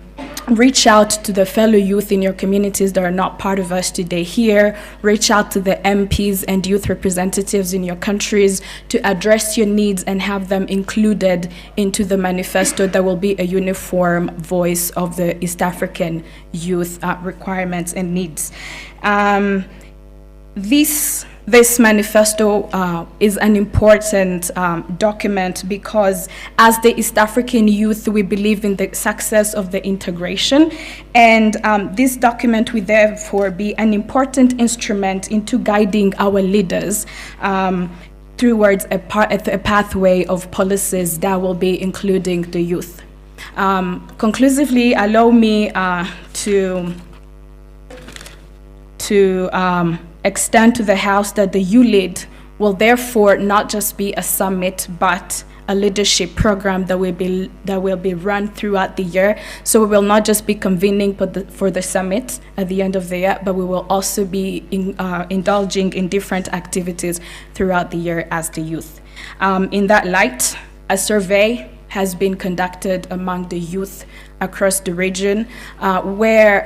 reach out to the fellow youth in your communities that are not part of us today here, reach out to the MPs and youth representatives in your countries to address your needs and have them included into the manifesto that will be a uniform voice of the East African youth requirements and needs. This manifesto is an important document because as the East African youth, we believe in the success of the integration. And this document will therefore be an important instrument into guiding our leaders towards a pathway of policies that will be including the youth. Conclusively, allow me to extend to the House that the YouLead will therefore not just be a summit, but a leadership program that will be run throughout the year. So we will not just be convening for the summit at the end of the year, but we will also be indulging in different activities throughout the year as the youth. In that light, a survey has been conducted among the youth across the region, where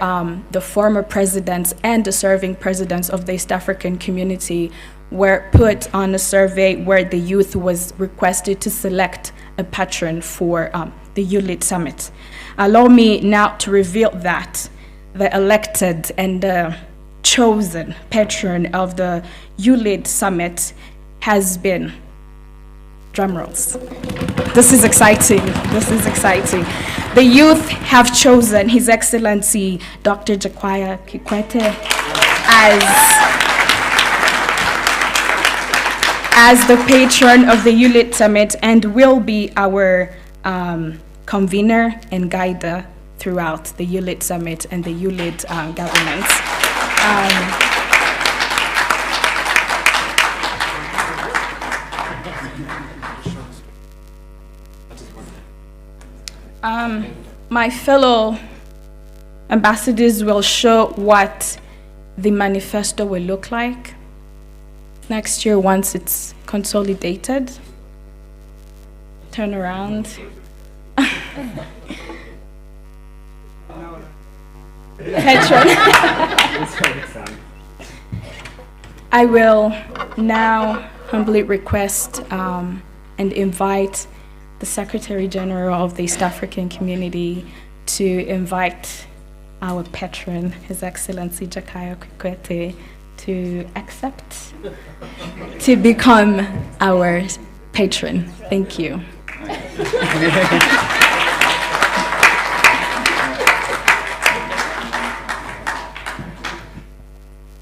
the former presidents and the serving presidents of the East African community were put on a survey where the youth was requested to select a patron for the YouLead Summit. Allow me now to reveal that the elected and chosen patron of the YouLead Summit has been, drumrolls. This is exciting. This is exciting. The youth have chosen His Excellency Dr. Jakaya Kikwete as the patron of the YouLead Summit and will be our convener and guider throughout the YouLead Summit and the YouLead governance. My fellow ambassadors will show what the manifesto will look like next year once it's consolidated. Turn around. Patron. I will now humbly request and invite the Secretary General of the East African Community to invite our patron, His Excellency Jakaya Kikwete, to accept to become our patron. Thank you.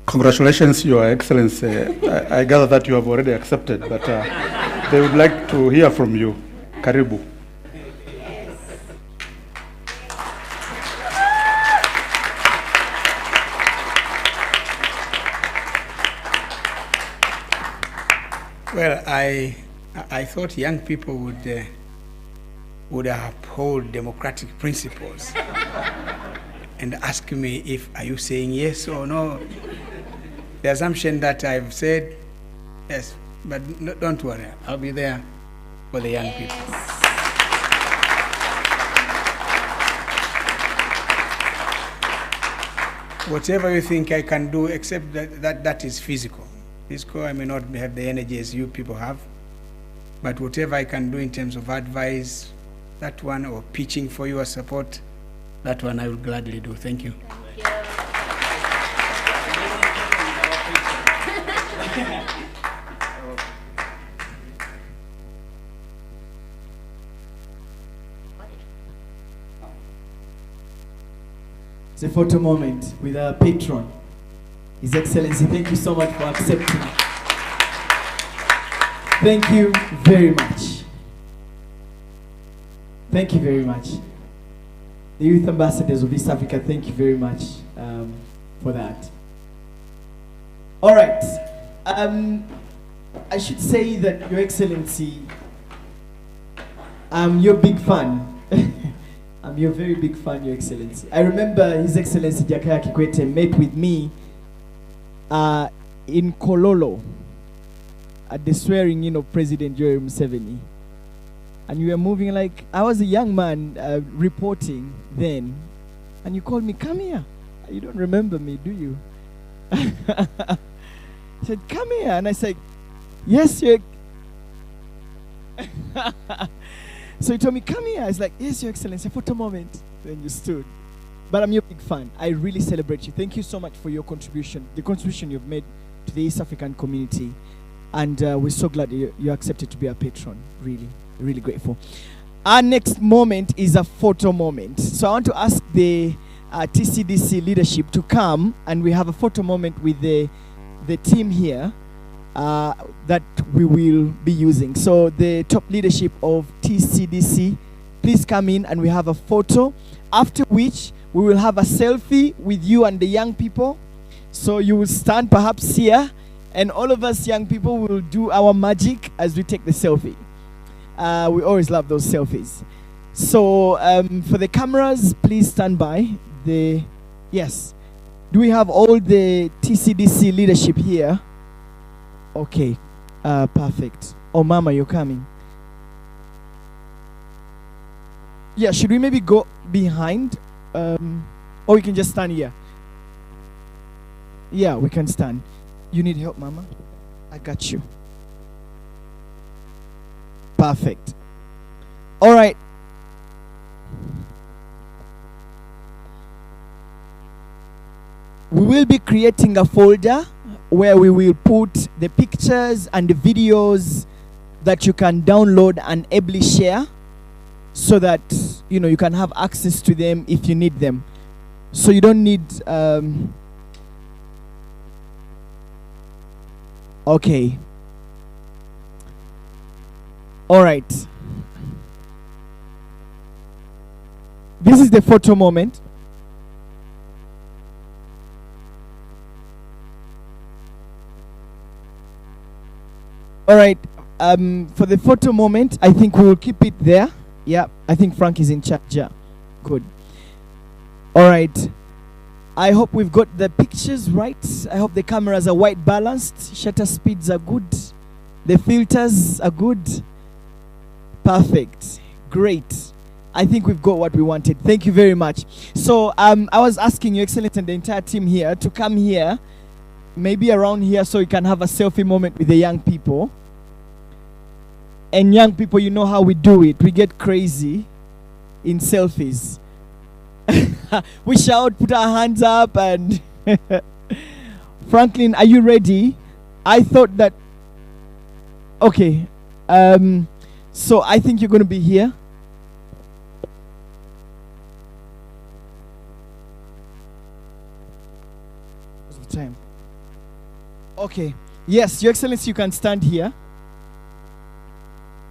Congratulations, Your Excellency. I gather that you have already accepted, but they would like to hear from you. Karibu. Well, I thought young people would uphold democratic principles and ask me if are you saying yes or no. The assumption that I've said yes, but no, don't worry, I'll be there for the young people. Whatever you think I can do, except that is physical. Physical, I may not have the energy as you people have, but whatever I can do in terms of advice, that one, or pitching for your support, that one I will gladly do. Thank you. It's a photo moment with our patron, His Excellency. Thank you so much for accepting. Thank you very much. Thank you very much. The Youth Ambassadors of East Africa, thank you very much for that. All right. I should say that, Your Excellency, I'm your big fan. I'm your very big fan, Your Excellency. I remember His Excellency Jakaya Kikwete met with me in Kololo at the swearing in of President Yoweri Museveni. And you were moving like, I was a young man reporting then, and you called me, come here. You don't remember me, do you? I said, come here. And I said, yes, you're... So he told me, come here. I was like, yes, Your Excellency, a photo moment. Then you stood. But I'm your big fan. I really celebrate you. Thank you so much for your contribution, the contribution you've made to the East African community. And we're so glad you accepted to be our patron. Really, really grateful. Our next moment is a photo moment. So I want to ask the TCDC leadership to come, and we have a photo moment with the team here. that we will be using. So the top leadership of TCDC, please come in and we have a photo, after which we will have a selfie with you and the young people. So you will stand perhaps here, and all of us young people will do our magic as we take the selfie. We always love those selfies. So for the cameras, please stand by. Yes. Do we have all the TCDC leadership here? Okay, perfect. Oh, Mama, you're coming. Yeah, should we maybe go behind? Or we can just stand here. Yeah, we can stand. You need help, Mama? I got you. Perfect. All right. We will be creating a folder where we will put the pictures and the videos that you can download and ably share, so that you can have access to them if you need them. So you don't need okay. All right. This is the photo moment. All right, for the photo moment, I think we will keep it there. Yeah, I think Frank is in charge. Yeah, good. All right, I hope we've got the pictures right. I hope the cameras are white balanced, shutter speeds are good, the filters are good. Perfect, great. I think we've got what we wanted. Thank you very much. So I was asking Your Excellency and the entire team here to come here, maybe around here, so you can have a selfie moment with the young people. And young people, you know how we do it. We get crazy in selfies. We shout, put our hands up, and Franklin, are you ready? I thought that, okay. So I think you're going to be here. What's the time? Okay. Yes, Your Excellency, you can stand here.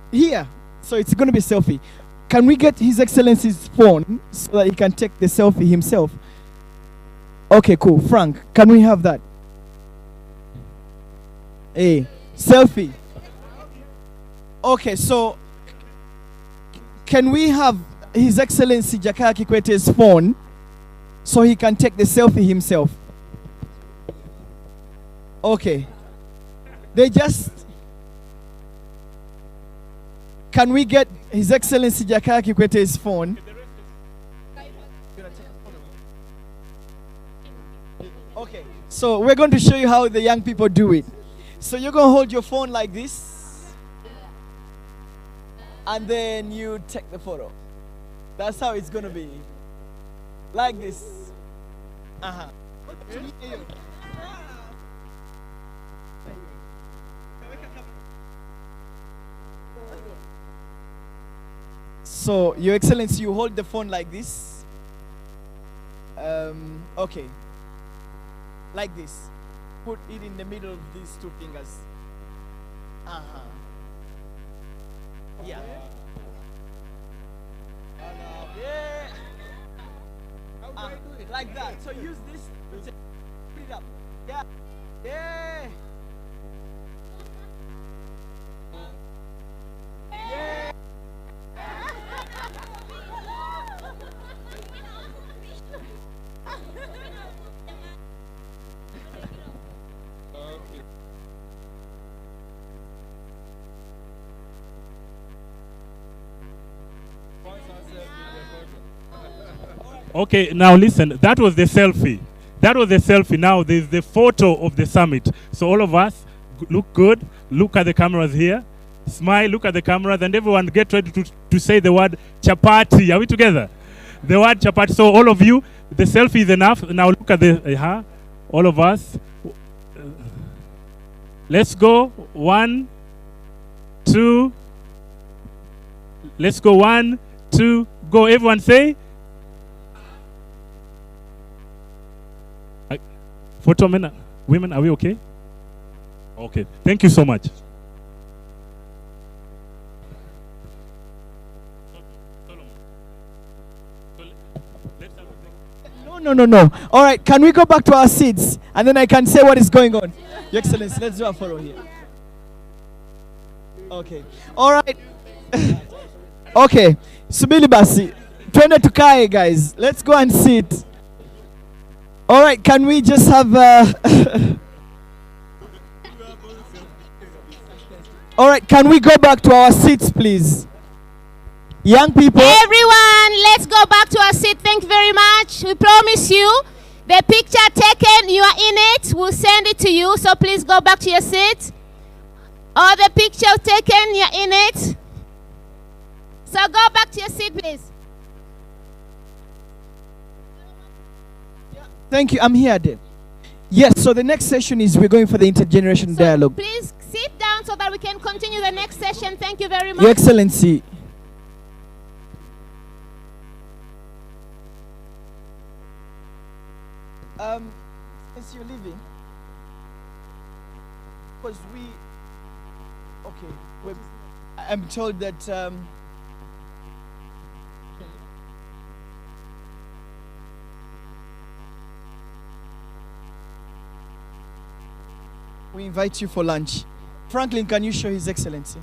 Here. So it's going to be a selfie. Can we get His Excellency's phone so that he can take the selfie himself? Okay, cool. Frank, can we have that? Hey, selfie. Okay, so can we have His Excellency Jakaya Kikwete's phone so he can take the selfie himself? Okay. They just... Can we get His Excellency Jakaya Kikwete's phone? Okay, so we're going to show you how the young people do it. So you're going to hold your phone like this, and then you take the photo. That's how it's going to be. Like this. Uh-huh. So, Your Excellency, you hold the phone like this. Okay. Like this. Put it in the middle of these two fingers. Uh-huh. Yeah. Yeah. How do I do it? Like that. So use this. Put it up. Yeah. Yeah. Yeah. Okay, now listen, that was the selfie. That was the selfie. Now there's the photo of the summit. So all of us, look good, look at the cameras here, smile, look at the cameras, and everyone get ready to say the word chapati. Are we together? The word chapati. So all of you, the selfie is enough. Now look at the, all of us. Let's go, 1, 2. Let's go, 1, 2, go. Everyone say. Photo men, women, are we okay? Okay, thank you so much. No. All right, can we go back to our seats and then I can say what is going on? Your Excellency, let's do a photo here. Okay. All right. Okay. Subili basi. Twende tukae, guys. Let's go and sit. All right, can we just have All right, can we go back to our seats, please? Young people. Everyone, let's go back to our seat. Thank you very much. We promise you the picture taken, you are in it. We'll send it to you. So please go back to your seat. All the picture taken, you're in it. So go back to your seat, please. Thank you. I'm here, Dave. Yes, so the next session is we're going for the intergenerational dialogue. Please sit down so that we can continue the next session. Thank you very much. Your Excellency. Since you're leaving, because I'm told that we invite you for lunch. Franklin, can you show His Excellency?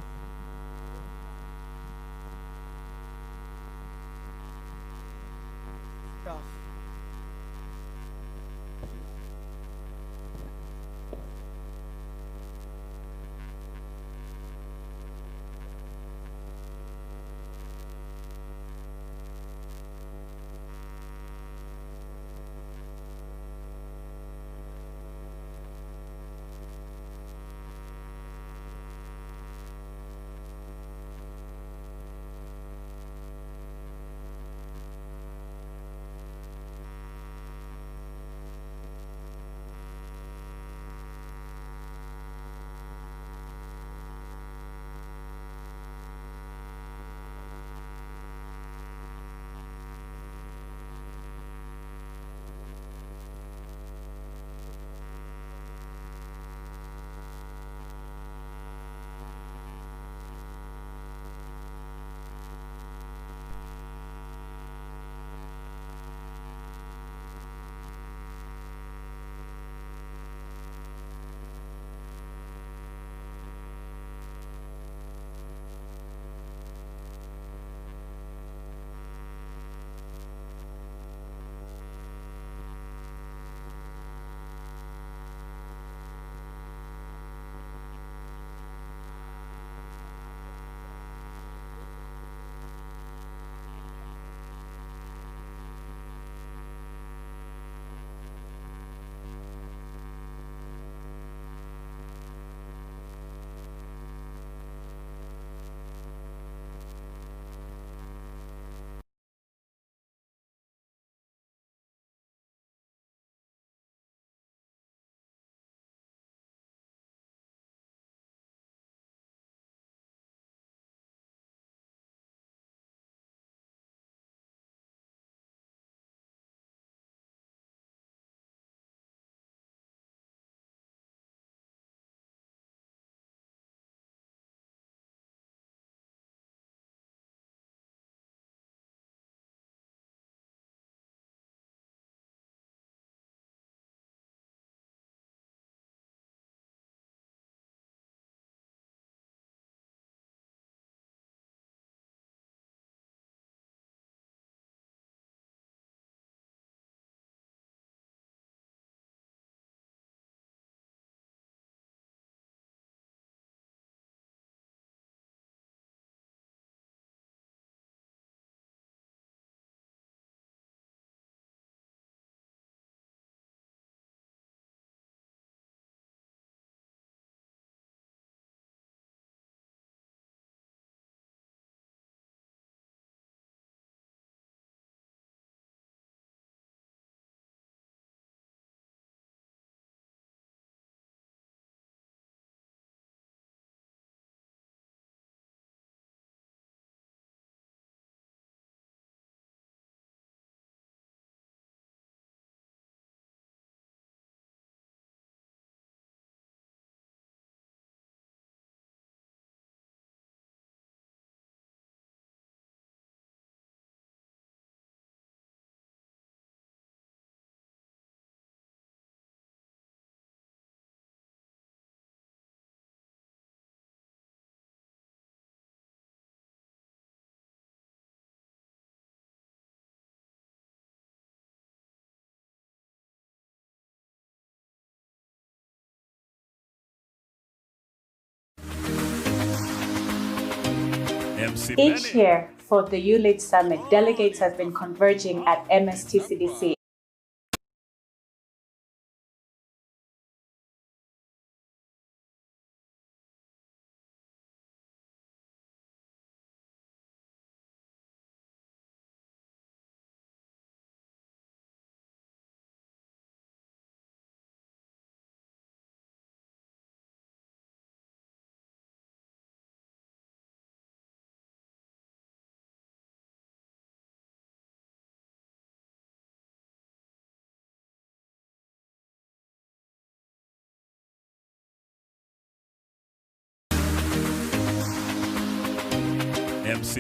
Each year for the YouLead Summit, delegates have been converging at MSTCDC.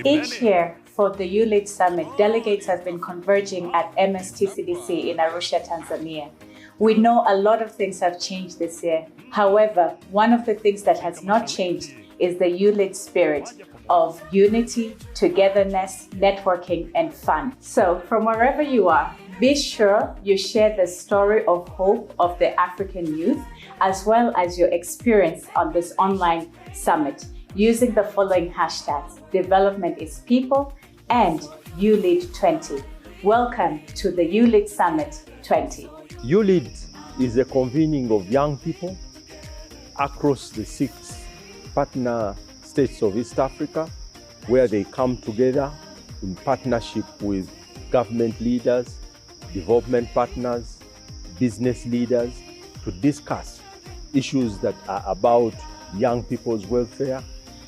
Each year for the YouLead Summit, delegates have been converging at MSTCDC in Arusha, Tanzania. We know a lot of things have changed this year. However, one of the things that has not changed is the YouLead spirit of unity, togetherness, networking, and fun. So from wherever you are, be sure you share the story of hope of the African youth, as well as your experience on this online summit, using the following hashtags: Development is People and YouLead20. Welcome to the YouLead Summit 20. YouLead is a convening of young people across the 6 partner states of East Africa, where they come together in partnership with government leaders, development partners, business leaders, to discuss issues that are about young people's welfare,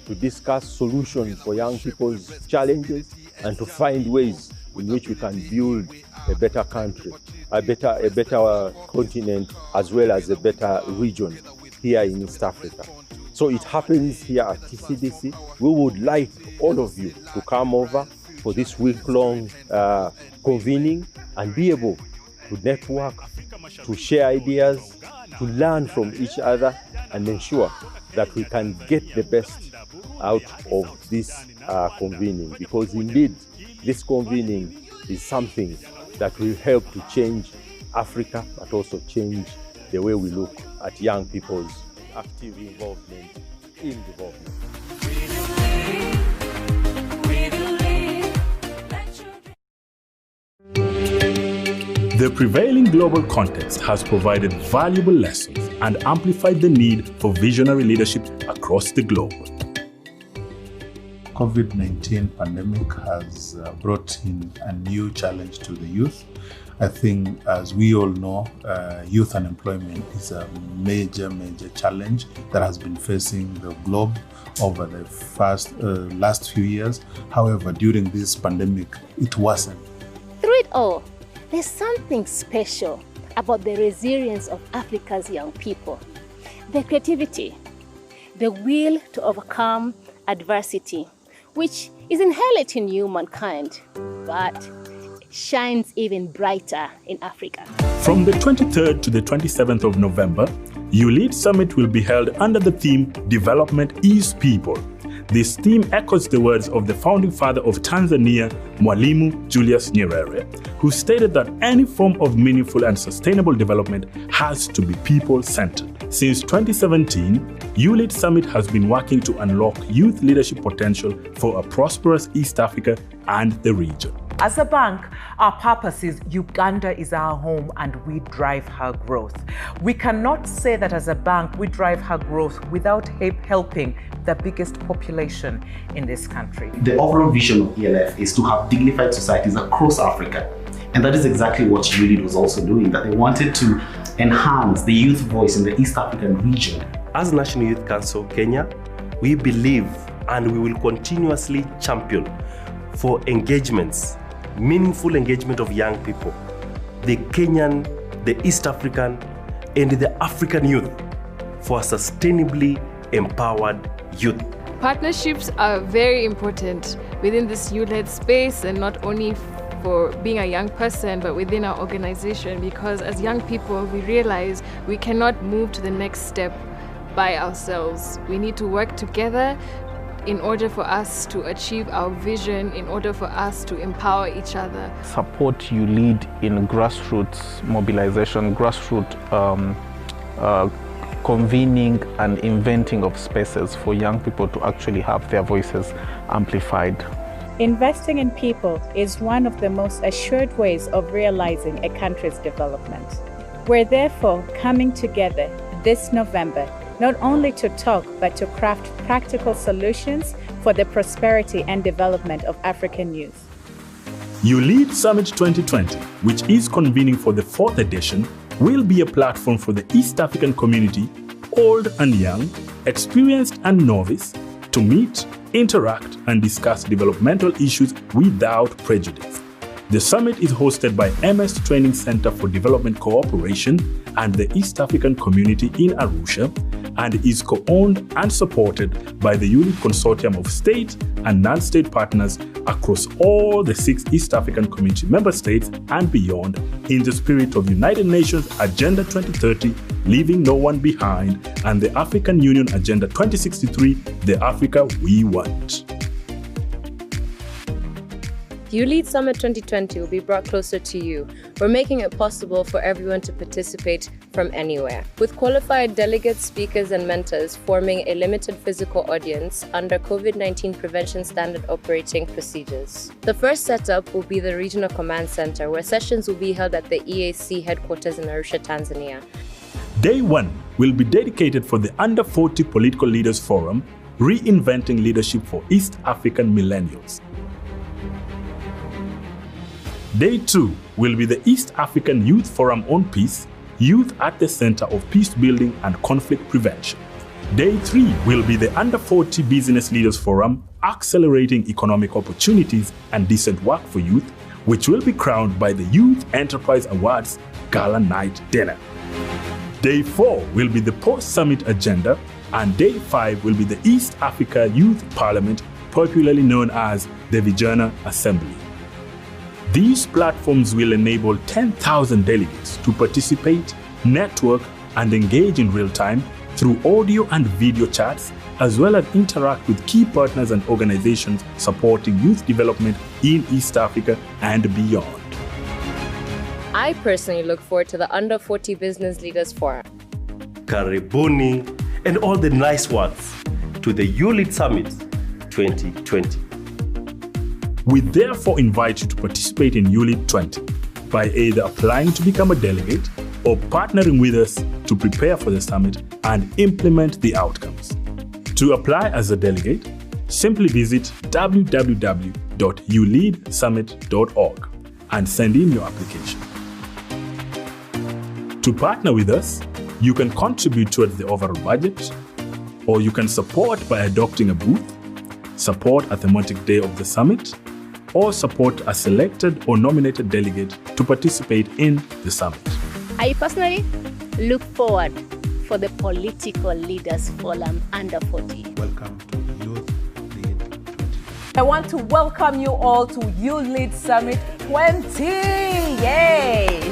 to discuss solutions for young people's challenges, and to find ways in which we can build a better country, a better continent, as well as a better region here in East Africa. So it happens here at TCDC. We would like all of you to come over for this week-long convening and be able to network, to share ideas, to learn from each other, and ensure that we can get the best out of this convening, because indeed this convening is something that will help to change Africa, but also change the way we look at young people's active involvement in development. The prevailing global context has provided valuable lessons and amplified the need for visionary leadership across the globe. COVID-19 pandemic has brought in a new challenge to the youth. I think, as we all know, youth unemployment is a major challenge that has been facing the globe over the last few years. However, during this pandemic, it wasn't. Through it all, there's something special about the resilience of Africa's young people. The creativity, the will to overcome adversity, which is inherent in humankind, but shines even brighter in Africa. From the 23rd to the 27th of November, YouLead Summit will be held under the theme Development is People. This theme echoes the words of the founding father of Tanzania, Mwalimu Julius Nyerere, who stated that any form of meaningful and sustainable development has to be people-centered. Since 2017, YouLead Summit has been working to unlock youth leadership potential for a prosperous East Africa and the region. As a bank, our purpose is Uganda is our home and we drive her growth. We cannot say that as a bank we drive her growth without helping the biggest population in this country. The overall vision of ELF is to have dignified societies across Africa. And that is exactly what YouLead was also doing, that they wanted to enhance the youth voice in the East African region. As National Youth Council Kenya, we believe and we will continuously champion for engagements, meaningful engagement of young people, the Kenyan, the East African, and the African youth, for a sustainably empowered youth. Partnerships are very important within this YouLead space, and not only for being a young person, but within our organization, because as young people, we realize we cannot move to the next step by ourselves. We need to work together in order for us to achieve our vision, in order for us to empower each other. Support YouLead in grassroots mobilization, grassroots convening and inventing of spaces for young people to actually have their voices amplified. Investing in people is one of the most assured ways of realizing a country's development. We're therefore coming together this November, not only to talk, but to craft practical solutions for the prosperity and development of African youth. YouLead Summit 2020, which is convening for the 4th edition, will be a platform for the East African community, old and young, experienced and novice, to meet, interact, and discuss developmental issues without prejudice. The summit is hosted by MS Training Center for Development Cooperation and the East African Community in Arusha, and is co-owned and supported by the YouLead Consortium of state and non-state partners across all the 6 East African Community member states and beyond, in the spirit of United Nations Agenda 2030, Leaving No One Behind, and the African Union Agenda 2063, the Africa we want. YouLead Summit 2020 will be brought closer to you. We're making it possible for everyone to participate from anywhere. With qualified delegates, speakers, and mentors forming a limited physical audience under COVID-19 prevention standard operating procedures. The first setup will be the Regional Command Center, where sessions will be held at the EAC headquarters in Arusha, Tanzania. Day 1 will be dedicated for the Under 40 Political Leaders Forum, Reinventing Leadership for East African Millennials. Day 2 will be the East African Youth Forum on Peace, Youth at the Center of Peace Building and Conflict Prevention. Day 3 will be the Under 40 Business Leaders Forum, Accelerating Economic Opportunities and Decent Work for Youth, which will be crowned by the Youth Enterprise Awards Gala Night Dinner. Day 4 will be the Post-Summit Agenda, and Day 5 will be the East Africa Youth Parliament, popularly known as the Vijana Assembly. These platforms will enable 10,000 delegates to participate, network, and engage in real time through audio and video chats, as well as interact with key partners and organizations supporting youth development in East Africa and beyond. I personally look forward to the Under 40 Business Leaders Forum. Karibuni and all the nice words to the YouLead Summit 2020. We therefore invite you to participate in YouLead 20 by either applying to become a delegate or partnering with us to prepare for the summit and implement the outcomes. To apply as a delegate, simply visit www.youleadsummit.org and send in your application. To partner with us, you can contribute towards the overall budget, or you can support by adopting a booth, support a thematic day of the summit, or support a selected or nominated delegate to participate in the summit. I personally look forward for the Political Leaders Forum Under 40. Welcome to YouLead 20. I want to welcome you all to YouLead Summit 20. Yay!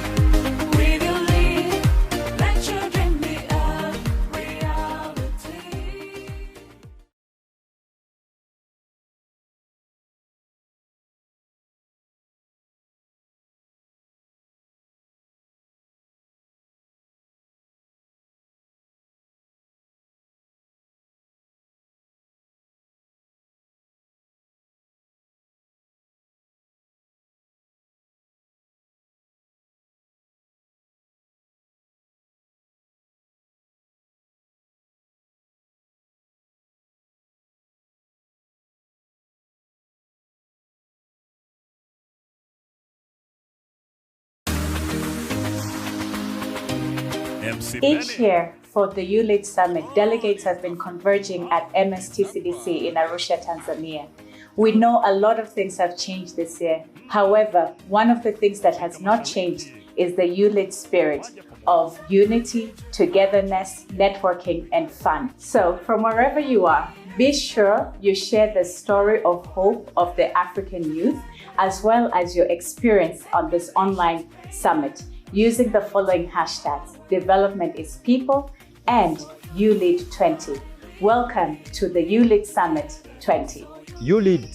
Each year for the YouLead Summit, delegates have been converging at MSTCDC in Arusha, Tanzania. We know a lot of things have changed this year. However, one of the things that has not changed is the YouLead spirit of unity, togetherness, networking, and fun. So from wherever you are, be sure you share the story of hope of the African youth, as well as your experience on this online summit, using the following hashtags: Development is People and YouLead 20. Welcome to the YouLead Summit 20. YouLead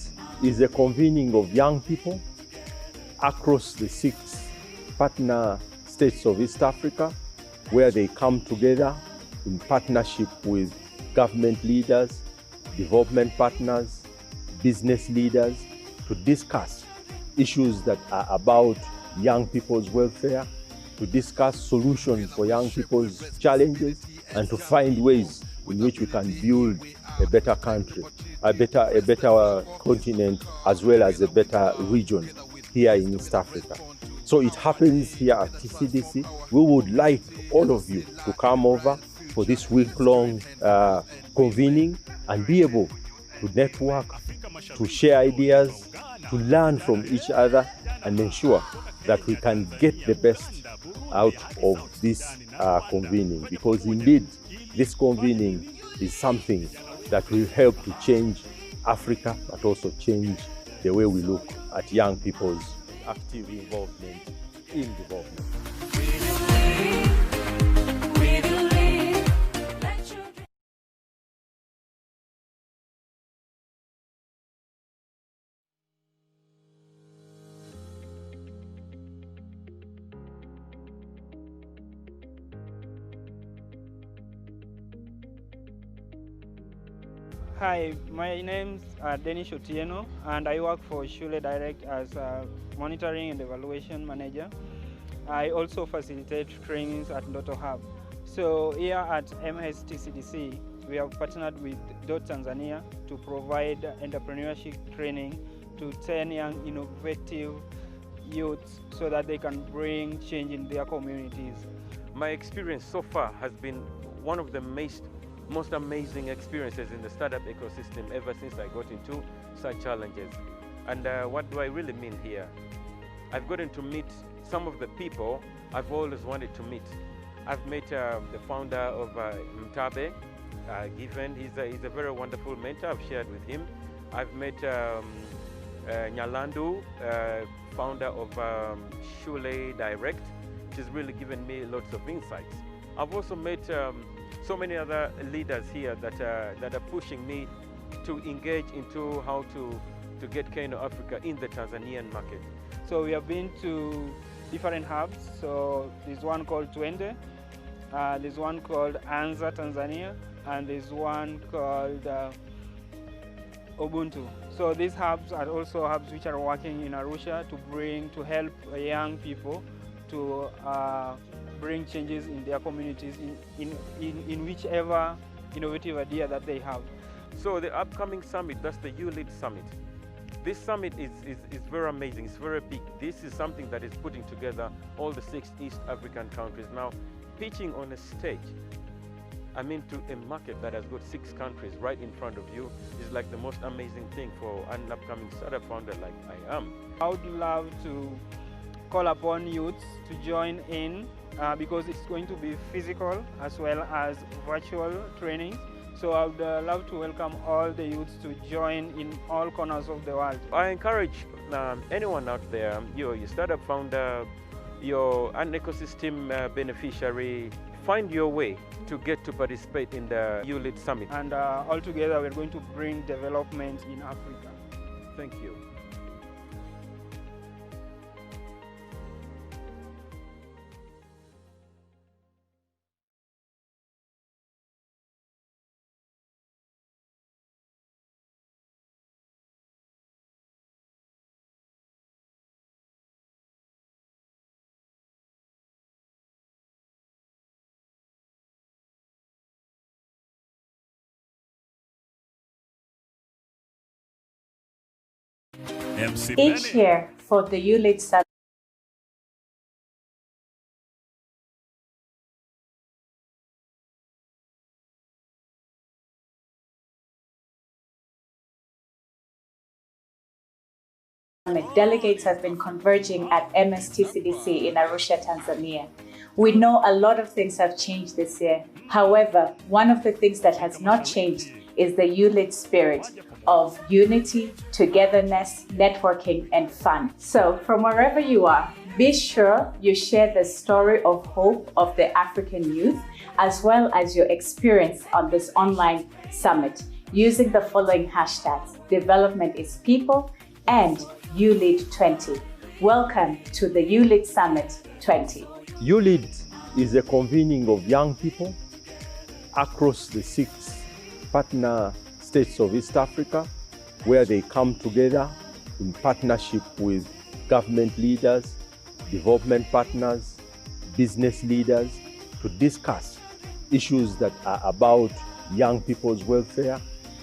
is a convening of young people across the 6 partner states of East Africa, where they come together in partnership with government leaders, development partners, business leaders, to discuss issues that are about young people's welfare, to discuss solutions for young people's challenges, and to find ways in which we can build a better country, a better continent, as well as a better region here in East Africa. So it happens here at TCDC. We would like all of you to come over for this week-long convening and be able to network, to share ideas, to learn from each other, and ensure that we can get the best out of this convening, because indeed this convening is something that will help to change Africa, but also change the way we look at young people's active involvement in development. Hi, my name's Dennis Otieno, and I work for YouLead Direct as a monitoring and evaluation manager. I also facilitate trainings at Ndoto Hub. So here at MSTCDC, we have partnered with Tanzania to provide entrepreneurship training to 10 young innovative youths so that they can bring change in their communities. My experience so far has been one of the most amazing experiences in the startup ecosystem ever since I got into such challenges. And what do I really mean here? I've gotten to meet some of the people I've always wanted to meet. I've met the founder of Mtabe, Given. He's a very wonderful mentor. I've shared with him. I've met Nyalandu, founder of YouLead Direct, which has really given me lots of insights. I've also met so many other leaders here that are pushing me to engage into how to get Keynote Africa in the Tanzanian market. So we have been to different hubs. So there's one called Twende, there's one called Anza Tanzania, and there's one called Ubuntu. So these hubs are also hubs which are working in Arusha to help young people to bring changes in their communities in whichever innovative idea that they have. So the upcoming summit, that's the YouLead Summit. This summit is very amazing, it's very big. This is something that is putting together all the 6 East African countries. Now, pitching on a stage, I mean, to a market that has got 6 countries right in front of you is like the most amazing thing for an upcoming startup founder like I am. I would love to call upon youths to join in because it's going to be physical as well as virtual training. So I would love to welcome all the youths to join in all corners of the world. I encourage anyone out there, you're a startup founder, you're an ecosystem beneficiary, find your way to get to participate in the YouLead Summit. And all together we're going to bring development in Africa. Thank you. Each year for the YouLead Summit, delegates have been converging at MSTCDC in Arusha, Tanzania. We know a lot of things have changed this year. However, one of the things that has not changed is the YouLead spirit of unity, togetherness, networking, and fun. So from wherever you are, be sure you share the story of hope of the African youth, as well as your experience on this online summit using the following hashtags: Development is People and YouLead 20. Welcome to the YouLead Summit 20. YouLead is a convening of young people across the 6 partner states of East Africa, where they come together in partnership with government leaders, development partners, business leaders, to discuss issues that are about young people's welfare,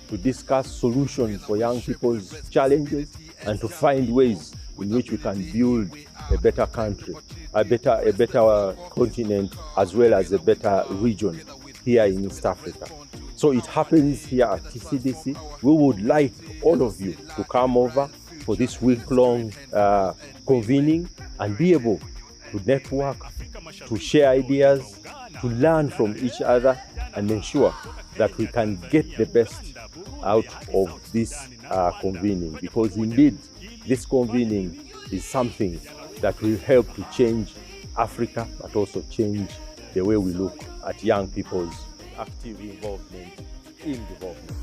to discuss solutions for young people's challenges, and to find ways in which we can build a better country, a better continent, as well as a better region here in East Africa. So it happens here at TCDC. We would like all of you to come over for this week-long convening and be able to network, to share ideas, to learn from each other, and ensure that we can get the best out of this convening, because indeed this convening is something that will help to change Africa, but also change the way we look at young people's active involvement in development.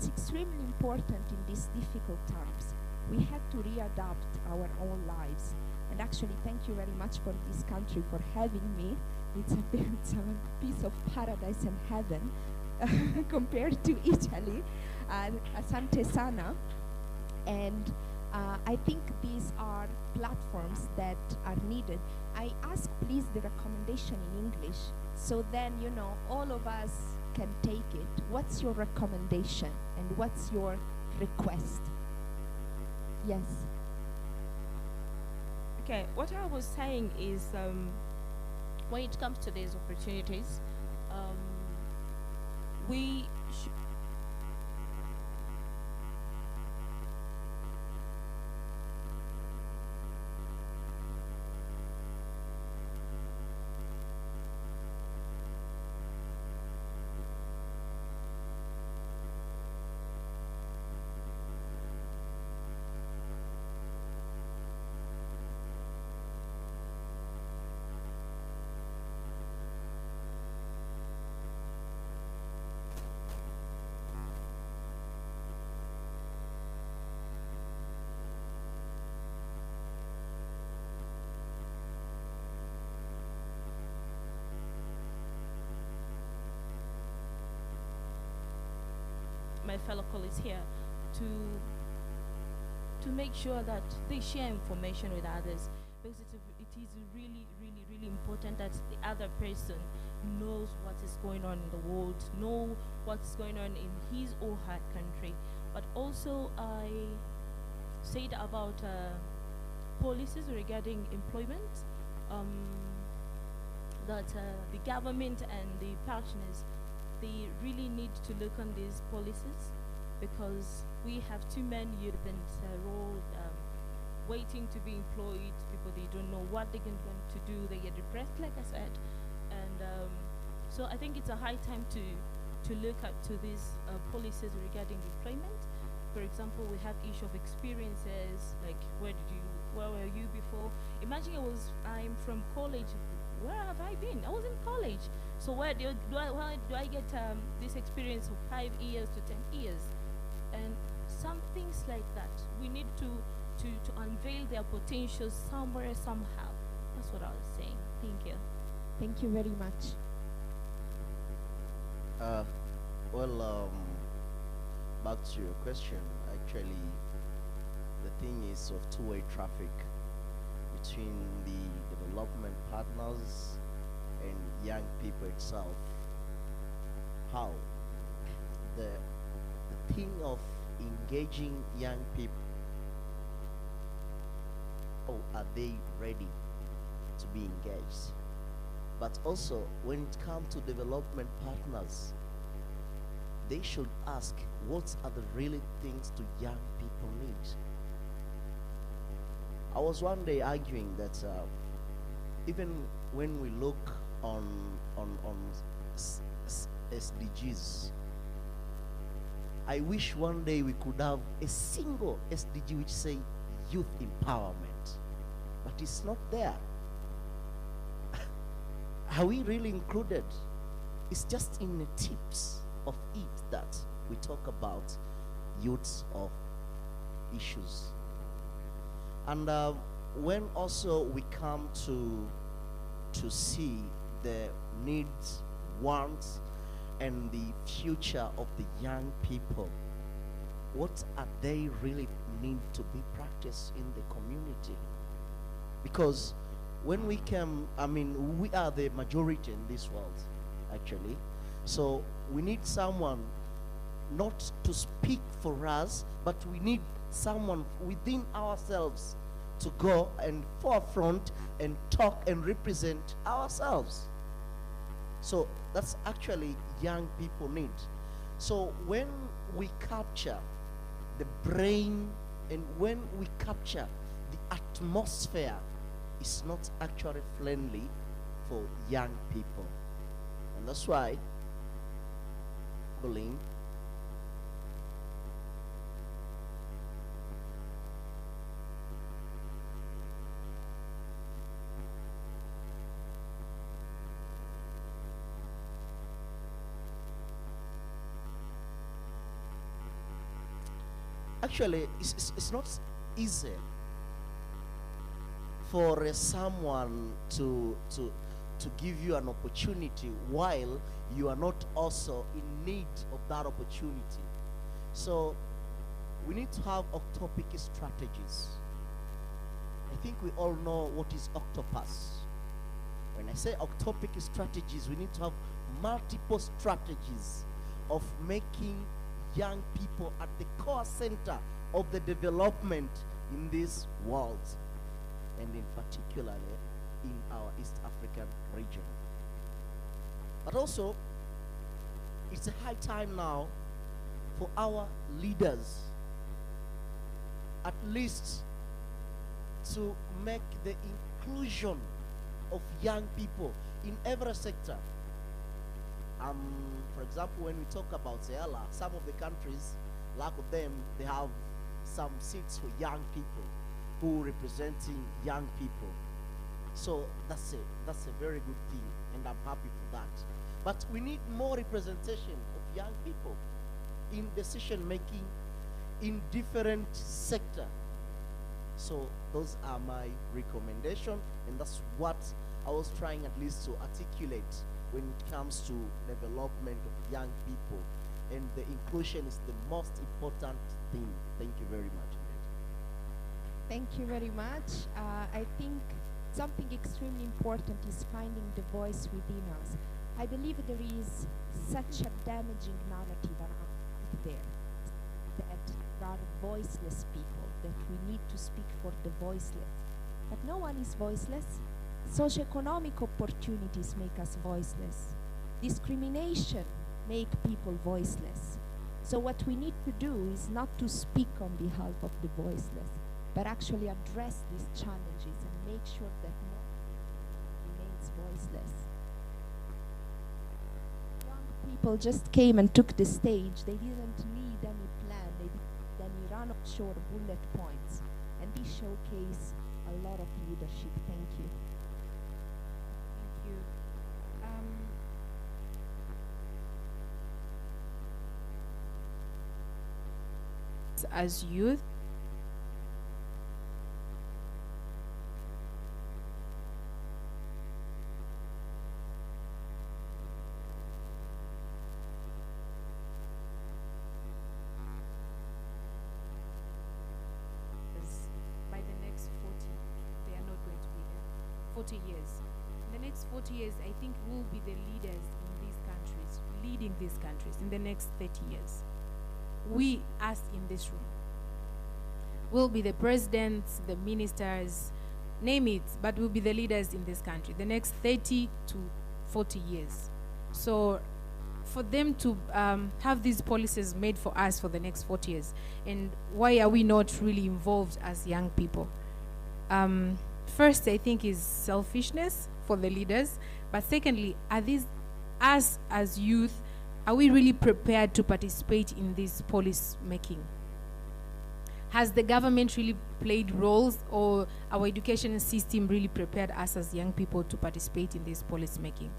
it's extremely important in these difficult times. We had to readapt our own lives. And actually, thank you very much for this country for having me. It's a piece of paradise and heaven compared to Italy, Asante Sana. And I think these are platforms that are needed. I ask please the recommendation in English, so then, you know, all of us can take it. What's your recommendation and what's your request? Yes. Okay, what I was saying is when it comes to these opportunities, we should my fellow colleagues here to make sure that they share information with others, because it is really, really, really important that the other person knows what is going on in the world, know what's going on in his or her country. But also I said about policies regarding employment, that the government and the partners, they really need to look on these policies, because we have too many youth enrolled, waiting to be employed. People, they don't know what they're going to do. They get depressed, like I said. And so I think it's a high time to look at to these policies regarding employment. For example, we have issue of experiences, like where were you before? Imagine I'm from college. Where have I been? I was in college. So where do I get this experience of 5 years to 10 years? And some things like that, we need to unveil their potential somewhere, somehow. That's what I was saying. Thank you. Thank you very much. Back to your question, actually, the thing is of two-way traffic between the development partners and young people itself. How? The thing of engaging young people, are they ready to be engaged? But also, when it comes to development partners, they should ask, what are the really things to young people need? I was one day arguing that even when we look on SDGs, I wish one day we could have a single SDG which say youth empowerment, but it's not there. Are we really included? It's just in the tips of it that we talk about youths of issues. And when also we come to see the needs, wants, and the future of the young people, what are they really need to be practiced in the community? Because when we came, we are the majority in this world, actually. So we need someone not to speak for us, but we need someone within ourselves to go and forefront and talk and represent ourselves. So that's actually young people need. So when we capture the brain and when we capture the atmosphere, it's not actually friendly for young people. And that's why bullying Actually, it's not easy for someone to give you an opportunity while you are not also in need of that opportunity. So we need to have octopic strategies. I think we all know what is octopus. When I say octopic strategies, we need to have multiple strategies of making young people at the core center of the development in this world, and in particularly in our East African region. But also, it's a high time now for our leaders at least to make the inclusion of young people in every sector. For example, when we talk about Sahela, some of the countries, lack of them, they have some seats for young people who representing young people. So that's a very good thing, and I'm happy for that. But we need more representation of young people in decision making in different sectors. So those are my recommendations, and that's what I was trying at least to articulate when it comes to development of young people. And the inclusion is the most important thing. Thank you very much. Thank you very much. I think something extremely important is finding the voice within us. I believe there is such a damaging narrative out there that there are voiceless people, that we need to speak for the voiceless. But no one is voiceless. Socioeconomic opportunities make us voiceless. Discrimination make people voiceless. So what we need to do is not to speak on behalf of the voiceless, but actually address these challenges and make sure that no one remains voiceless. Young people just came and took the stage. They didn't need any plan. They didn't need any run-offshore bullet points. And this showcased a lot of leadership. Thank you. Thank you. As youth, by the next 40, they are not going to be there. 40 years. In the next 40 years, I think we'll be the leaders in these countries, leading these countries in the next 30 years. We, us in this room, will be the presidents, the ministers, name it, but we'll be the leaders in this country the next 30 to 40 years. So for them to have these policies made for us for the next 40 years, and why are we not really involved as young people? First, I think is selfishness for the leaders, but secondly, are these, us as youth, are we really prepared to participate in this policy making? Has the government really played roles, or our education system really prepared us as young people to participate in this policy making?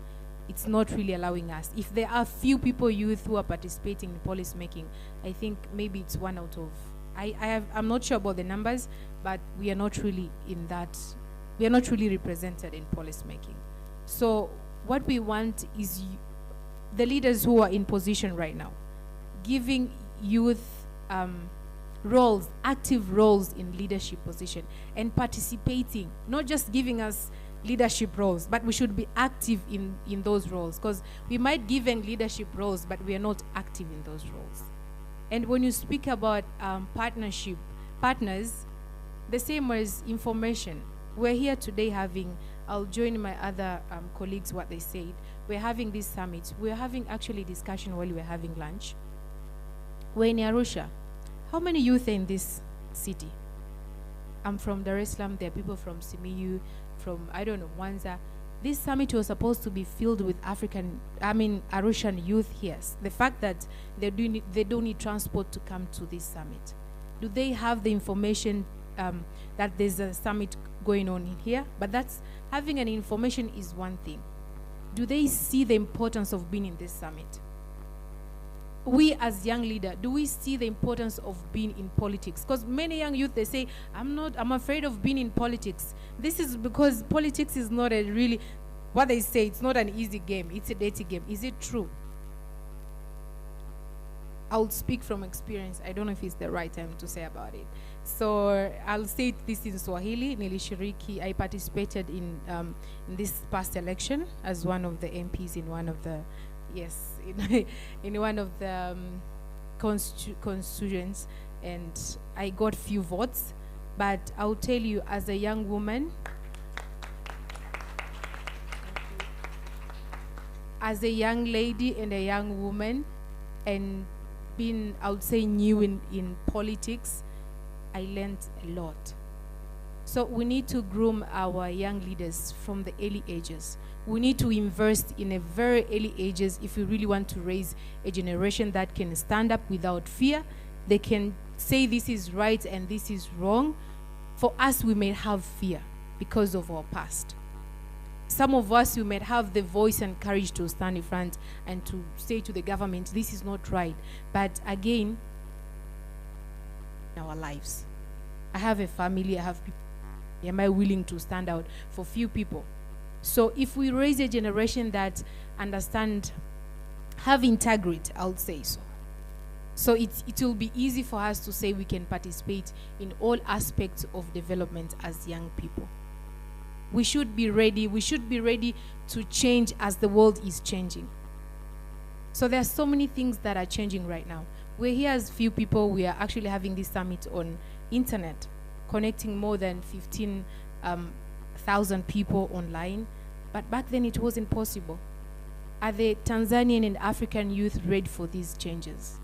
It's not really allowing us. If there are few people, youth, who are participating in policy making, I think maybe it's one out of, I'm not sure about the numbers, but we are not really in that, we are not really represented in policy making. So what we want is the leaders who are in position right now, giving youth roles, active roles in leadership position, and participating, not just giving us leadership roles, but we should be active in those roles, because we might give them leadership roles, but we are not active in those roles. And when you speak about partners, the same as information. We're here today having, I'll join my other colleagues what they said. We're having this summit. We're having actually discussion while we're having lunch. We're in Arusha. How many youth are in this city? I'm from Dar es Salaam. There are people from Simiyu, from, I don't know, Mwanza. This summit was supposed to be filled with Arushan youth here. The fact that they don't need transport to come to this summit. Do they have the information that there's a summit going on in here? But that's, having an information is one thing. Do they see the importance of being in this summit? we as young leader, do we see the importance of being in politics? Because many young youth, they say, I'm afraid of being in politics. This is because politics is not a really, what they say, it's not an easy game, it's a dirty game. Is it true? I'll speak from experience. I don't know if it's the right time to say about it. So I'll say this in Swahili. Nilishiriki, I participated in this past election as one of the MPs in one of the, yes, in one of the constituents, and I got few votes. But I'll tell you, as a young woman, as a young lady and a young woman, and being, I would say, new in politics, I learned a lot. So we need to groom our young leaders from the early ages. We need to invest in a very early ages if we really want to raise a generation that can stand up without fear. They can say this is right and this is wrong. For us, we may have fear because of our past. Some of us, we might have the voice and courage to stand in front and to say to the government, this is not right. But again, in our lives, I have a family, I have people. Am I willing to stand out for few people? So if we raise a generation that understand, have integrity, I'll say so. So it will be easy for us to say we can participate in all aspects of development as young people. We should be ready. We should be ready to change as the world is changing. So there are so many things that are changing right now. We're here as few people. We are actually having this summit on internet, connecting more than 15,000 people online. But back then it wasn't possible. Are the Tanzanian and African youth ready for these changes?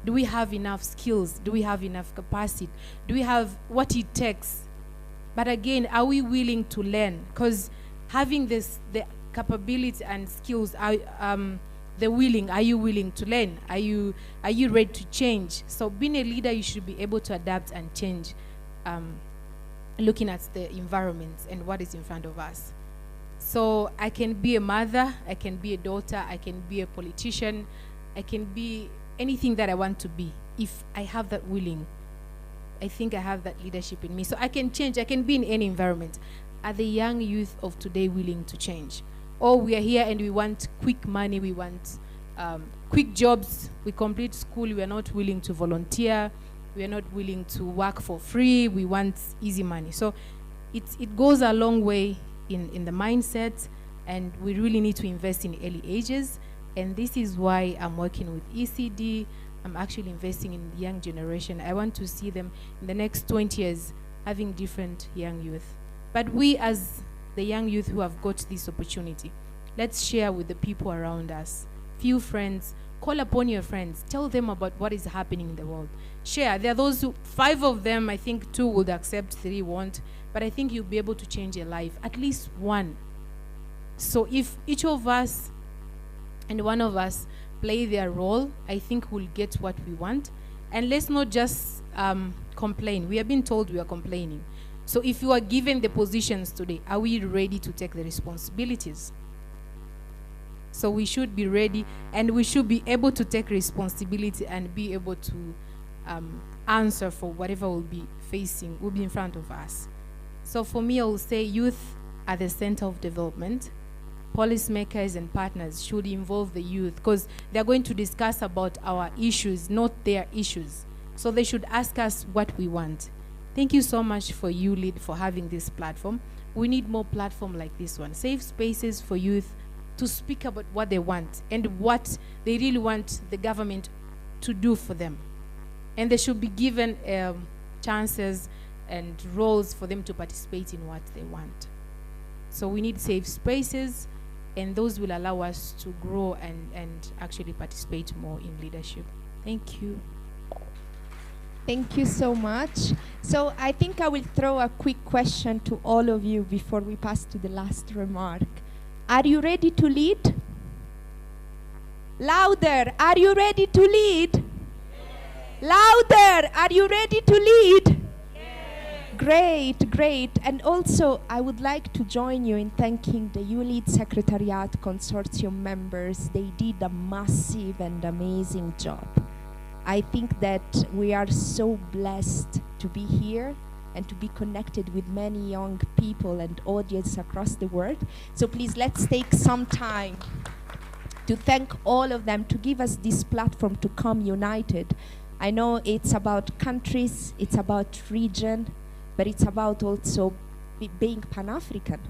Do we have enough skills? Do we have enough capacity? Do we have what it takes? But again, are we willing to learn? Because having the capability and skills, the willing, are you willing to learn? Are you ready to change? So being a leader, you should be able to adapt and change, looking at the environment and what is in front of us. So I can be a mother, I can be a daughter, I can be a politician, I can be anything that I want to be if I have that willing. I think I have that leadership in me. So I can change, I can be in any environment. Are the young youth of today willing to change? Or we are here and we want quick money, we want quick jobs, we complete school, we are not willing to volunteer, we are not willing to work for free, we want easy money. So it goes a long way in the mindset, and we really need to invest in early ages. And this is why I'm working with ECD. I'm actually investing in the young generation. I want to see them in the next 20 years having different young youth. But we as the young youth who have got this opportunity, let's share with the people around us. Few friends, call upon your friends, tell them about what is happening in the world. Share. There are those who, 5 of them, I think 2 would accept, 3 won't, but I think you'll be able to change a life, at least 1. So if each of us and one of us play their role, I think we'll get what we want. And let's not just complain. We have been told we are complaining. So if you are given the positions today, are we ready to take the responsibilities? So we should be ready, and we should be able to take responsibility and be able to answer for whatever will be in front of us. So for me, I will say youth are the center of development. Policymakers and partners should involve the youth, because they're going to discuss about our issues, not their issues. So they should ask us what we want. Thank you so much for YouLead for having this platform. We need more platform like this one. Safe spaces for youth to speak about what they want and what they really want the government to do for them. And they should be given chances and roles for them to participate in what they want. So we need safe spaces, and those will allow us to grow and actually participate more in leadership. Thank you. Thank you so much. So I think I will throw a quick question to all of you before we pass to the last remark. Are you ready to lead? Louder, are you ready to lead? Louder, are you ready to lead? Great, great. And also, I would like to join you in thanking the YouLead Secretariat Consortium members. They did a massive and amazing job. I think that we are so blessed to be here and to be connected with many young people and audience across the world. So please, let's take some time to thank all of them, to give us this platform to come united. I know it's about countries, it's about region, but it's about also being Pan-African.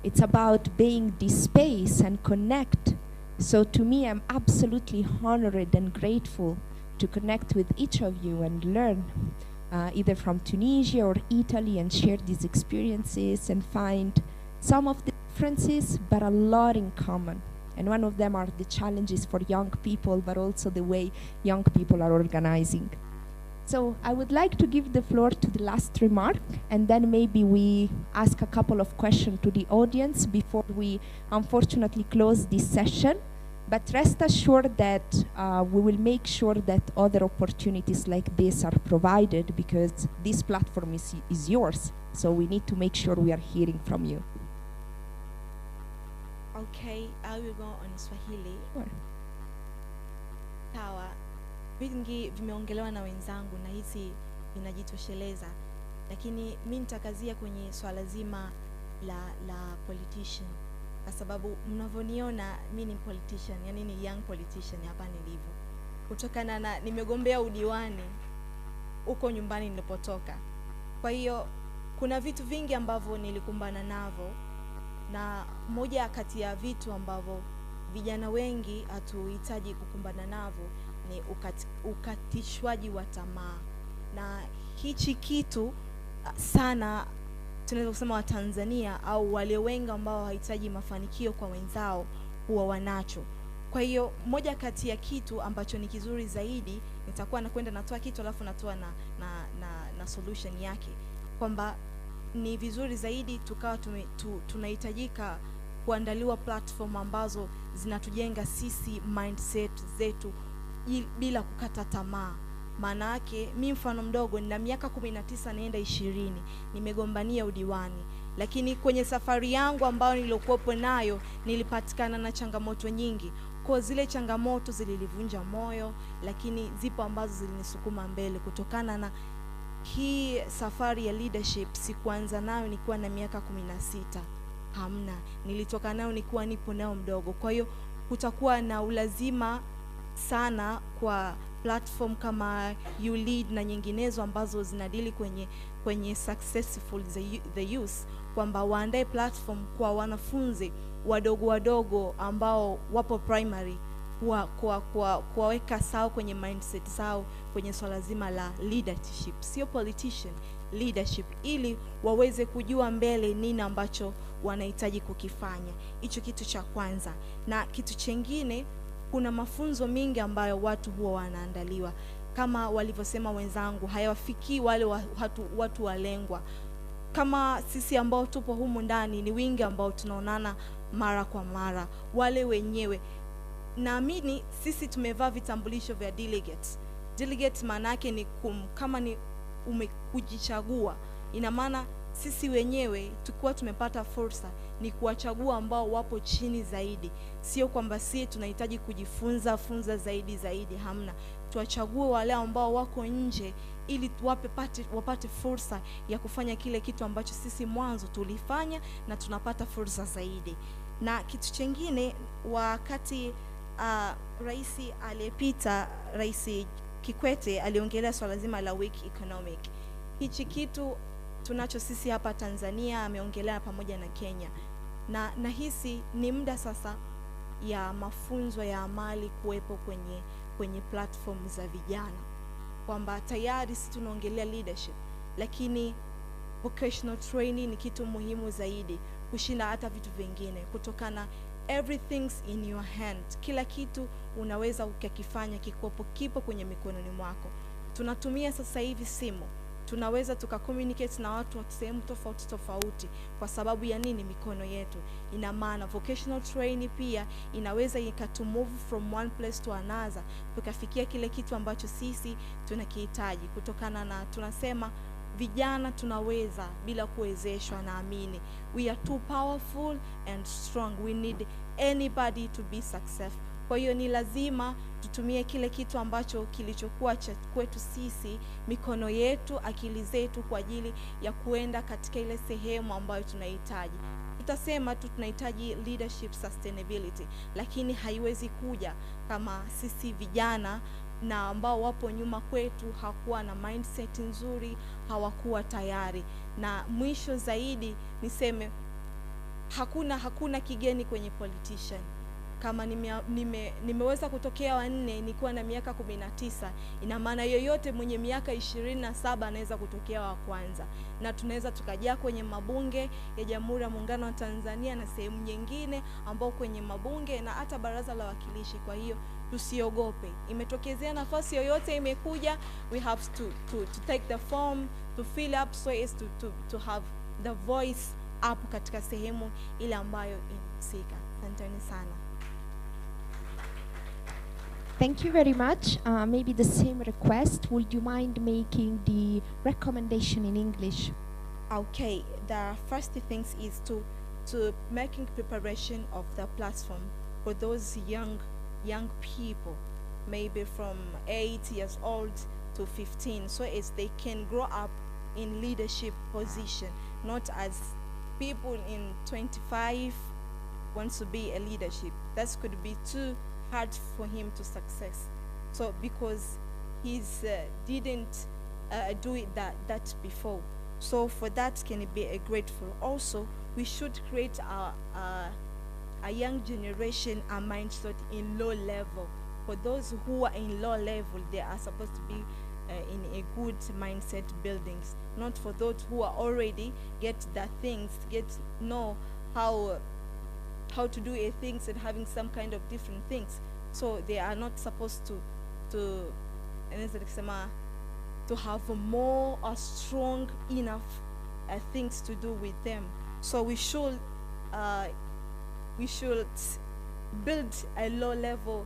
It's about being this space and connect. So to me, I'm absolutely honored and grateful to connect with each of you and learn either from Tunisia or Italy and share these experiences and find some of the differences, but a lot in common. And one of them are the challenges for young people, but also the way young people are organizing. So I would like to give the floor to the last remark, and then maybe we ask a couple of questions to the audience before we unfortunately close this session. But rest assured that we will make sure that other opportunities like this are provided, because this platform is yours. So we need to make sure we are hearing from you. Okay, I will go on Swahili. Sure. Sawa. Vingi vimeongelewa na wenzangu na hisi vinajitosheleza, lakini mimi nitakazia kwenye swala zima la politician, kwa sababu mnavyoniona mimi ni politician, yani ni young politician hapa nilivyo. Kutokana na nimegombea udiwani uko nyumbani nilipotoka. Kwa hiyo kuna vitu vingi ambavyo nilikumbana navyo, na moja kati ya vitu ambavyo vijana wengi hatuhitaji kukumbana navyo ni ukatishwaji wa tamaa. Na hichi kitu sana tunaweza kusema wa Tanzania au wale wengi ambao hawahitaji mafanikio kwa wenzao huwa wanacho. Kwa hiyo moja kati ya kitu ambacho ni kizuri zaidi, nitakuwa nakwenda natoa kitu alafu natoa na solution yake, kwamba ni vizuri zaidi tukawa tunahitajika kuandaliwa platform ambazo zinatujenga sisi mindset zetu bila kukata tamaa. Maana yake mimi mfano mdogo, nina miaka 19 naenda 20 nimegombania udiwani, lakini kwenye safari yangu ambayo nilikuwepo nayo nilipatikana na changamoto nyingi. Kwa zile changamoto zililivunja moyo, lakini zipo ambazo zilinisukuma mbele. Kutokana na hii safari ya leadership sikuanza nayo nikiwa na miaka 16. Hamna, nilitoka nayo nikiwa nipo nao mdogo. Kwa hiyo kutakuwa na ulazima sana kwa platform kama YouLead na nyinginezo ambazo zinadili kwenye successful the youth, kwamba waandae platform kwa wanafunzi wadogo ambao wapo primary, kuwaweka sawa kwenye mindset zao kwenye swala zima la leadership, sio politician, leadership, ili waweze kujua mbele nini ambacho wanahitaji kukifanya. Hicho kitu cha kwanza. Na kitu chengine, kuna mafunzo mingi ambayo watu huwa wanaandaliwa, kama walivyosema wenzangu, hayawafikii wale watu walengwa. Kama sisi ambao tupo humu ndani ni wingi ambao tunaonana mara kwa mara, wale wenyewe naamini sisi tumevaa vitambulisho vya delegates. Delegate maana yake ni kama ni umekujichagua. Ina maana sisi wenyewe tukiwa tumepata fursa ni kuwachagua ambao wapo chini zaidi. Sio kwamba sisi tunahitaji kujifunza zaidi, hamna. Tuwachague wale ambao wako nje ili wapate fursa ya kufanya kile kitu ambacho sisi mwanzo tulifanya na tunapata fursa zaidi. Na kitu kingine, wakati rais aliyepita, Rais Kikwete aliongelea swala zima la weak economic. Hichi kitu tunacho sisi hapa Tanzania, ameongelea pamoja na Kenya. Na hisi ni muda sasa ya mafunzo ya amali kuwepo kwenye platform za vijana, kwamba tayari sisi tunaongelea leadership, lakini vocational training ni kitu muhimu zaidi kushinda hata vitu vingine, kutokana everything's in your hand. Kila kitu unaweza ukakifanya kipo kwenye mikononi mwako. Tunatumia sasa hivi simu, tunaweza communicate na watu wa sehemu tofauti kwa sababu ya nini? Mikono yetu. Ina maana vocational training pia inaweza move from one place to another, tukafikia kile kitu ambacho sisi tunakihitaji, kutokana na tunasema vijana tunaweza bila kuwezeshwa, naamini. We are too powerful and strong. We need anybody to be successful. Kwa hiyo ni lazima tutumie kile kitu ambacho kilichokuwa cha kwetu sisi, mikono yetu, akili zetu, kwa ajili ya kuenda katika ile sehemu ambayo tunahitaji. Tutasema tu tunahitaji leadership sustainability, lakini haiwezi kuja kama sisi vijana na ambao wapo nyuma kwetu hakuwa na mindset nzuri, hawakuwa tayari. Na mwisho zaidi niseme hakuna kigeni kwenye politician. Kama nimeweza kutokea wa 4 nikiwa na miaka 19, ina maana yoyote mwenye miaka 27 anaweza kutokea wa kwanza, na tunaweza tukajaa kwenye mabunge ya Jamhuri ya Muungano wa Tanzania na sehemu nyingine ambao kwenye mabunge na hata Baraza la Wawakilishi. Kwa hiyo tusiogope, imetokezea nafasi yoyote imekuja, we have to take the form, to fill up, so as to have the voice up katika sehemu ile ambayo inahusika. Asanteni sana. Thank you very much. Maybe the same request. Would you mind making the recommendation in English? Okay, the first things is to making preparation of the platform for those young people, maybe from 8 years old to 15, so as they can grow up in leadership position, not as people in 25 wants to be a leadership. That could be too hard for him to success. So because he's didn't do it that before. So for that can be a grateful. Also, we should create a young generation, a mindset in low level. For those who are in low level, they are supposed to be in a good mindset buildings. Not for those who are already get the things, know how to do things and having some kind of different things. So they are not supposed to have more or strong enough things to do with them. So we should build a low level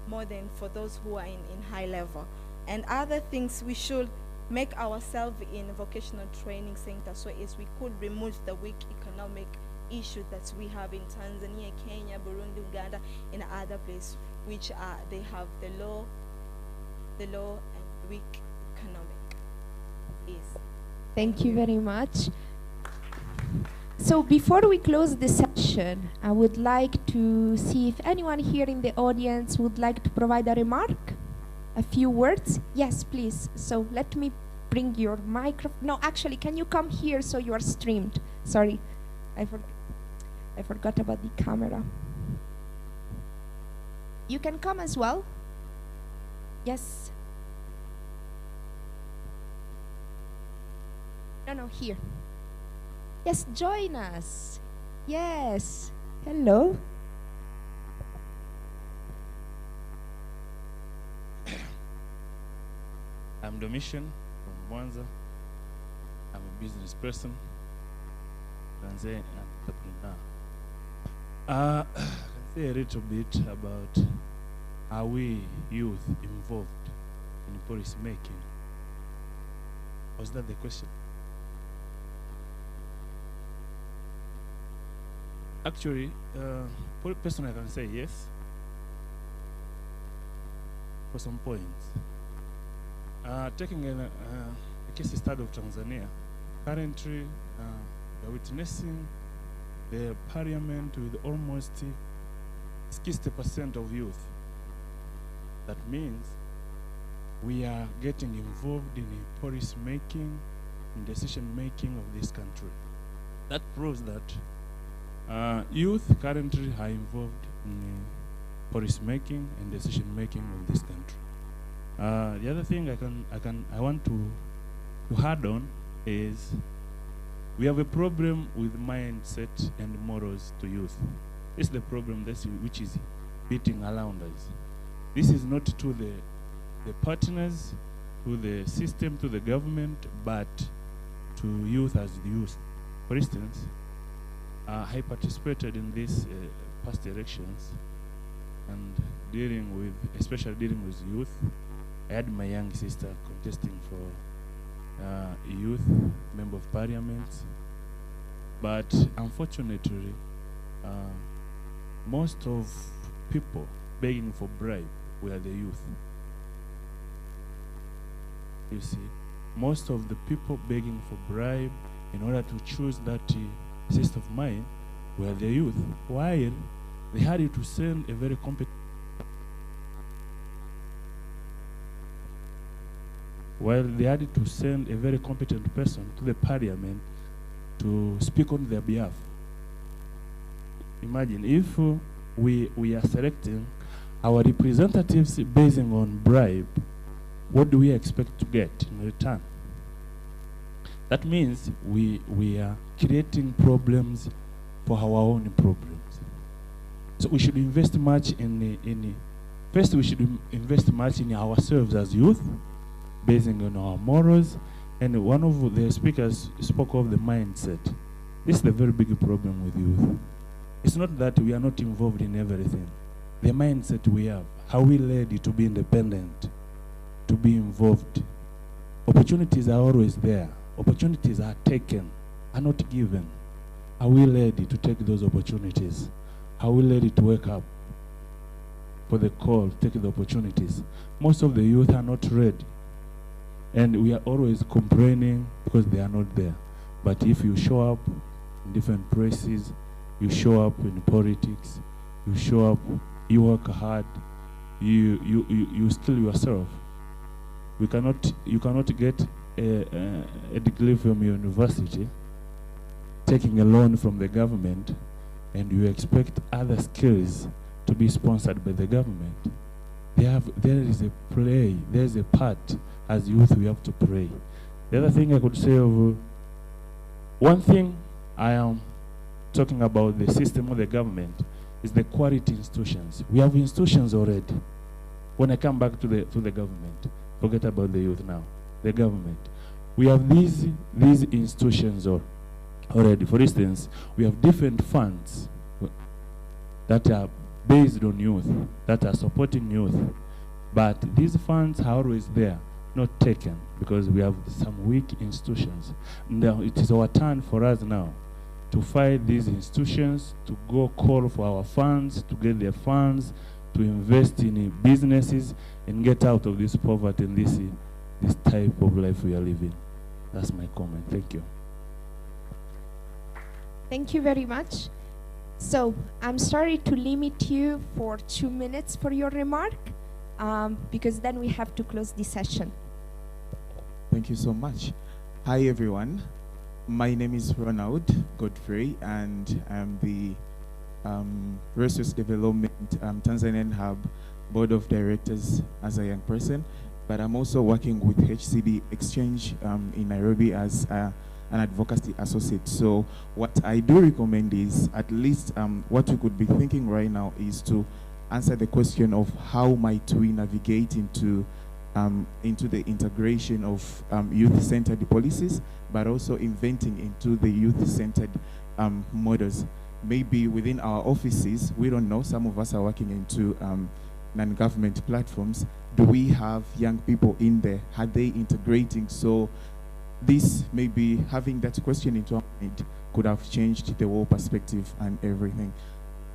more than for those who are in high level. And other things, we should make ourselves in vocational training center, so as we could remove the weak economic issue that we have in Tanzania, Kenya, Burundi, Uganda, and other places, which they have the low and weak economic. Yes. Thank you very much. So before we close the session, I would like to see if anyone here in the audience would like to provide a remark, a few words. Yes, please. So let me bring your microphone. No, actually, can you come here so you are streamed? Sorry, I forgot about the camera. You can come as well. Yes. No, here. Yes, join us. Yes. Hello. I'm Domitian from Mwanza. I'm a business person, Tanzanian entrepreneur. I can say a little bit about how we youth involved in policy making. Was that the question? Actually, personally, I can say yes for some points. Taking a case study of Tanzania, currently we're witnessing the parliament with almost 60% of youth. That means we are getting involved in policy making and decision making of this country. That proves that youth currently are involved in policy making and decision making of this country. The other thing I want to add on is we have a problem with mindset and morals to youth. This is the problem which is beating around us. This is not to the partners, to the system, to the government, but to youth as the youth. For instance, I participated in these past elections, and especially dealing with youth. I had my young sister contesting for youth member of parliament, but unfortunately, most of people begging for bribe were the youth. You see, most of the people begging for bribe in order to choose that system of mine were the youth, while they had to send a very competent person to the parliament to speak on their behalf. Imagine if we are selecting our representatives based on bribe, what do we expect to get in return? That means we are creating problems for our own problems. So we should invest much first we should invest much in ourselves as youth, based on our morals. And one of the speakers spoke of the mindset. This is the very big problem with youth. It's not that we are not involved in everything. The mindset we have, how we ready to be independent, to be involved. Opportunities are always there. Opportunities are taken, are not given. Are we ready to take those opportunities? Are we ready to wake up for the call, take the opportunities? Most of the youth are not ready. And we are always complaining because they are not there. But if you show up in different places, you show up in politics, you show up, you work hard, you still yourself. You cannot get a degree from your university, taking a loan from the government, and you expect other skills to be sponsored by the government. There is a play, there's a part as youth we have to play. The other thing I could say one thing I am talking about the system of the government is the quality institutions. We have institutions already. When I come back to the government, forget about the youth now, the government. We have these institutions already. For instance, we have different funds that are based on youth, that are supporting youth. But these funds are always there, not taken, because we have some weak institutions. Now it is our turn for us now to fight these institutions, to go call for our funds, to get their funds, to invest in businesses, and get out of this poverty and this type of life we are living. That's my comment. Thank you. Thank you very much. So I'm sorry to limit you for 2 minutes for your remark, because then we have to close the session. Thank you so much. Hi, everyone. My name is Ronald Godfrey, and I'm the Resource Development Tanzanian Hub Board of Directors as a young person, but I'm also working with HCD Exchange in Nairobi as an advocacy associate. So what I do recommend is, at least what we could be thinking right now is to answer the question of how might we navigate into the integration of youth-centered policies, but also inventing into the youth-centered models. Maybe within our offices, we don't know, some of us are working into non-government platforms. Do we have young people in there? Are they integrating? So this maybe having that question into our mind could have changed the whole perspective and everything.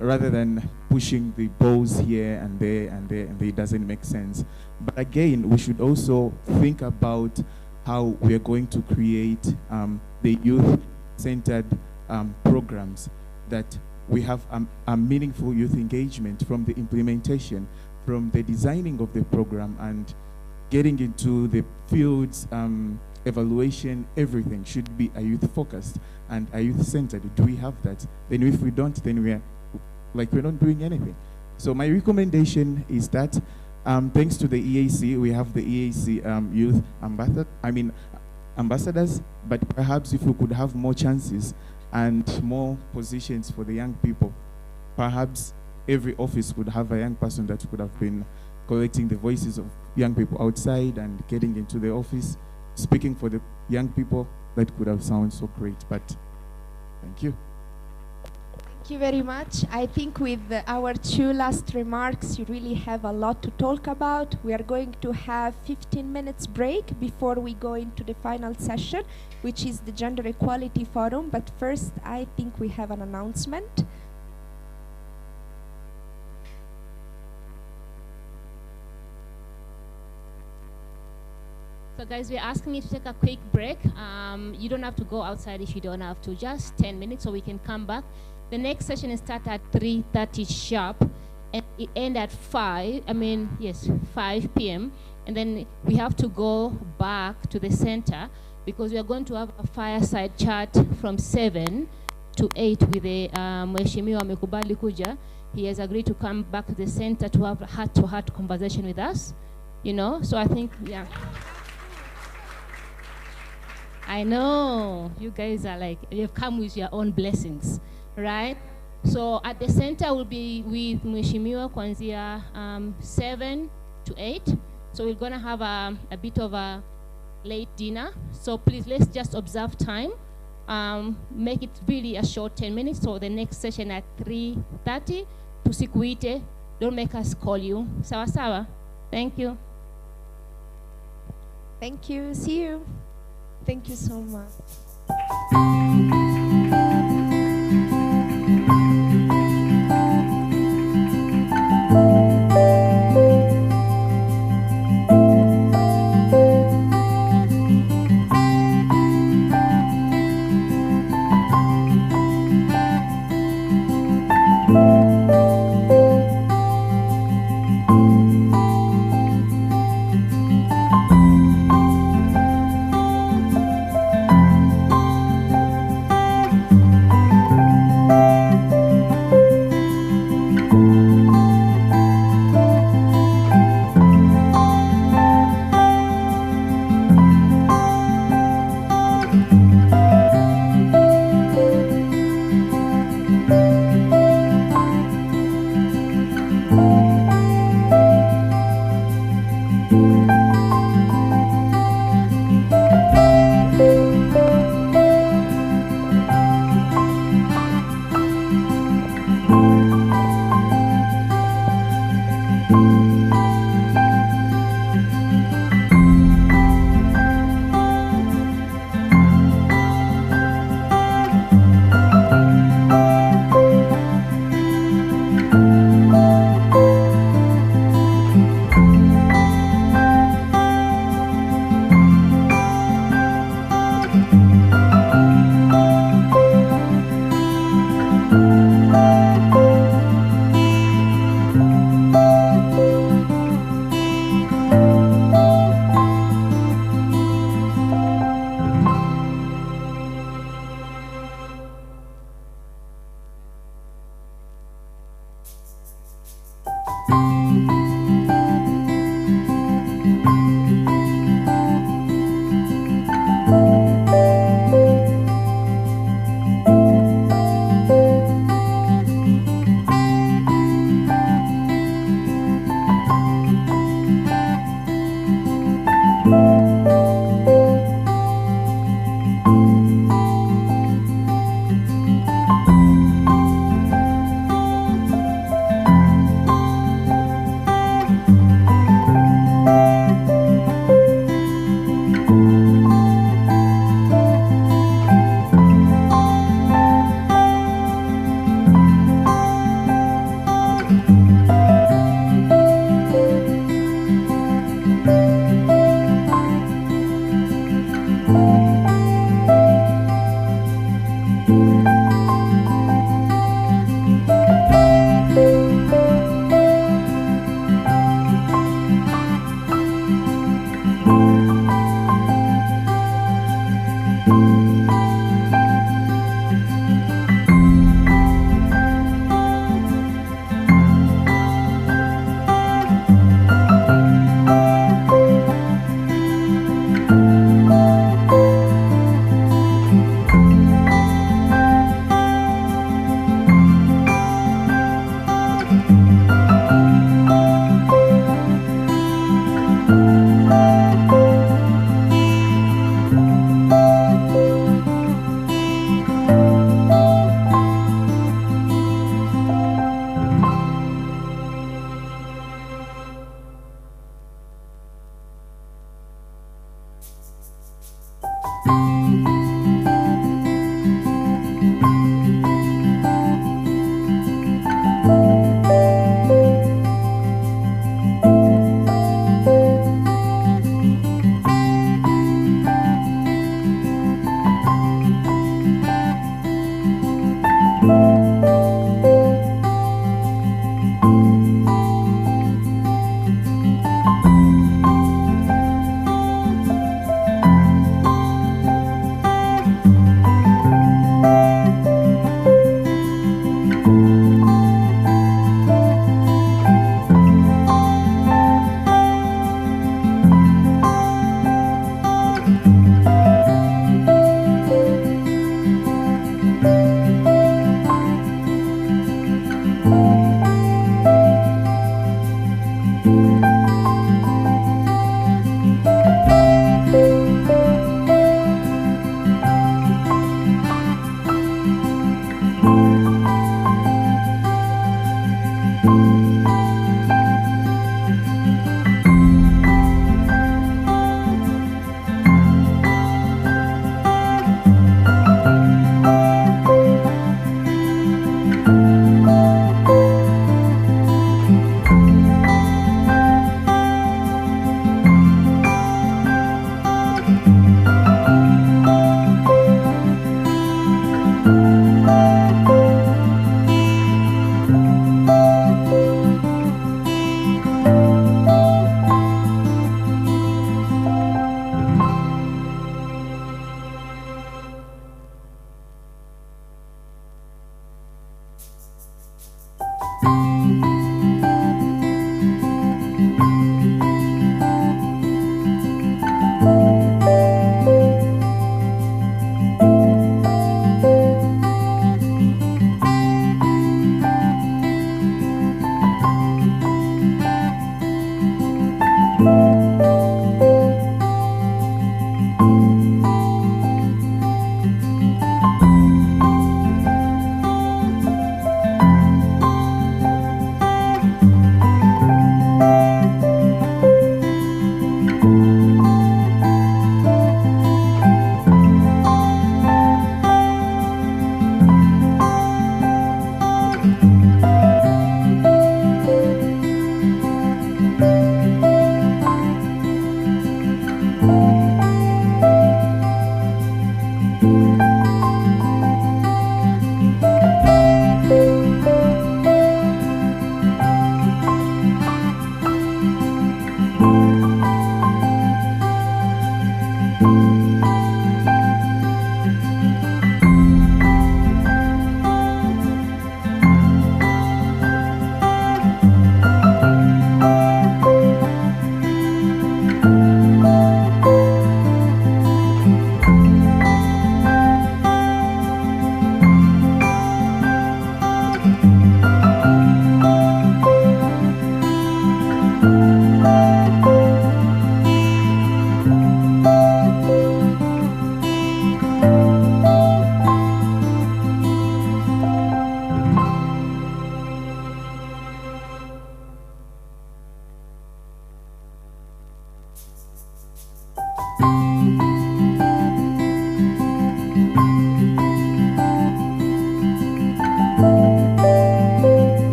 Rather than pushing the balls here and there and there, and it doesn't make sense. But again, we should also think about how we are going to create the youth-centered programs, that we have a meaningful youth engagement from the implementation, from the designing of the program, and getting into the fields, evaluation, everything should be a youth-focused and a youth-centered. Do we have that? Then if we don't, then we're not doing anything. So my recommendation is that, thanks to the EAC, we have the EAC youth ambassadors, but perhaps if we could have more chances and more positions for the young people, perhaps every office could have a young person that could have been collecting the voices of young people outside and getting into the office, speaking for the young people. That could have sounded so great, but thank you. Thank you very much. I think with our two last remarks, you really have a lot to talk about. We are going to have 15 minutes break before we go into the final session, which is the Gender Equality Forum. But first, I think we have an announcement. So guys, we're asking you to take a quick break. You don't have to go outside if you don't have to. Just 10 minutes so we can come back. The next session is start at 3:30 sharp, and it end at 5 p.m. And then we have to go back to the center because we are going to have a fireside chat from 7 to 8 with the Mheshimiwa Amekubali Kuja. He has agreed to come back to the center to have a heart-to-heart conversation with us. You know, so I think, yeah. I know, you guys are like, you've come with your own blessings, right? So at the center we'll be with Mheshimiwa kuanzia 7 to 8. So we're gonna have a bit of a late dinner. So please, let's just observe time. Make it really a short 10 minutes. So the next session at 3:30, tusikuite, don't make us call you. Sawa sawa. Thank you. Thank you, see you. Thank you so much.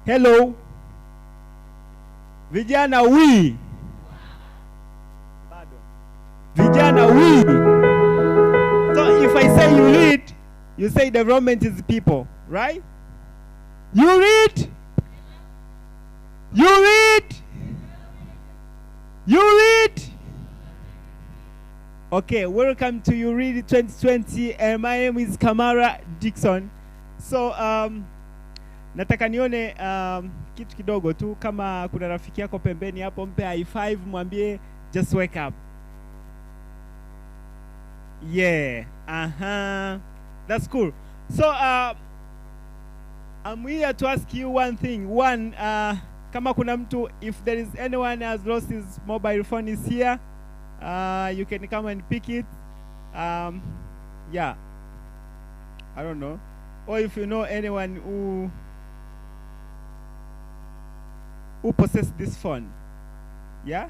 Hello. Vijana we. Vijana we. So if I say you read, you say development is people, right? You read. You read. You read. Okay, welcome to YouLead 2020, and my name is Kamara Dixon. So nataka nione kitu kidogo tu, kama kuna rafiki yako pembeni hapo, mpe high five, mwambie just wake up. Yeah, that's cool. So I'm here to ask you one thing. One, kama kuna mtu, if there is anyone has lost his mobile phone is here, you can come and pick it. Yeah, I don't know. Or if you know anyone who possesses this phone, yeah,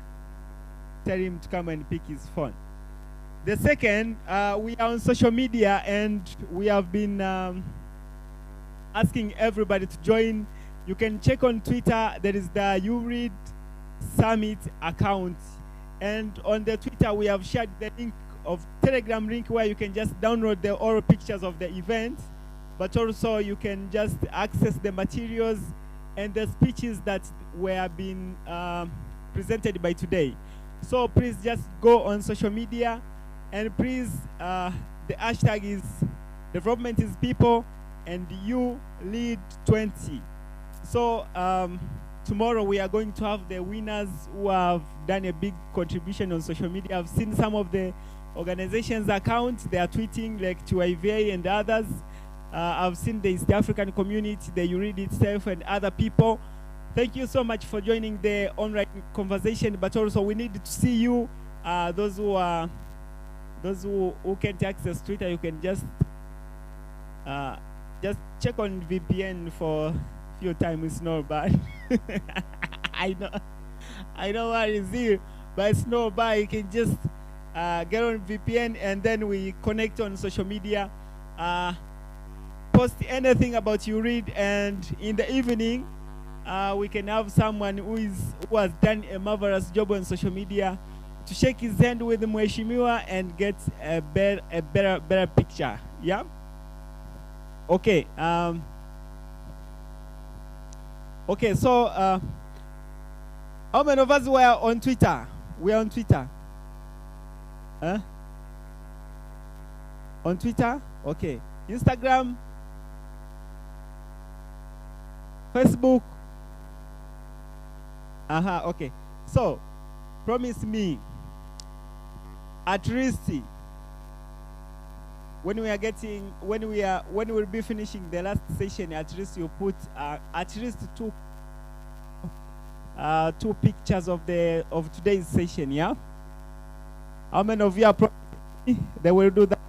tell him to come and pick his phone. The second, we are on social media, and we have been asking everybody to join. You can check on Twitter. There is the YouLead Summit account, and on the Twitter we have shared the link of Telegram link where you can just download the oral pictures of the event, but also you can just access the materials and the speeches that were being presented by today. So please just go on social media, and please, the hashtag is development is people and YouLead 20. So tomorrow we are going to have the winners who have done a big contribution on social media. I've seen some of the organizations' accounts. They are tweeting, like TYVA and others. I've seen the East African community, the YouLead itself, and other people. Thank you so much for joining the online conversation, but also we need to see you. Those who can't access Twitter, you can just check on VPN for a few times. It's not bad. I know what is here, but it's not bad. You can just get on VPN, and then we connect on social media. Post anything about YouLead, and in the evening we can have someone who has done a marvelous job on social media to shake his hand with Mheshimiwa and get a better picture. Yeah. Okay. Okay. So how many of us were on Twitter? We are on Twitter. Huh? On Twitter? Okay. Instagram, Facebook. Okay. So, promise me at least when we'll be finishing the last session, at least you put at least two pictures of today's session. Yeah. How many of you are they will do that?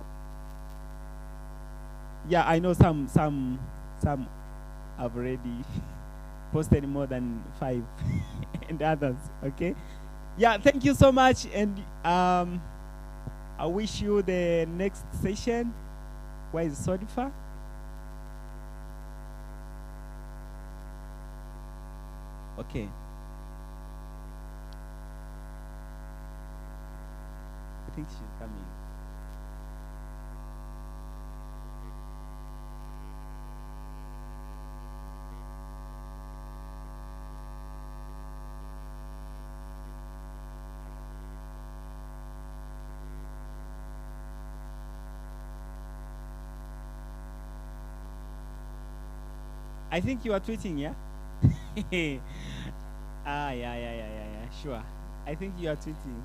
Yeah, I know some have already posted more than 5 and others. Okay. Yeah, thank you so much, and I wish you the next session. Where is Sodifa? Okay. I think she's coming. I think you are tweeting, yeah? Yeah, sure. I think you are tweeting.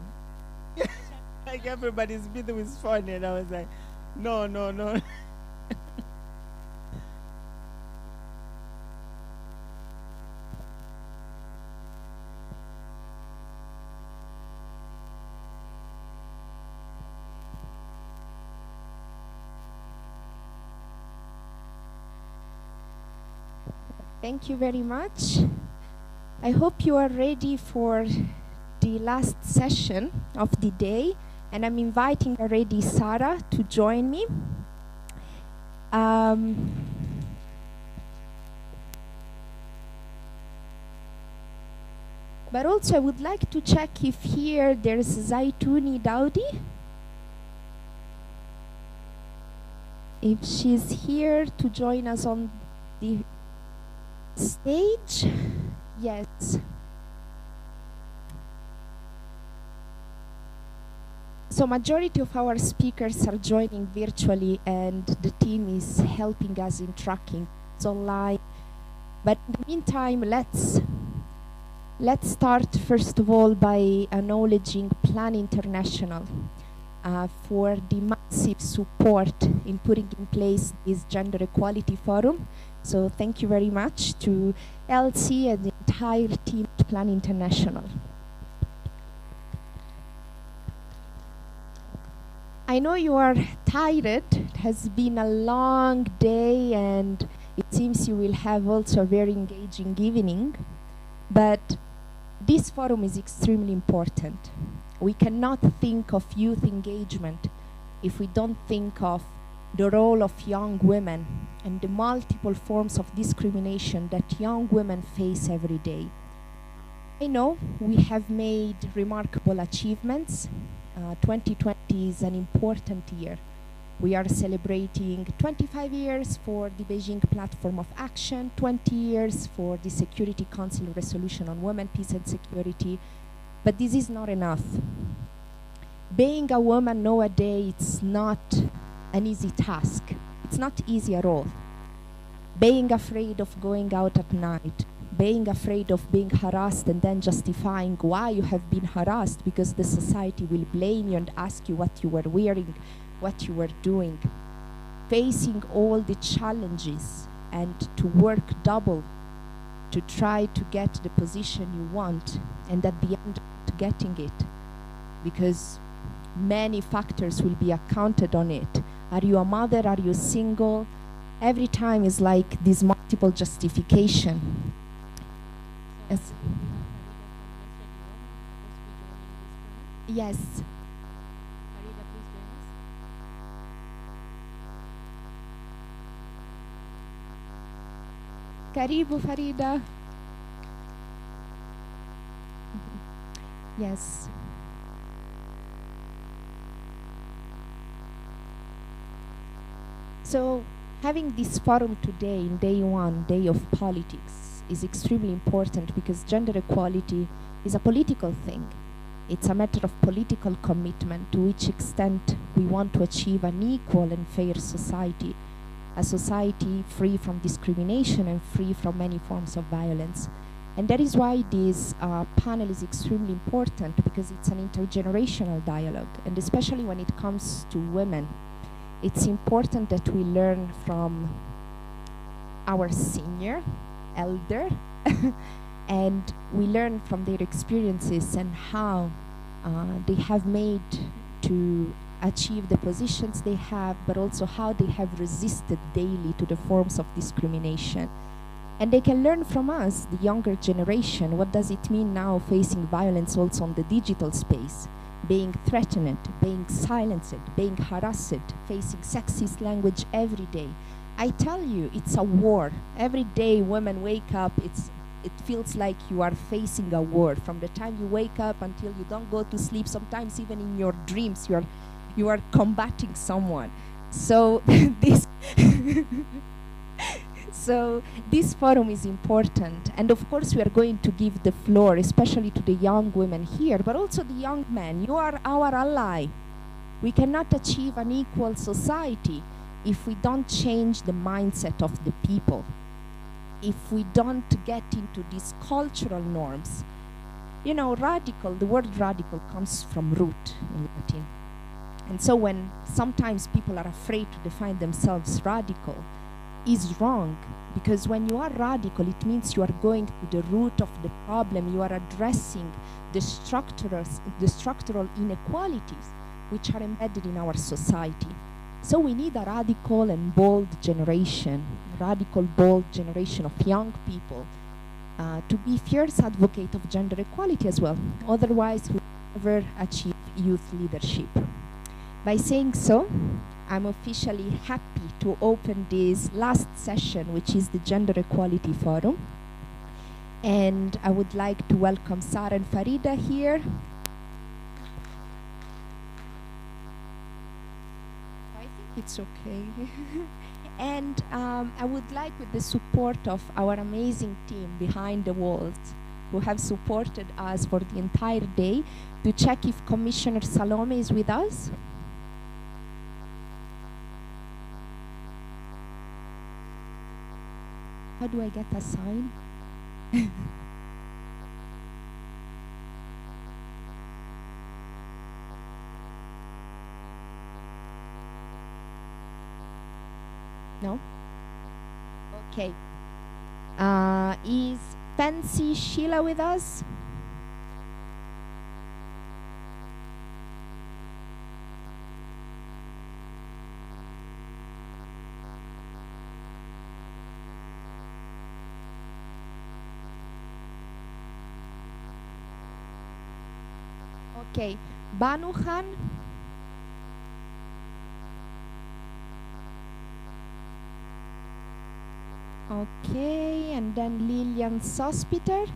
Like everybody's busy with phone, and I was like, no. Thank you very much. I hope you are ready for the last session of the day, and I'm inviting already Sarah to join me. But also I would like to check if here there's Zaitouni Daudi. If she's here to join us on the stage. Yes. So majority of our speakers are joining virtually, and the team is helping us in tracking. It's online. But in the meantime, let's start first of all by acknowledging Plan International for the massive support in putting in place this Gender Equality Forum. So thank you very much to Elsie and the entire team at Plan International. I know you are tired. It has been a long day, and it seems you will have also a very engaging evening. But this forum is extremely important. We cannot think of youth engagement if we don't think of the role of young women and the multiple forms of discrimination that young women face every day. I know we have made remarkable achievements. 2020 is an important year. We are celebrating 25 years for the Beijing Platform of Action, 20 years for the Security Council Resolution on Women, Peace and Security, but this is not enough. Being a woman nowadays, it's not an easy task. It's not easy at all. Being afraid of going out at night, being afraid of being harassed and then justifying why you have been harassed because the society will blame you and ask you what you were wearing, what you were doing. Facing all the challenges and to work double to try to get the position you want, and at the end getting it, because many factors will be accounted on it. Are you a mother? Are you single? Every time is like this multiple justification. Yes. Yes. Karibu Farida. Yes. So having this forum today, in day one, day of politics, is extremely important because gender equality is a political thing. It's a matter of political commitment to which extent we want to achieve an equal and fair society, a society free from discrimination and free from many forms of violence. And that is why this panel is extremely important, because it's an intergenerational dialogue, and especially when it comes to women. It's important that we learn from our senior, elder, and we learn from their experiences and how they have made to achieve the positions they have, but also how they have resisted daily to the forms of discrimination. And they can learn from us, the younger generation, what does it mean now facing violence also on the digital space, being threatened, being silenced, being harassed, facing sexist language every day. I tell you, it's a war. Every day women wake up, it feels like you are facing a war. From the time you wake up until you don't go to sleep, sometimes even in your dreams, you are combating someone. So this forum is important, and of course we are going to give the floor especially to the young women here, but also the young men. You are our ally. We cannot achieve an equal society if we don't change the mindset of the people, if we don't get into these cultural norms. You know, radical, the word radical comes from root in Latin. And so when sometimes people are afraid to define themselves radical, is wrong, because when you are radical, it means you are going to the root of the problem. You are addressing the structural inequalities which are embedded in our society. So we need a radical and bold generation, radical, bold generation of young people to be fierce advocate of gender equality as well. Otherwise, we'll never achieve youth leadership. By saying so, I'm officially happy to open this last session, which is the Gender Equality Forum. And I would like to welcome Sarah and Farida here. I think it's okay. And I would like, with the support of our amazing team behind the walls, who have supported us for the entire day, to check if Commissioner Salome is with us. How do I get a sign? No? Okay. Is Fancy Sheila with us? Okay, Banu Khan. Okay, and then Lilian Sospiter.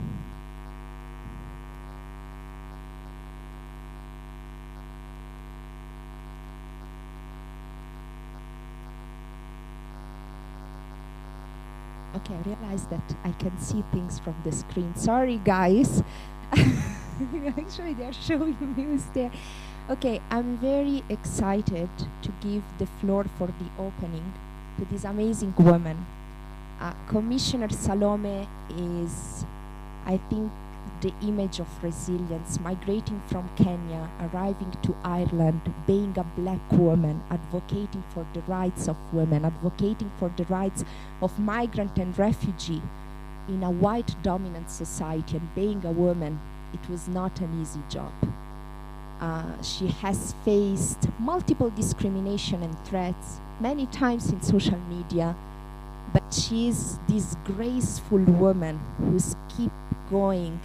Okay, I realized that I can see things from the screen. Sorry, guys. Actually, they're showing me who's there. Okay, I'm very excited to give the floor for the opening to this amazing woman. Commissioner Salome is, I think, the image of resilience, migrating from Kenya, arriving to Ireland, being a black woman, advocating for the rights of women, advocating for the rights of migrant and refugee in a white dominant society, and being a woman. It was not an easy job. She has faced multiple discrimination and threats, many times in social media, but she is this graceful woman who's keep going,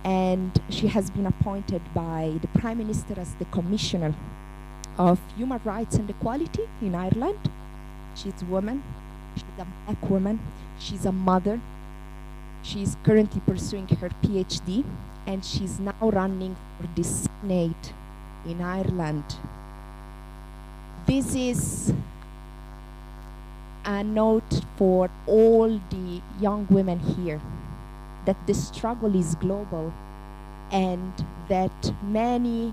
and she has been appointed by the Prime Minister as the Commissioner of Human Rights and Equality in Ireland. She's a woman, she's a black woman, she's a mother. She's currently pursuing her PhD, and she's now running for the Senate in Ireland. This is a note for all the young women here, that the struggle is global, and that many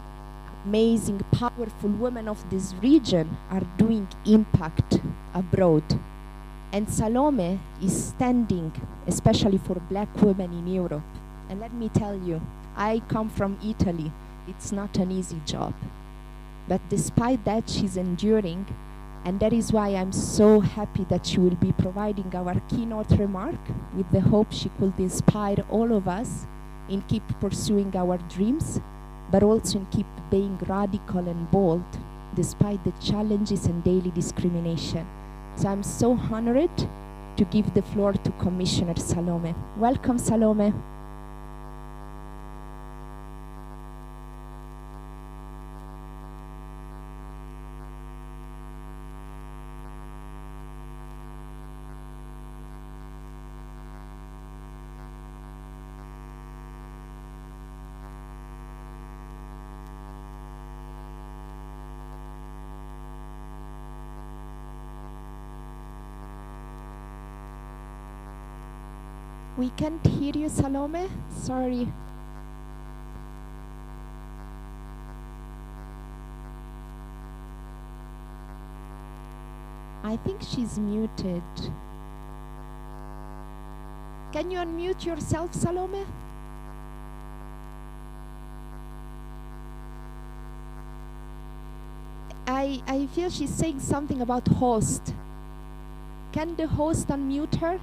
amazing, powerful women of this region are doing impact abroad. And Salome is standing, especially for black women in Europe. And let me tell you, I come from Italy. It's not an easy job. But despite that, she's enduring, And that is why I'm so happy that she will be providing our keynote remark with the hope she could inspire all of us in keep pursuing our dreams, but also in keep being radical and bold despite the challenges and daily discrimination. So I'm so honored to give the floor to Commissioner Salome. Welcome, Salome. We can't hear you, Salome. Sorry. I think she's muted. Can you unmute yourself, Salome? I feel she's saying something about host. Can the host unmute her?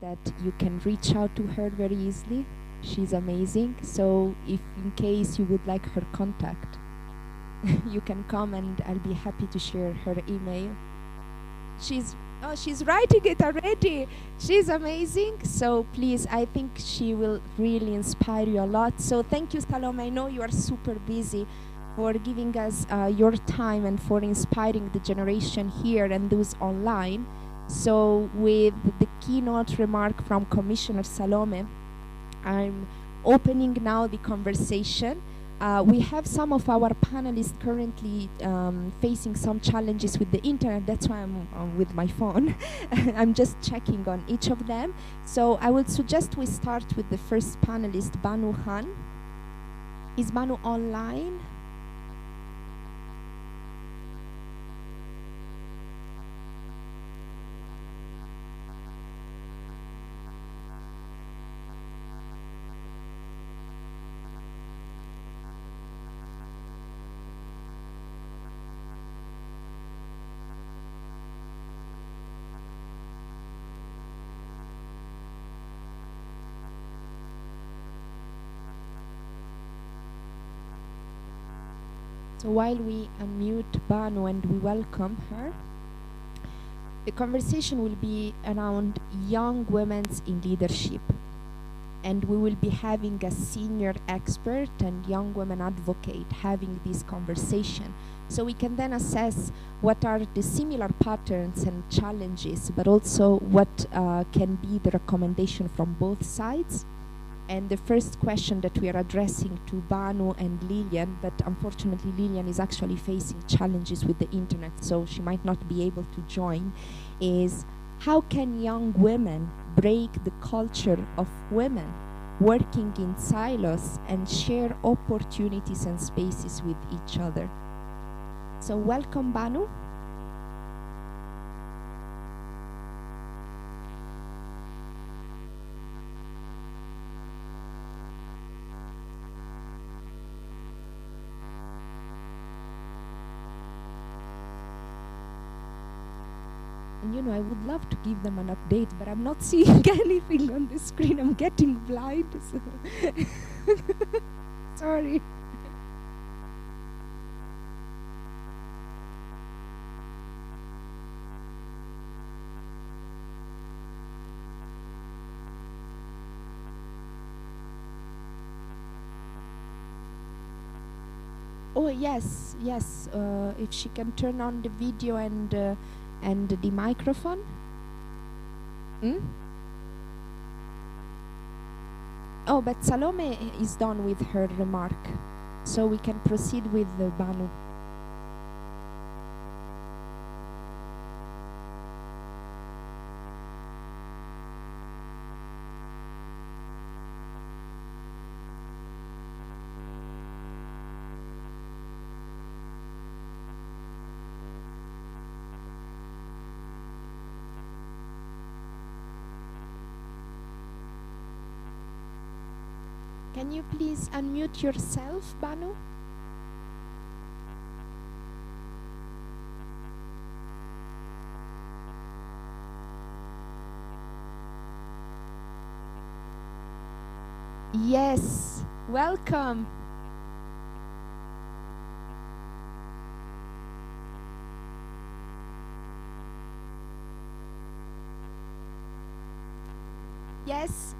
that you can reach out to her very easily. She's amazing. So if in case you would like her contact, you can come and I'll be happy to share her email. She's writing it already. She's amazing. So please, I think she will really inspire you a lot. So thank you, Salome. I know you are super busy, for giving us your time and for inspiring the generation here and those online. So with the keynote remark from Commissioner Salome, I'm opening now the conversation. We have some of our panelists currently facing some challenges with the internet. That's why I'm with my phone. I'm just checking on each of them. So I would suggest we start with the first panelist, Banu Khan. Is Banu online? So while we unmute Banu and we welcome her, the conversation will be around young women in leadership. And we will be having a senior expert and young women advocate having this conversation. So we can then assess what are the similar patterns and challenges, but also what can be the recommendation from both sides. And the first question that we are addressing to Banu and Lilian, but unfortunately Lilian is actually facing challenges with the internet, so she might not be able to join, is how can young women break the culture of women working in silos and share opportunities and spaces with each other? So welcome, Banu. And you know, I would love to give them an update, but I'm not seeing anything on the screen. I'm getting blind. So sorry. Oh yes, yes. If she can turn on the video and the microphone. Oh, but Salome is done with her remark, so we can proceed with Banu. Can you please unmute yourself, Banu? Yes, welcome. Yes.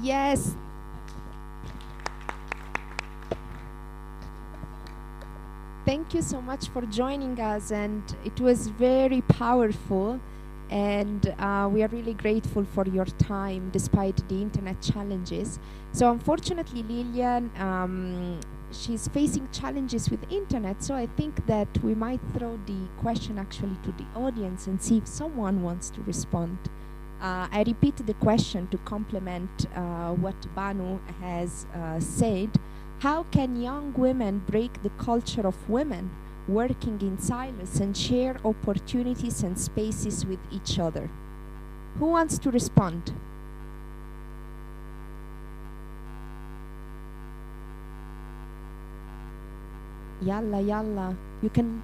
Yes. Thank you so much for joining us, and it was very powerful, and we are really grateful for your time despite the internet challenges. So unfortunately, Lilian, she's facing challenges with internet, so I think that we might throw the question actually to the audience and see if someone wants to respond. I repeat the question to complement what Banu has said. How can young women break the culture of women working in silos and share opportunities and spaces with each other? Who wants to respond? Yalla, yalla. You can...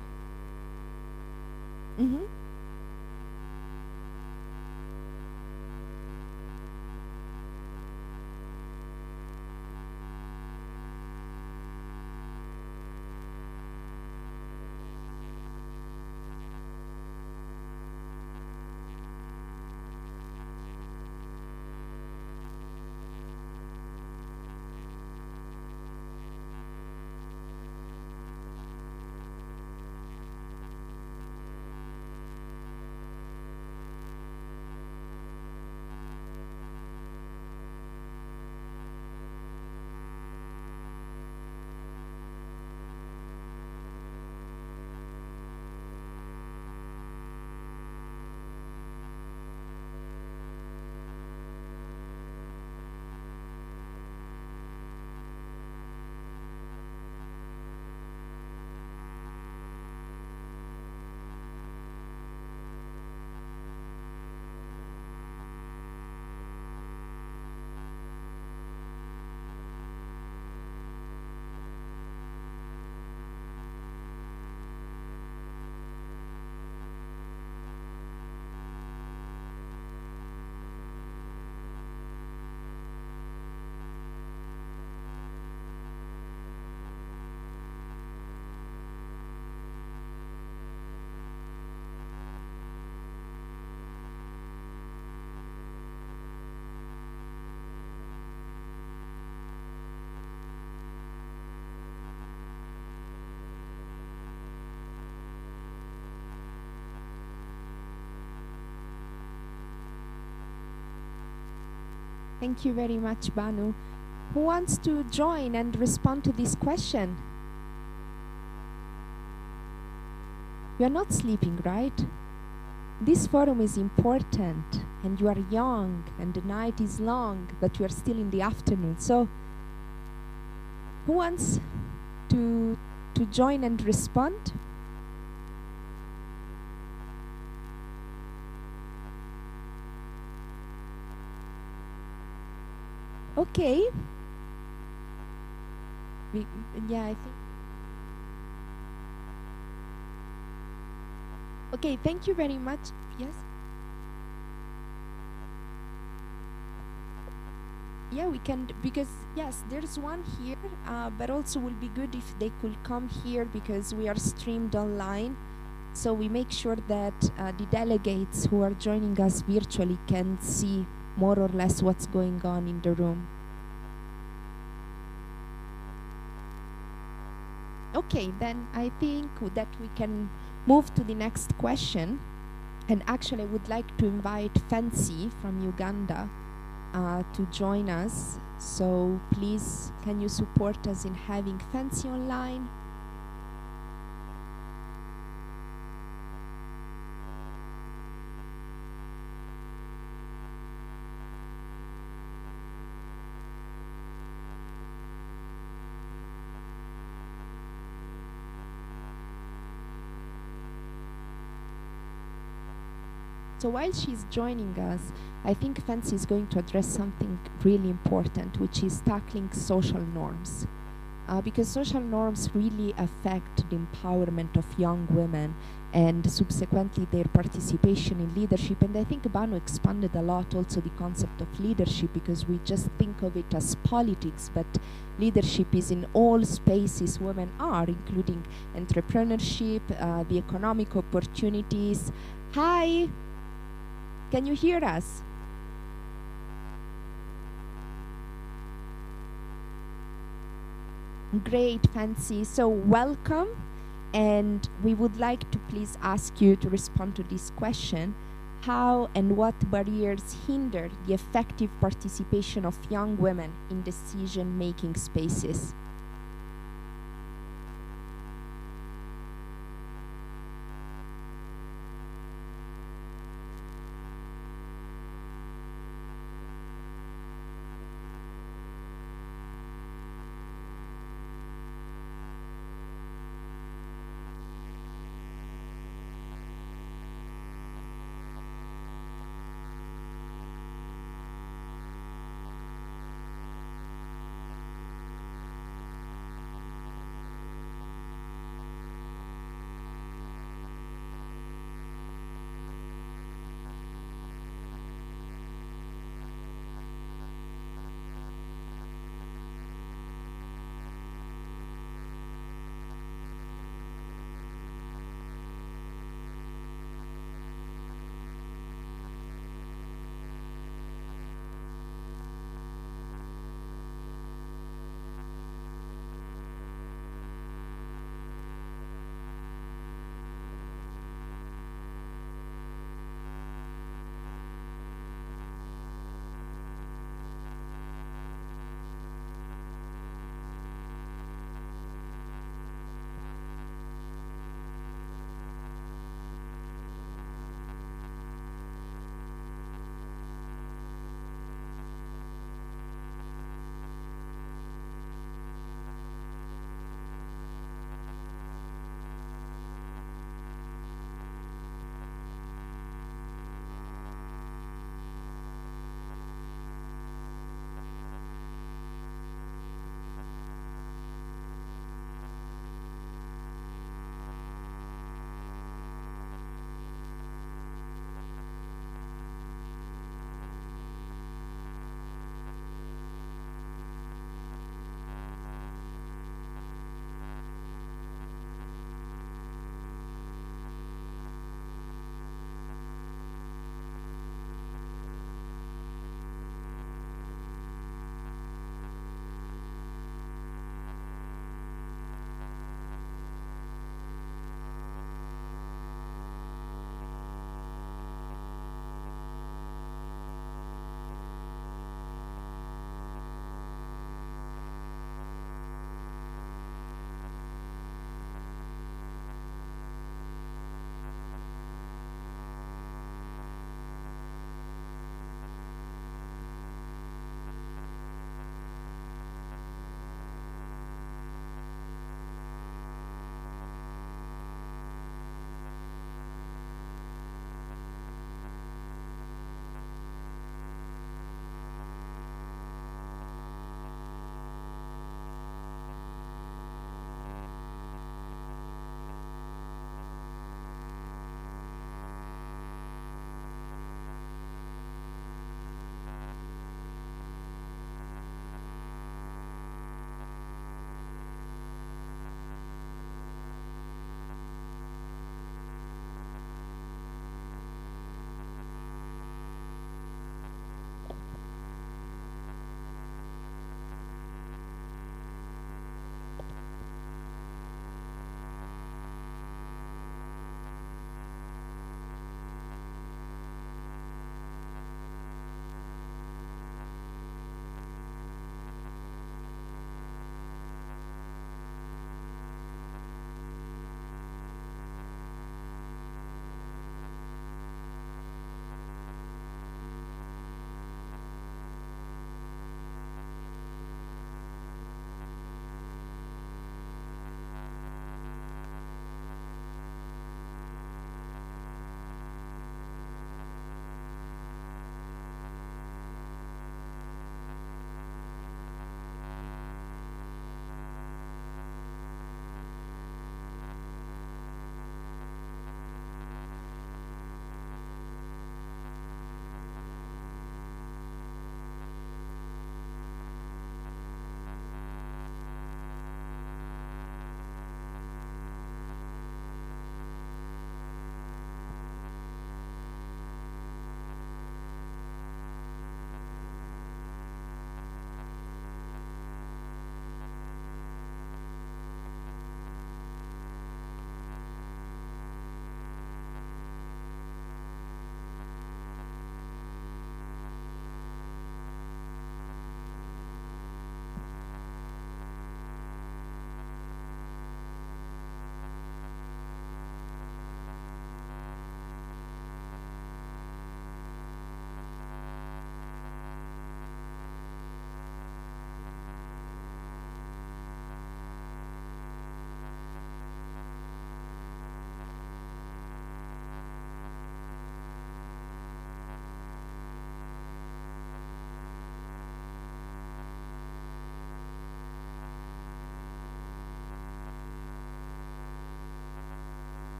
Thank you very much, Banu. Who wants to join and respond to this question? You are not sleeping, right? This forum is important, and you are young, and the night is long, but you are still in the afternoon. So, who wants to join and respond? Okay. Yeah, I think. Okay, thank you very much. Yes? Yeah, we can, because yes, there's one here, but also will be good if they could come here because we are streamed online. So we make sure that the delegates who are joining us virtually can see more or less what's going on in the room. Okay, then I think that we can move to the next question. And actually, I would like to invite Fancy from Uganda to join us. So please, can you support us in having Fancy online? So while she's joining us, I think Fancy is going to address something really important, which is tackling social norms. Because social norms really affect the empowerment of young women and subsequently their participation in leadership. And I think Banu expanded a lot also the concept of leadership, because we just think of it as politics, but leadership is in all spaces women are, including entrepreneurship, the economic opportunities. Hi! Can you hear us? Great, Fancy. So welcome, and we would like to please ask you to respond to this question. How and what barriers hinder the effective participation of young women in decision-making spaces?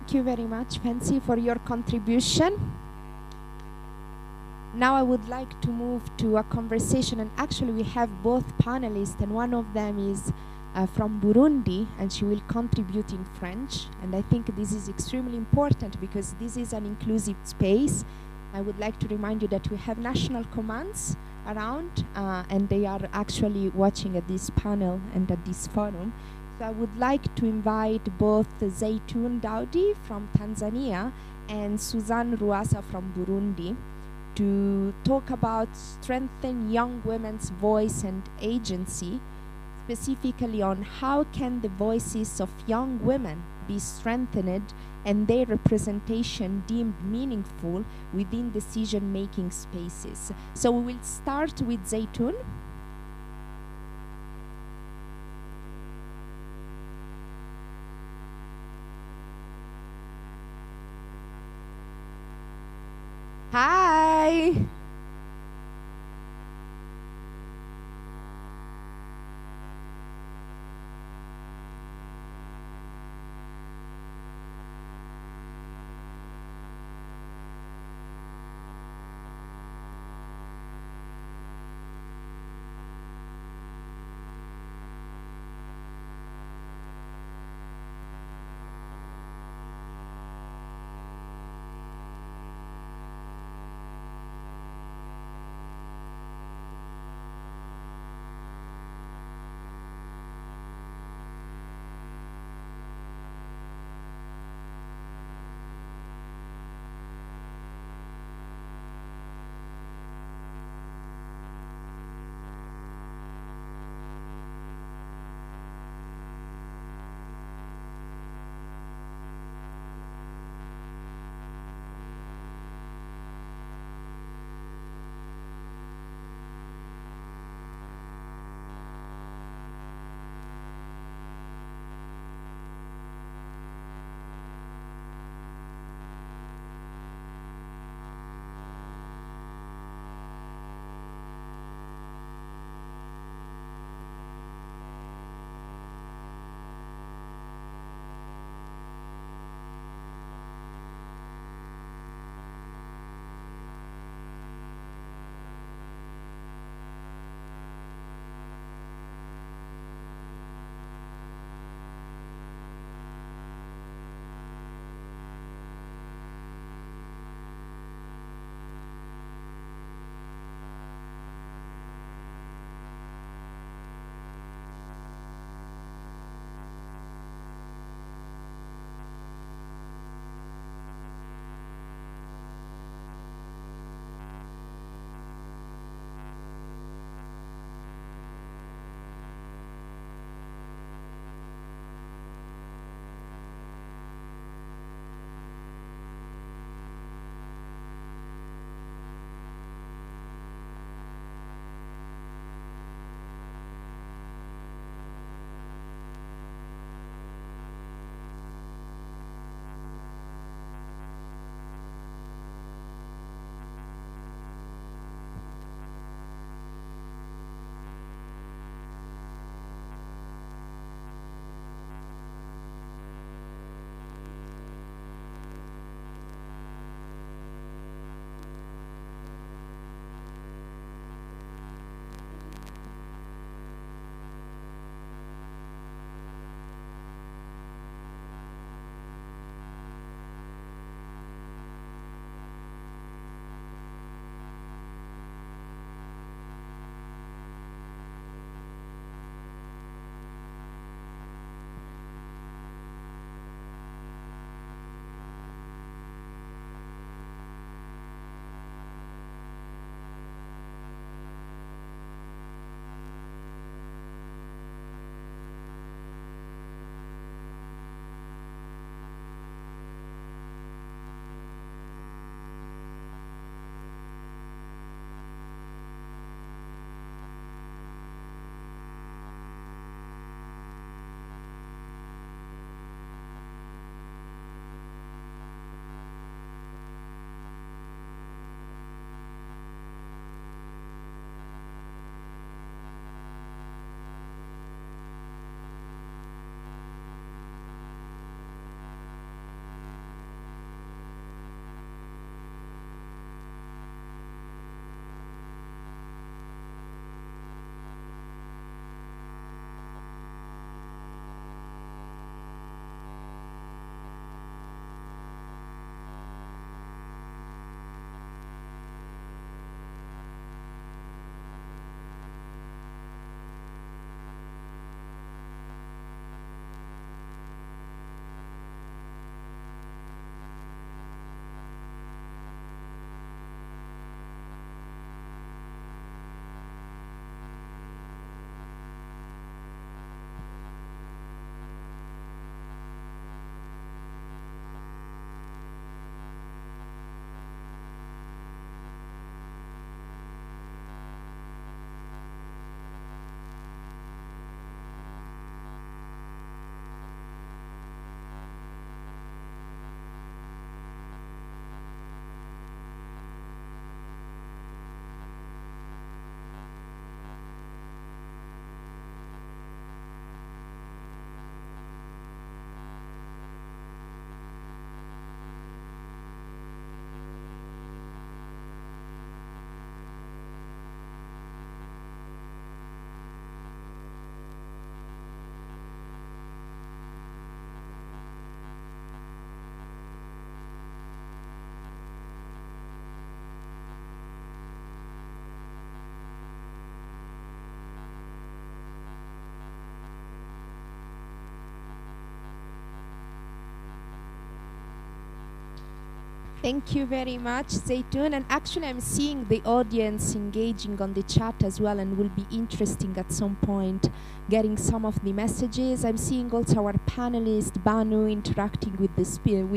Thank you very much, Fancy, for your contribution. Now I would like to move to a conversation, and actually we have both panelists, and one of them is from Burundi, and she will contribute in French. And I think this is extremely important because this is an inclusive space. I would like to remind you that we have national commands around, and they are actually watching at this panel and at this forum. So I would like to invite both Zaytun Daudi from Tanzania and Suzanne Ruasa from Burundi to talk about strengthening young women's voice and agency, specifically on how can the voices of young women be strengthened and their representation deemed meaningful within decision-making spaces. So we will start with Zaytun. Hi. Thank you very much, Zaytun. And actually, I'm seeing the audience engaging on the chat as well, and will be interesting at some point getting some of the messages. I'm seeing also our panelist Banu interacting with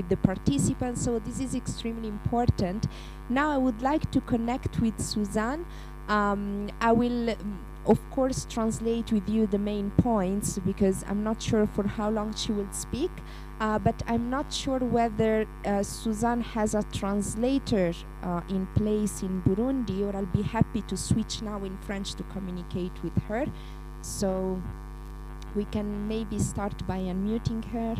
the participants. So this is extremely important. Now I would like to connect with Suzanne. I will, of course, translate with you the main points because I'm not sure for how long she will speak. But I'm not sure whether Suzanne has a translator in place in Burundi, or I'll be happy to switch now in French to communicate with her. So we can maybe start by unmuting her.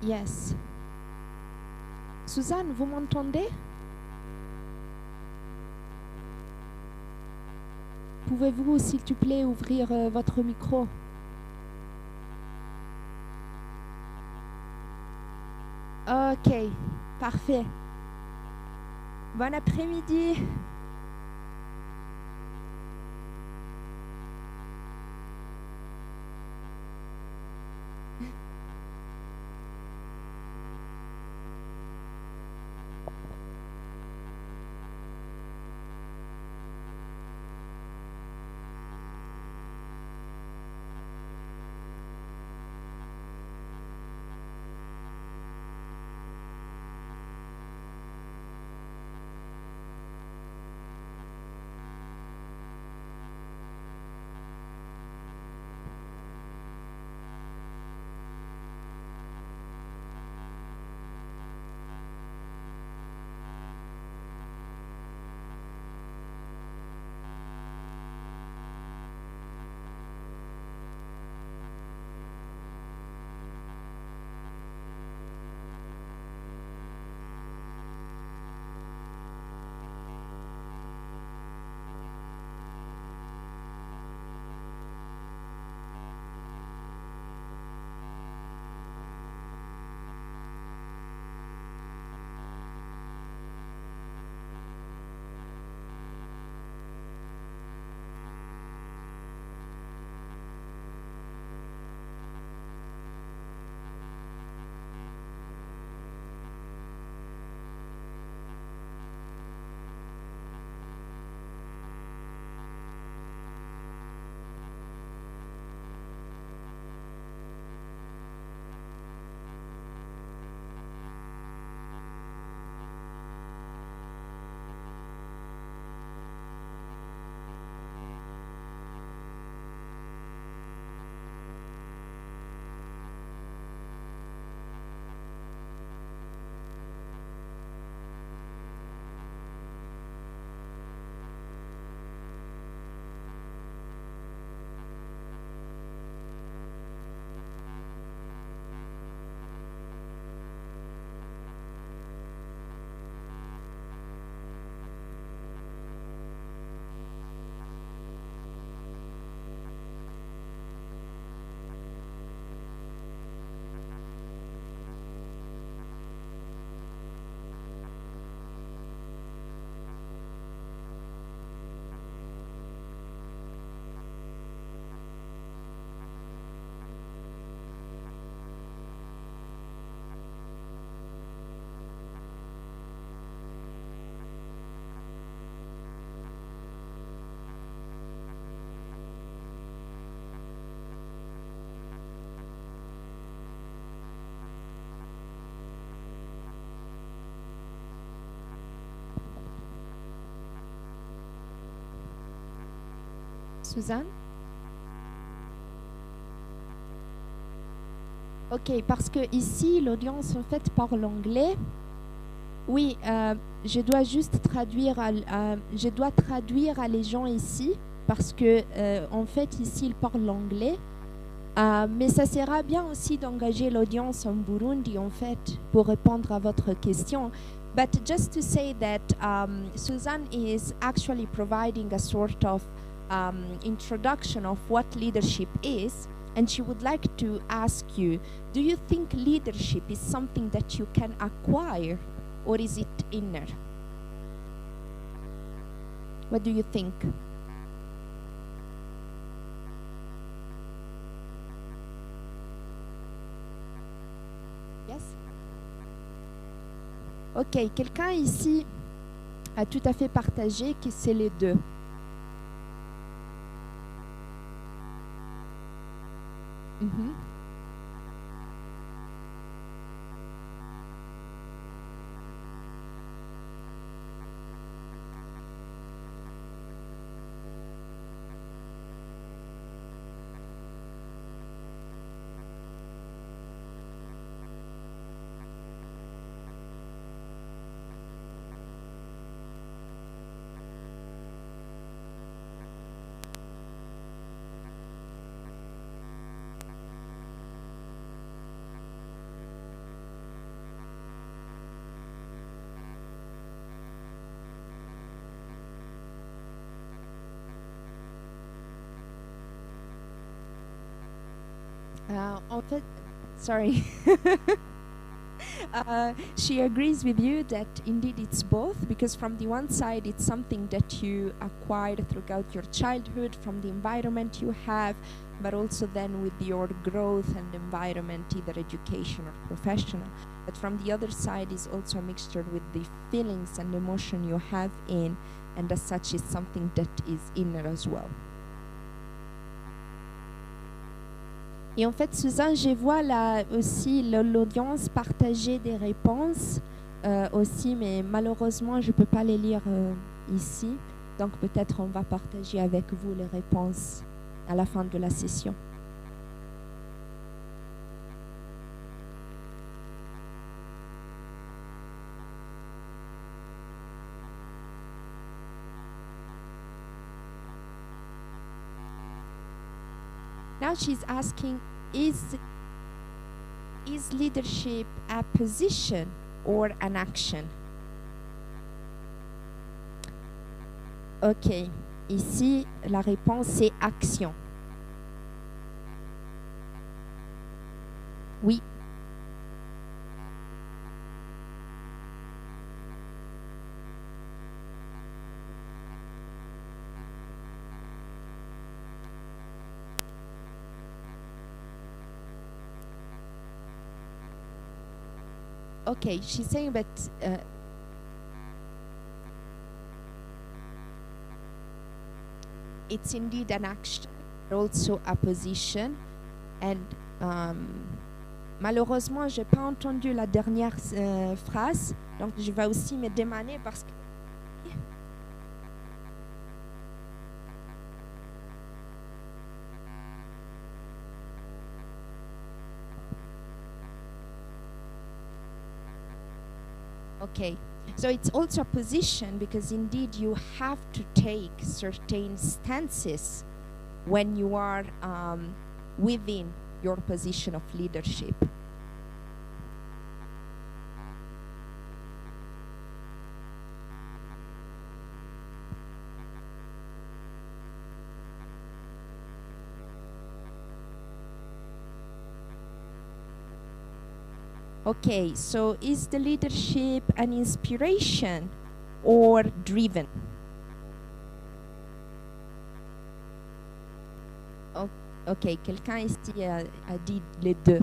Yes. Suzanne, vous m'entendez? Pouvez-vous, s'il te plaît, ouvrir votre micro? Ok, parfait. Bon après-midi. Suzanne? Ok, parce que ici, l'audience en fait parle anglais. Oui, je dois juste traduire je dois traduire à les gens ici parce que en fait ici ils parlent l'anglais. Mais ça sera bien aussi d'engager l'audience en Burundi en fait pour répondre à votre question. But just to say that Suzanne is actually providing a sort of introduction of what leadership is, and she would like to ask you, do you think leadership is something that you can acquire, or is it inner? What do you think? Yes? Ok, quelqu'un ici a tout à fait partagé que c'est les deux. Mhm. En fait, sorry. She agrees with you that indeed it's both, because from the one side it's something that you acquired throughout your childhood from the environment you have, but also then with your growth and environment, either education or professional. But from the other side is also a mixture with the feelings and emotion you have in, and as such is something that is inner as well. Et en fait, Suzanne, je vois là aussi l'audience partager des réponses aussi, mais malheureusement, je ne peux pas les lire ici. Donc peut-être on va partager avec vous les réponses à la fin de la session. Now she's asking, is leadership a position or an action? Ok, ici la réponse est action. Oui. Okay, she's saying that it's indeed an action, but also a position. And malheureusement, j'ai pas entendu la dernière phrase, donc je vais aussi me demander parce que okay, so it's also a position because indeed you have to take certain stances when you are within your position of leadership. Okay, so is the leadership an inspiration or driven? Ok, quelqu'un ici a dit les deux.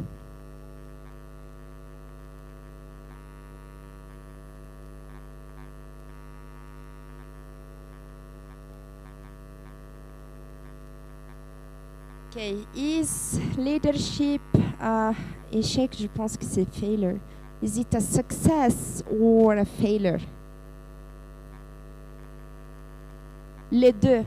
Ok, is leadership échec, je pense que c'est failure. Is it a success or a failure? Les deux.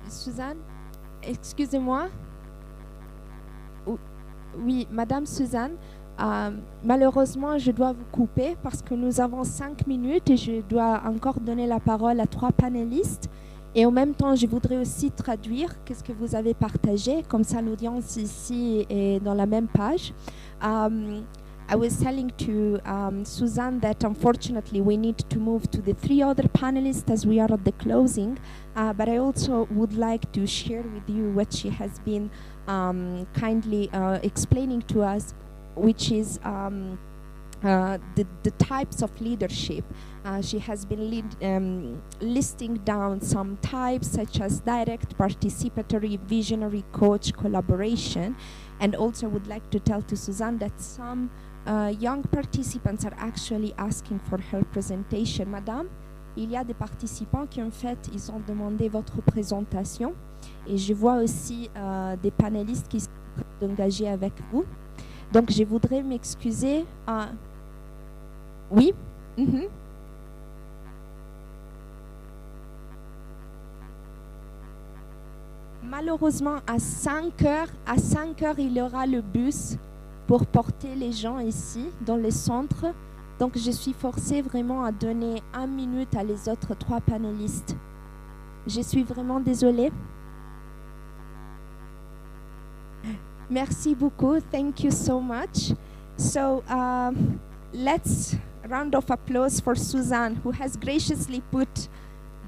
Suzanne, excusez-moi. Oui, Madame Suzanne, malheureusement, je dois vous couper parce que nous avons 5 minutes et je dois encore donner la parole à 3 panélistes. Et en même temps, je voudrais aussi traduire qu'est-ce que vous avez partagé, comme ça l'audience ici est dans la même page. I was telling to Suzanne that unfortunately we need to move to the 3 other panelists as we are at the closing, but I also would like to share with you what she has been kindly explaining to us, which is the types of leadership. She has been listing down some types such as direct, participatory, visionary, coach, collaboration, and also would like to tell to Suzanne that some young participants are actually asking for her presentation. Madame, il y a des participants qui en fait, ils ont demandé votre présentation et je vois aussi des panélistes qui sont engagés avec vous. Donc je voudrais m'excuser. Oui? Malheureusement, à 5 heures, il y aura le bus pour porter les gens ici, dans le centre. Donc, je suis forcée vraiment à donner 1 minute à les autres 3 panélistes. Je suis vraiment désolée. Merci beaucoup. Thank you so much. So, let's round of applause for Suzanne, who has graciously put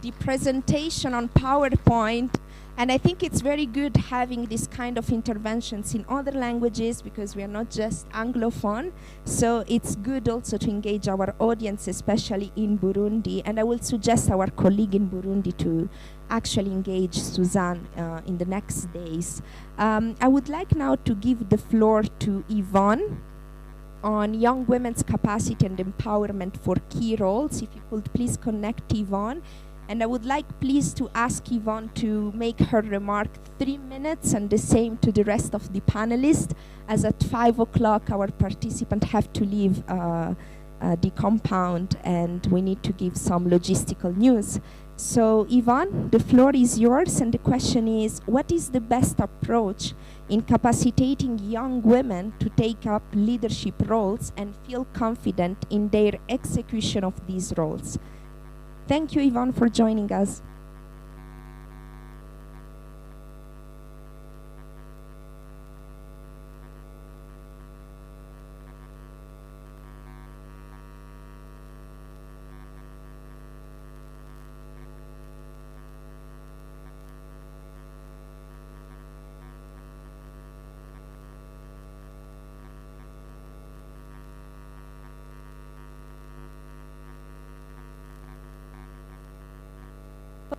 the presentation on PowerPoint. And I think it's very good having this kind of interventions in other languages because we are not just Anglophone. So it's good also to engage our audience, especially in Burundi. And I will suggest our colleague in Burundi to actually engage Suzanne in the next days. I would like now to give the floor to Yvonne on young women's capacity and empowerment for key roles. If you could please connect Yvonne. And I would like please to ask Yvonne to make her remark 3 minutes and the same to the rest of the panelists, as at 5 o'clock our participants have to leave the compound and we need to give some logistical news. So Yvonne, the floor is yours, and the question is, what is the best approach in capacitating young women to take up leadership roles and feel confident in their execution of these roles? Thank you, Yvonne, for joining us.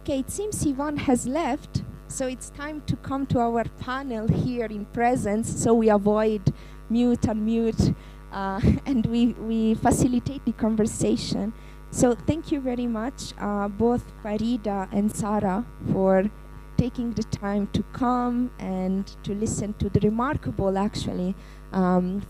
Okay, it seems Yvonne has left, so it's time to come to our panel here in presence, so we avoid mute, unmute, and we facilitate the conversation. So thank you very much, both Farida and Sarah, for taking the time to come and to listen to the remarkable, actually,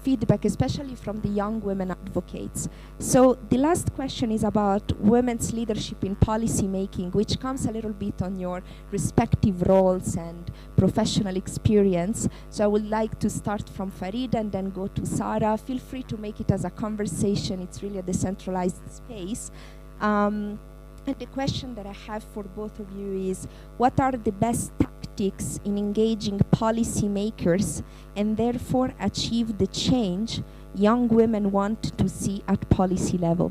feedback, especially from the young women advocates. So the last question is about women's leadership in policy making, which comes a little bit on your respective roles and professional experience. So I would like to start from Farida and then go to Sarah. Feel free to make it as a conversation. It's really a decentralized space. And the question that I have for both of you is, what are the best tactics in engaging policymakers and therefore achieve the change young women want to see at policy level?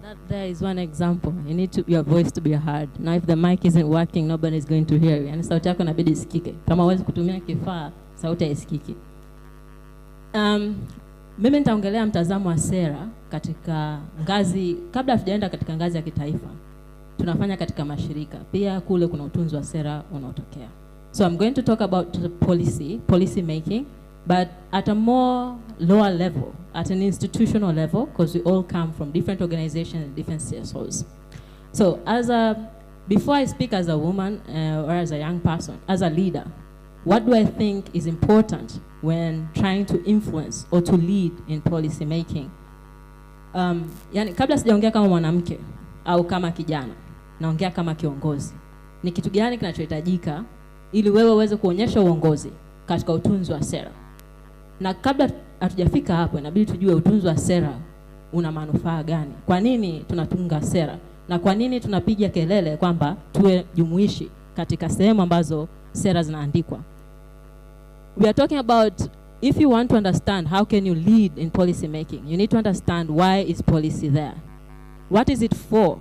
That there is one example. You need your voice to be heard. Now if the mic isn't working, nobody is going to hear you. Yani sauti yako inabidi isikike. Kama huwezi kutumia kifaa, sauti haisikiki. Mimi nitaongelea mtazamo wa sera katika ngazi, kabla hatujaenda katika ngazi ya kitaifa. Tunafanya katika mashirika. Pia kule kuna utunzi wa sera unaotokea. So I'm going to talk about policy making, but at a more lower level, at an institutional level, because we all come from different organizations and different CSOs. So before I speak as a woman or as a young person, as a leader, what do I think is important when trying to influence or to lead in policy making. Yani kabla sijaongea kama mwanamke au kama kijana, naongea kama kiongozi. Ni kitu gani kinachohitajika ili wewe uweze kuonyesha uongozi katika utunzi wa sera? Na kabla hatujafika hapo, inabidi tujue utunzi wa sera una manufaa gani? Kwa nini tunatunga sera? Na kwa nini tunapiga kelele kwamba tuwe jumuishi katika sehemu ambazo sera zinaandikwa? We are talking about, if you want to understand how can you lead in policy making, you need to understand why is policy there. What is it for?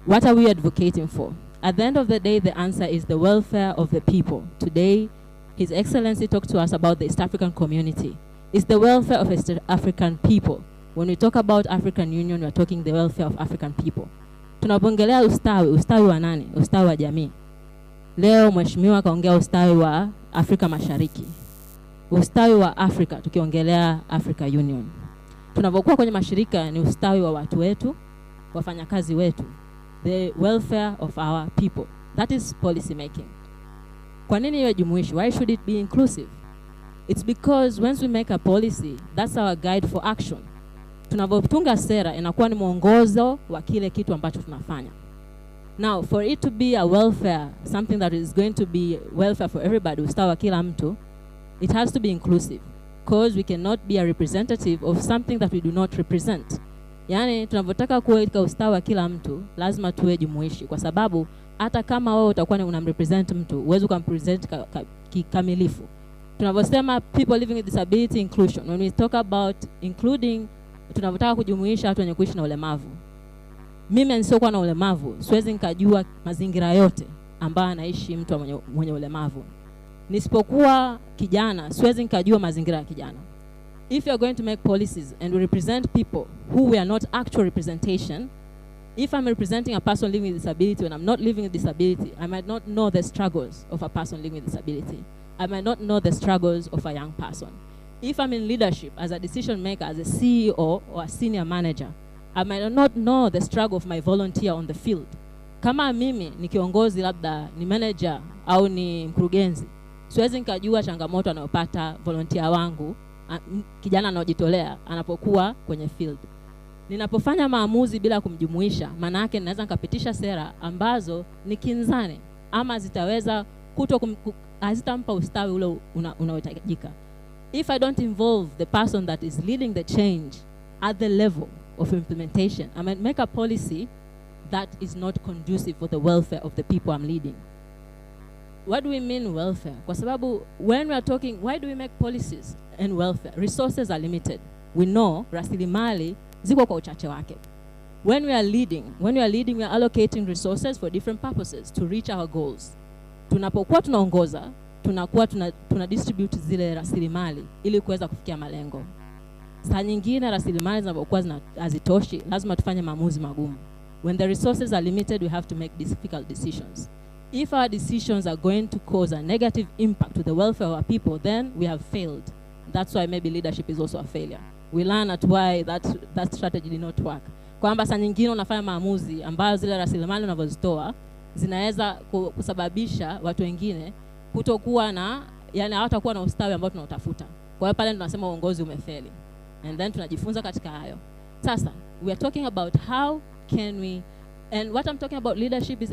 What are we advocating for? At the end of the day, the answer is the welfare of the people. Today, His Excellency talked to us about the East African community. It's the welfare of East African people. When we talk about African Union, we are talking the welfare of African people. Tunapongelea ustawi wa nani? Ustawi wa jamii. Leo mheshimiwa kaongea ustawi wa Afrika Mashariki. Ustawi wa Afrika tukiongelea Africa Union. Tunapokuwa kwenye mashirika ni ustawi wa watu wetu, wafanyakazi wetu. The welfare of our people. That is policy making. Kwa nini iwe jumuishi? Why should it be inclusive? It's because once we make a policy, that's our guide for action. Tunapotunga sera inakuwa ni mwongozo wa kile kitu ambacho tunafanya. Now, for it to be a welfare, something that is going to be welfare for everybody, ustawi wa kila mtu, it has to be inclusive. Because we cannot be a representative of something that we do not represent. Yani, tunapotaka kuweka ustawi wa kila mtu, lazima tuwe jumuishi. Kwa sababu, hata kama wewe utakuwa unamrepresent mtu, uwezi ukampresent kikamilifu. Tunaposema people living with disability inclusion, when we talk about including, tunapotaka kujumuisha watu wenye kuishi na ulemavu. Mimi nisiokuwa na ulemavu, siwezi nikajua mazingira yote ambayo anaishi mtu mwenye ulemavu. Nisipokuwa kijana, siwezi nikajua mazingira ya kijana. If you are going to make policies and we represent people who we are not actual representation, if I'm representing a person living with disability when I'm not living with disability, I might not know the struggles of a person living with disability. I might not know the struggles of a young person. If I'm in leadership as a decision maker, as a CEO or a senior manager, I might not know the struggle of my volunteer on the field. Kama mimi ni kiongozi, labda ni manager au ni mkurugenzi, siwezi nikajua changamoto anayopata volunteer wangu, kijana anayojitolea anapokuwa kwenye field. Ninapofanya maamuzi bila kumjumuisha, maana yake ninaweza nikapitisha sera ambazo ni kinzani ama zitaweza hazitampa ustawi ule unaohitajika. If I don't involve the person that is leading the change at the level of implementation, I might make a policy that is not conducive for the welfare of the people I'm leading. What do we mean welfare? Kwa sababu when we are talking, why do we make policies and welfare? Resources are limited. We know rasilimali ziko kwa uchache wake. When we are leading, we are allocating resources for different purposes to reach our goals. Tunapokuwa tunaongoza, tunakuwa tuna distribute zile rasilimali ili kuweza kufikia malengo. Saa nyingine rasilimali zinapokuwa hazitoshi, lazima tufanye maamuzi magumu. When the resources are limited, we have to make difficult decisions. If our decisions are going to cause a negative impact to the welfare of our people, then we have failed. That's why maybe leadership is also a failure. We learn at why that strategy did not work. Kwamba saa nyingine unafanya maamuzi ambayo zile rasilimali unavozitoa zinaweza kusababisha watu wengine kutokuwa na, yani hawatakuwa na ustawi ambao tunautafuta. Kwa hiyo pale tunasema uongozi umefeli. And then tunajifunza katika hayo. Sasa, we are talking about how can we, and what I'm talking about leadership is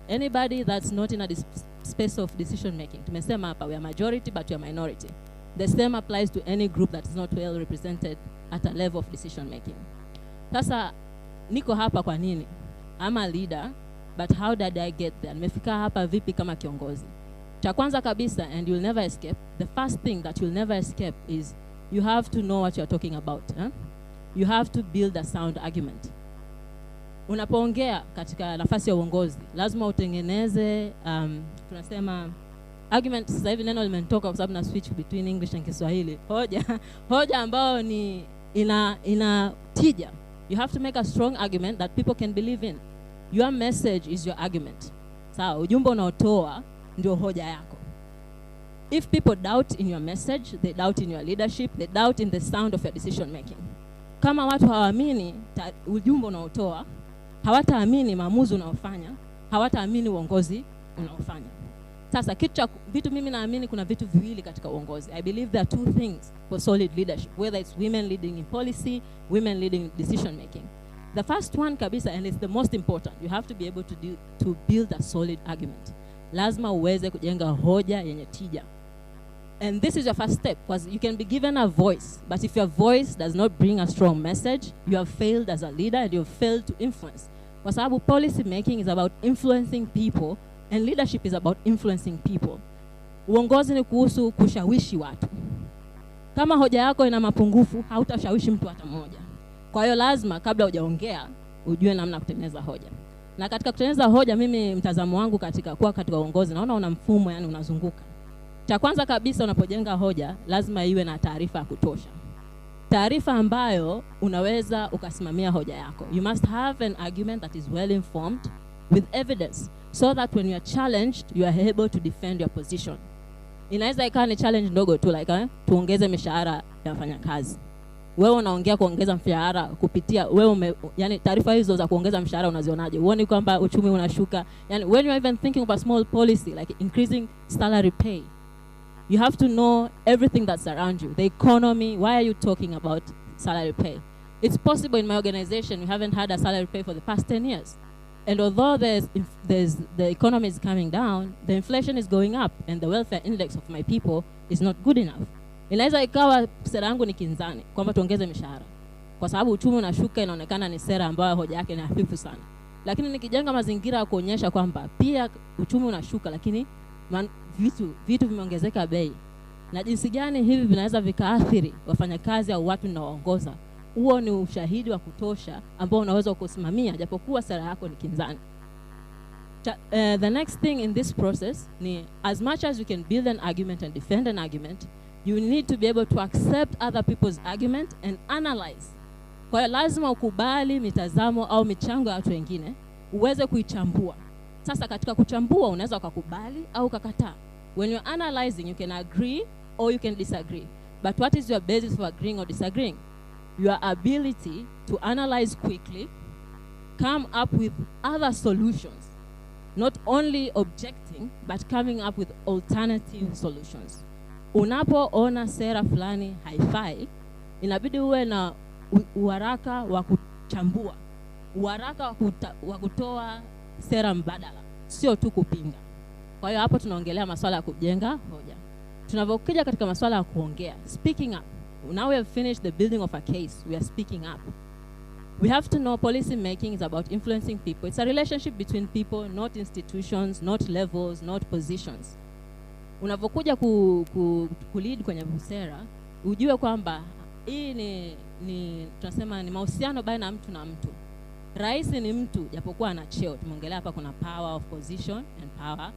anybody that's not in a space of decision making. Tumesema hapa, we are majority but we are minority. The same applies to any group that is not well represented at a level of decision making. Sasa, niko hapa kwa nini? I'm a leader, but how did I get there? Nimefika hapa vipi kama kiongozi? Cha kwanza kabisa, and you'll never escape, the first thing that you'll never escape is you have to know what you're talking about. You have to build a sound argument. Unapoongea katika nafasi ya uongozi, lazima utengeneze, tunasema, argument. Sasa hivi neno limenitoka kwa sababu na switch between English and Kiswahili. Hoja ambayo ni ina tija. You have to make a strong argument that people can believe in. Your message is your argument. Sawa, ujumbe unaotoa ndio hoja yako. If people doubt in your message, they doubt in your leadership, they doubt in the sound of your decision making. Kama watu hawaamini ujumbe unaotoa, hawataamini maamuzi unaofanya, hawataamini uongozi unaofanya. Sasa vitu mimi naamini kuna vitu viwili katika uongozi. I believe there are two things for solid leadership, whether it's women leading in policy, women leading in decision making. The first one kabisa, and it's the most important, you have to be able to build a solid argument. Lazima uweze kujenga hoja yenye tija. And this is your first step, because you can be given a voice, but if your voice does not bring a strong message, you have failed as a leader and you have failed to influence. Kwa sababu policy making is about influencing people, and leadership is about influencing people. Uongozi ni kuhusu kushawishi watu. Kama hoja yako ina mapungufu, hautashawishi mtu hata mmoja. Kwa hiyo lazima kabla hujaongea ujue namna kutengeneza hoja. Na katika kutengeneza hoja, mimi mtazamo wangu katika uongozi, naona una mfumo, yani unazunguka. Cha kwanza kabisa, unapojenga hoja lazima iwe na taarifa ya kutosha. Taarifa ambayo unaweza ukasimamia hoja yako. You must have an argument that is well informed with evidence, so that when you are challenged, you are able to defend your position. Inaweza ikawa ni challenge ndogo tu, like tuongeze mishahara ya wafanyakazi. Wewe unaongea kuongeza mshahara kupitia yani taarifa hizo za kuongeza mshahara unazionaje? Uone kwamba uchumi unashuka. Yani when you are even thinking of a small policy like increasing salary pay, you have to know everything that's around you. The economy, why are you talking about salary pay? It's possible in my organization we haven't had a salary pay for the past 10 years. And although the economy is coming down, the inflation is going up and the welfare index of my people is not good enough. Inaweza ikawa sera yangu ni kinzani kwamba tuongeze mishahara, kwa sababu uchumi unashuka, inaonekana ni sera ambayo hoja yake ni hafifu sana. Lakini nikijenga mazingira ya kuonyesha kwamba pia uchumi unashuka, lakini vitu vimeongezeka bei, na jinsi gani hivi vinaweza vikaathiri wafanyakazi au watu ninaoongoza, huo ni ushahidi wa kutosha ambao unaweza kusimamia japokuwa sera yako ni kinzani. The next thing in this process ni, as much as you can build an argument and defend an argument, you need to be able to accept other people's argument and analyze. Kwa hiyo lazima ukubali mitazamo au michango ya watu wengine, uweze kuichambua. Sasa katika kuchambua unaweza ukakubali au ukakataa. When you're analyzing, you can agree or you can disagree. But what is your basis for agreeing or disagreeing? Your ability to analyze quickly, come up with other solutions, not only objecting, but coming up with alternative solutions. Unapoona sera fulani haifai, inabidi uwe na uharaka wa kuchambua, uharaka wa kutoa sera mbadala, sio tu kupinga. Kwa hiyo hapo tunaongelea masuala ya kujenga hoja. Tunavyokuja katika masuala ya kuongea, speaking up. Now we have finished the building of a case, we are speaking up. We have to know policy making is about influencing people. It's a relationship between people, not institutions, not levels, not positions. Unavyokuja kulead kwenye sera, ujue kwamba hii ni tunasema ni mahusiano baina ya mtu na mtu. Rais ni mtu japokuwa ana cheo. Tumeongelea hapa kuna power of position and power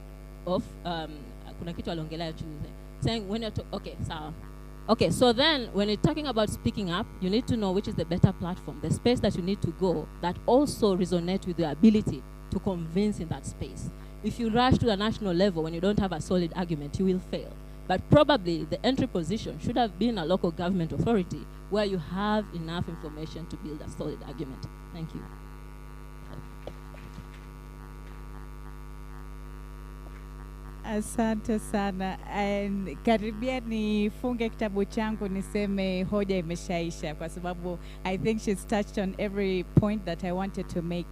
of kuna kitu aliongelea Tuesday. Saying when you're okay, so then when you're talking about speaking up, you need to know which is the better platform, the space that you need to go that also resonates with your ability to convince in that space. If you rush to the national level when you don't have a solid argument, you will fail. But probably the entry position should have been a local government authority where you have enough information to build a solid argument. Thank you. Asante sana. Karibia nifunge kitabu changu niseme hoja imeshaisha kwa sababu I think she's touched on every point that I wanted to make.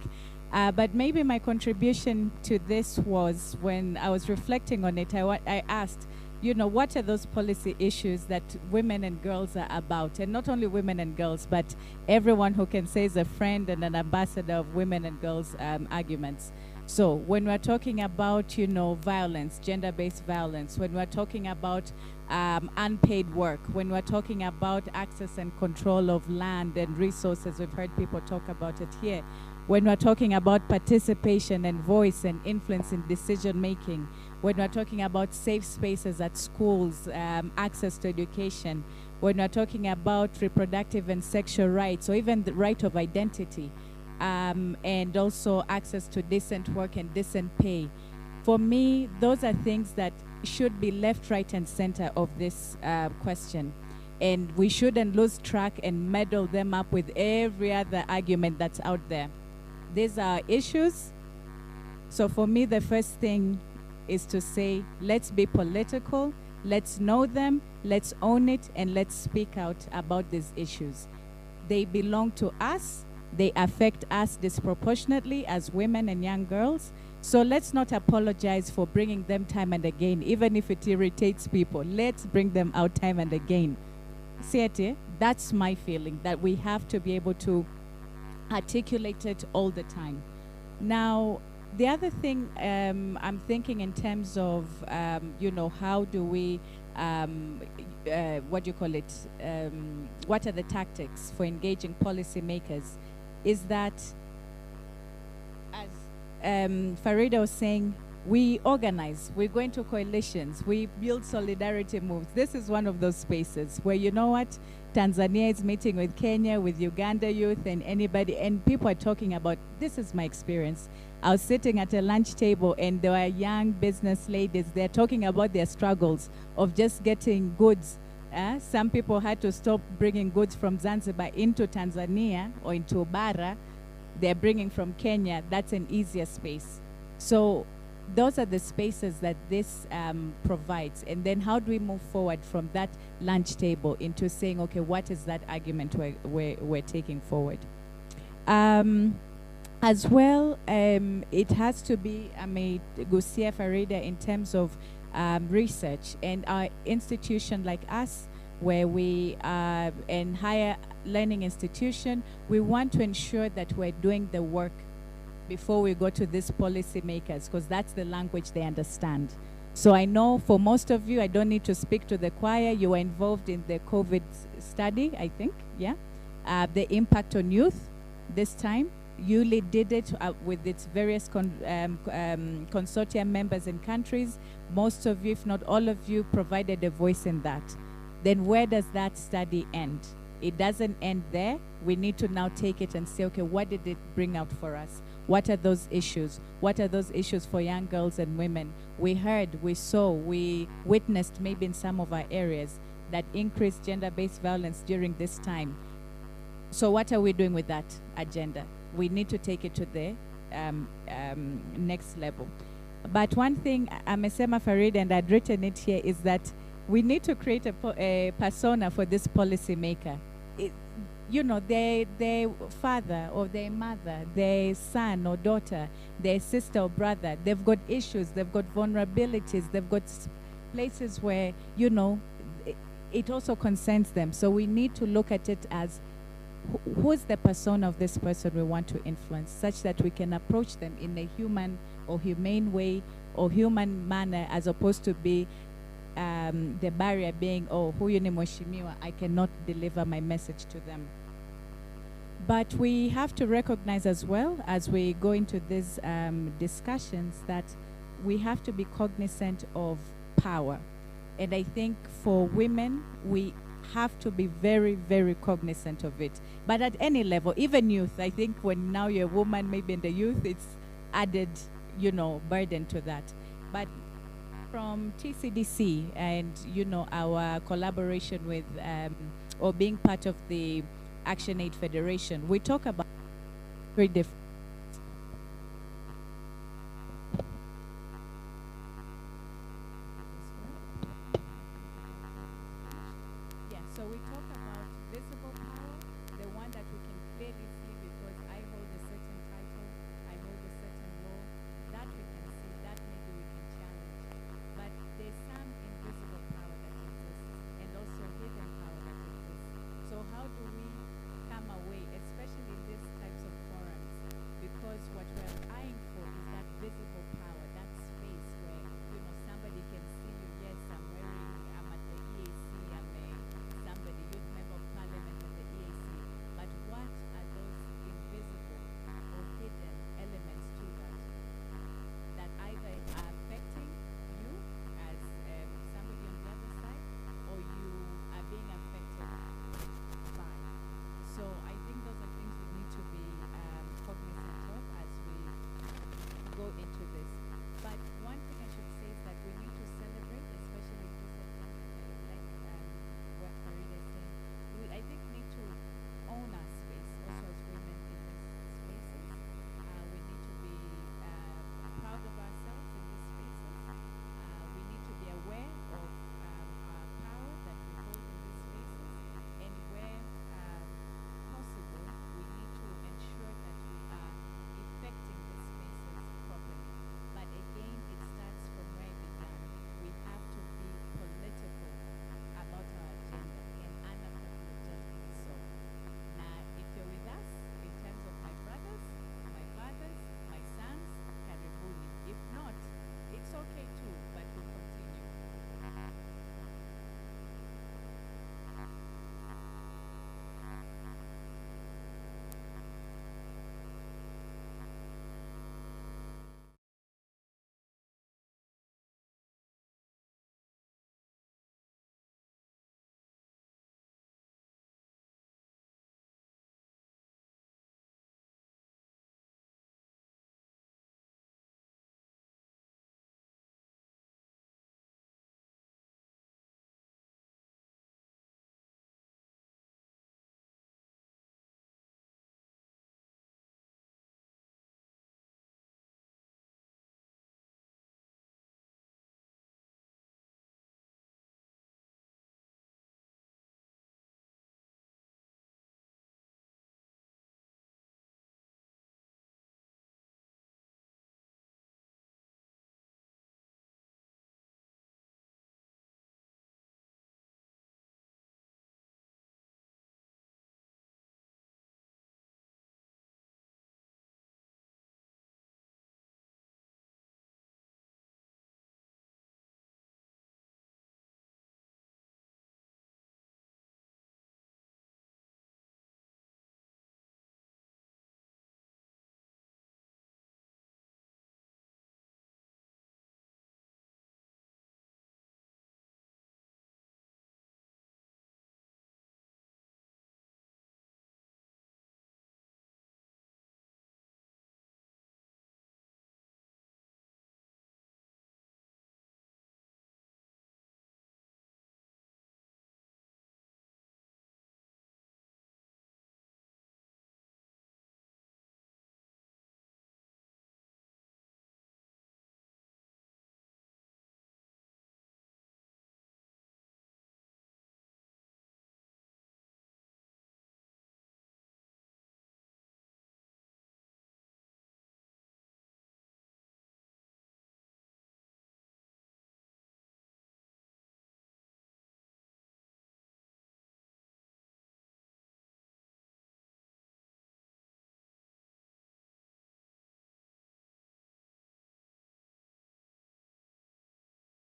But maybe my contribution to this was when I was reflecting on it, I asked, you know, what are those policy issues that women and girls are about? And not only women and girls, but everyone who can say is a friend and an ambassador of women and girls arguments. So when we're talking about, you know, violence, gender-based violence, when we're talking about unpaid work, when we're talking about access and control of land and resources, we've heard people talk about it here. When we're talking about participation and voice and influence in decision-making, when we're talking about safe spaces at schools, access to education, when we're talking about reproductive and sexual rights, or even the right of identity, and also access to decent work and decent pay. For me, those are things that should be left, right, and center of this question. And we shouldn't lose track and muddle them up with every other argument that's out there. These are issues. So for me, the first thing is to say, let's be political, let's know them, let's own it, and let's speak out about these issues. They belong to us. They affect us disproportionately as women and young girls. So let's not apologize for bringing them time and again, even if it irritates people. Let's bring them out time and again. Siete, that's my feeling, that we have to be able to articulate it all the time. Now, the other thing I'm thinking in terms of, you know, how do we, what do you call it, what are the tactics for engaging policymakers, is that, as Farida was saying, we organize, we go into coalitions, we build solidarity moves. This is one of those spaces where, you know what, Tanzania is meeting with Kenya, with Uganda youth, and anybody, and people are talking about, this is my experience. I was sitting at a lunch table and there were young business ladies, they're talking about their struggles of just getting goods. Some people had to stop bringing goods from Zanzibar into Tanzania or into Bara. They're bringing from Kenya. That's an easier space. So those are the spaces that this provides. And then how do we move forward from that lunch table into saying, okay, what is that argument we're taking forward? As well, it has to be, Gusia Farida, in terms of research, and our institution like us, where we are in higher learning institution, we want to ensure that we're doing the work before we go to these policymakers, because that's the language they understand. So I know for most of you, I don't need to speak to the choir, you were involved in the COVID study, I think, yeah? The impact on youth this time. YouLead did it with its various consortium members in countries. Most of you, if not all of you, provided a voice in that. Then where does that study end? It doesn't end there. We need to now take it and say, okay, what did it bring out for us? What are those issues? What are those issues for young girls and women? We heard, we saw, we witnessed maybe in some of our areas that increased gender-based violence during this time. So what are we doing with that agenda? We need to take it to the next level. But one thing, Amesema Farid, and I'd written it here, is that we need to create a persona for this policymaker. You know, their father or their mother, their son or daughter, their sister or brother, they've got issues, they've got vulnerabilities, they've got places where, you know, it also concerns them. So we need to look at it as, who's the persona of this person we want to influence, such that we can approach them in a human or humane way or human manner, as opposed to be the barrier being, oh, huyu ni mheshimiwa, I cannot deliver my message to them. But we have to recognize as well, as we go into these discussions, that we have to be cognizant of power. And I think for women, we have to be very, very cognizant of it. But at any level, even youth, I think when now you're a woman, maybe in the youth, it's added, you know, burden to that. But from TCDC and, you know, our collaboration with, or being part of the ActionAid Federation, we talk about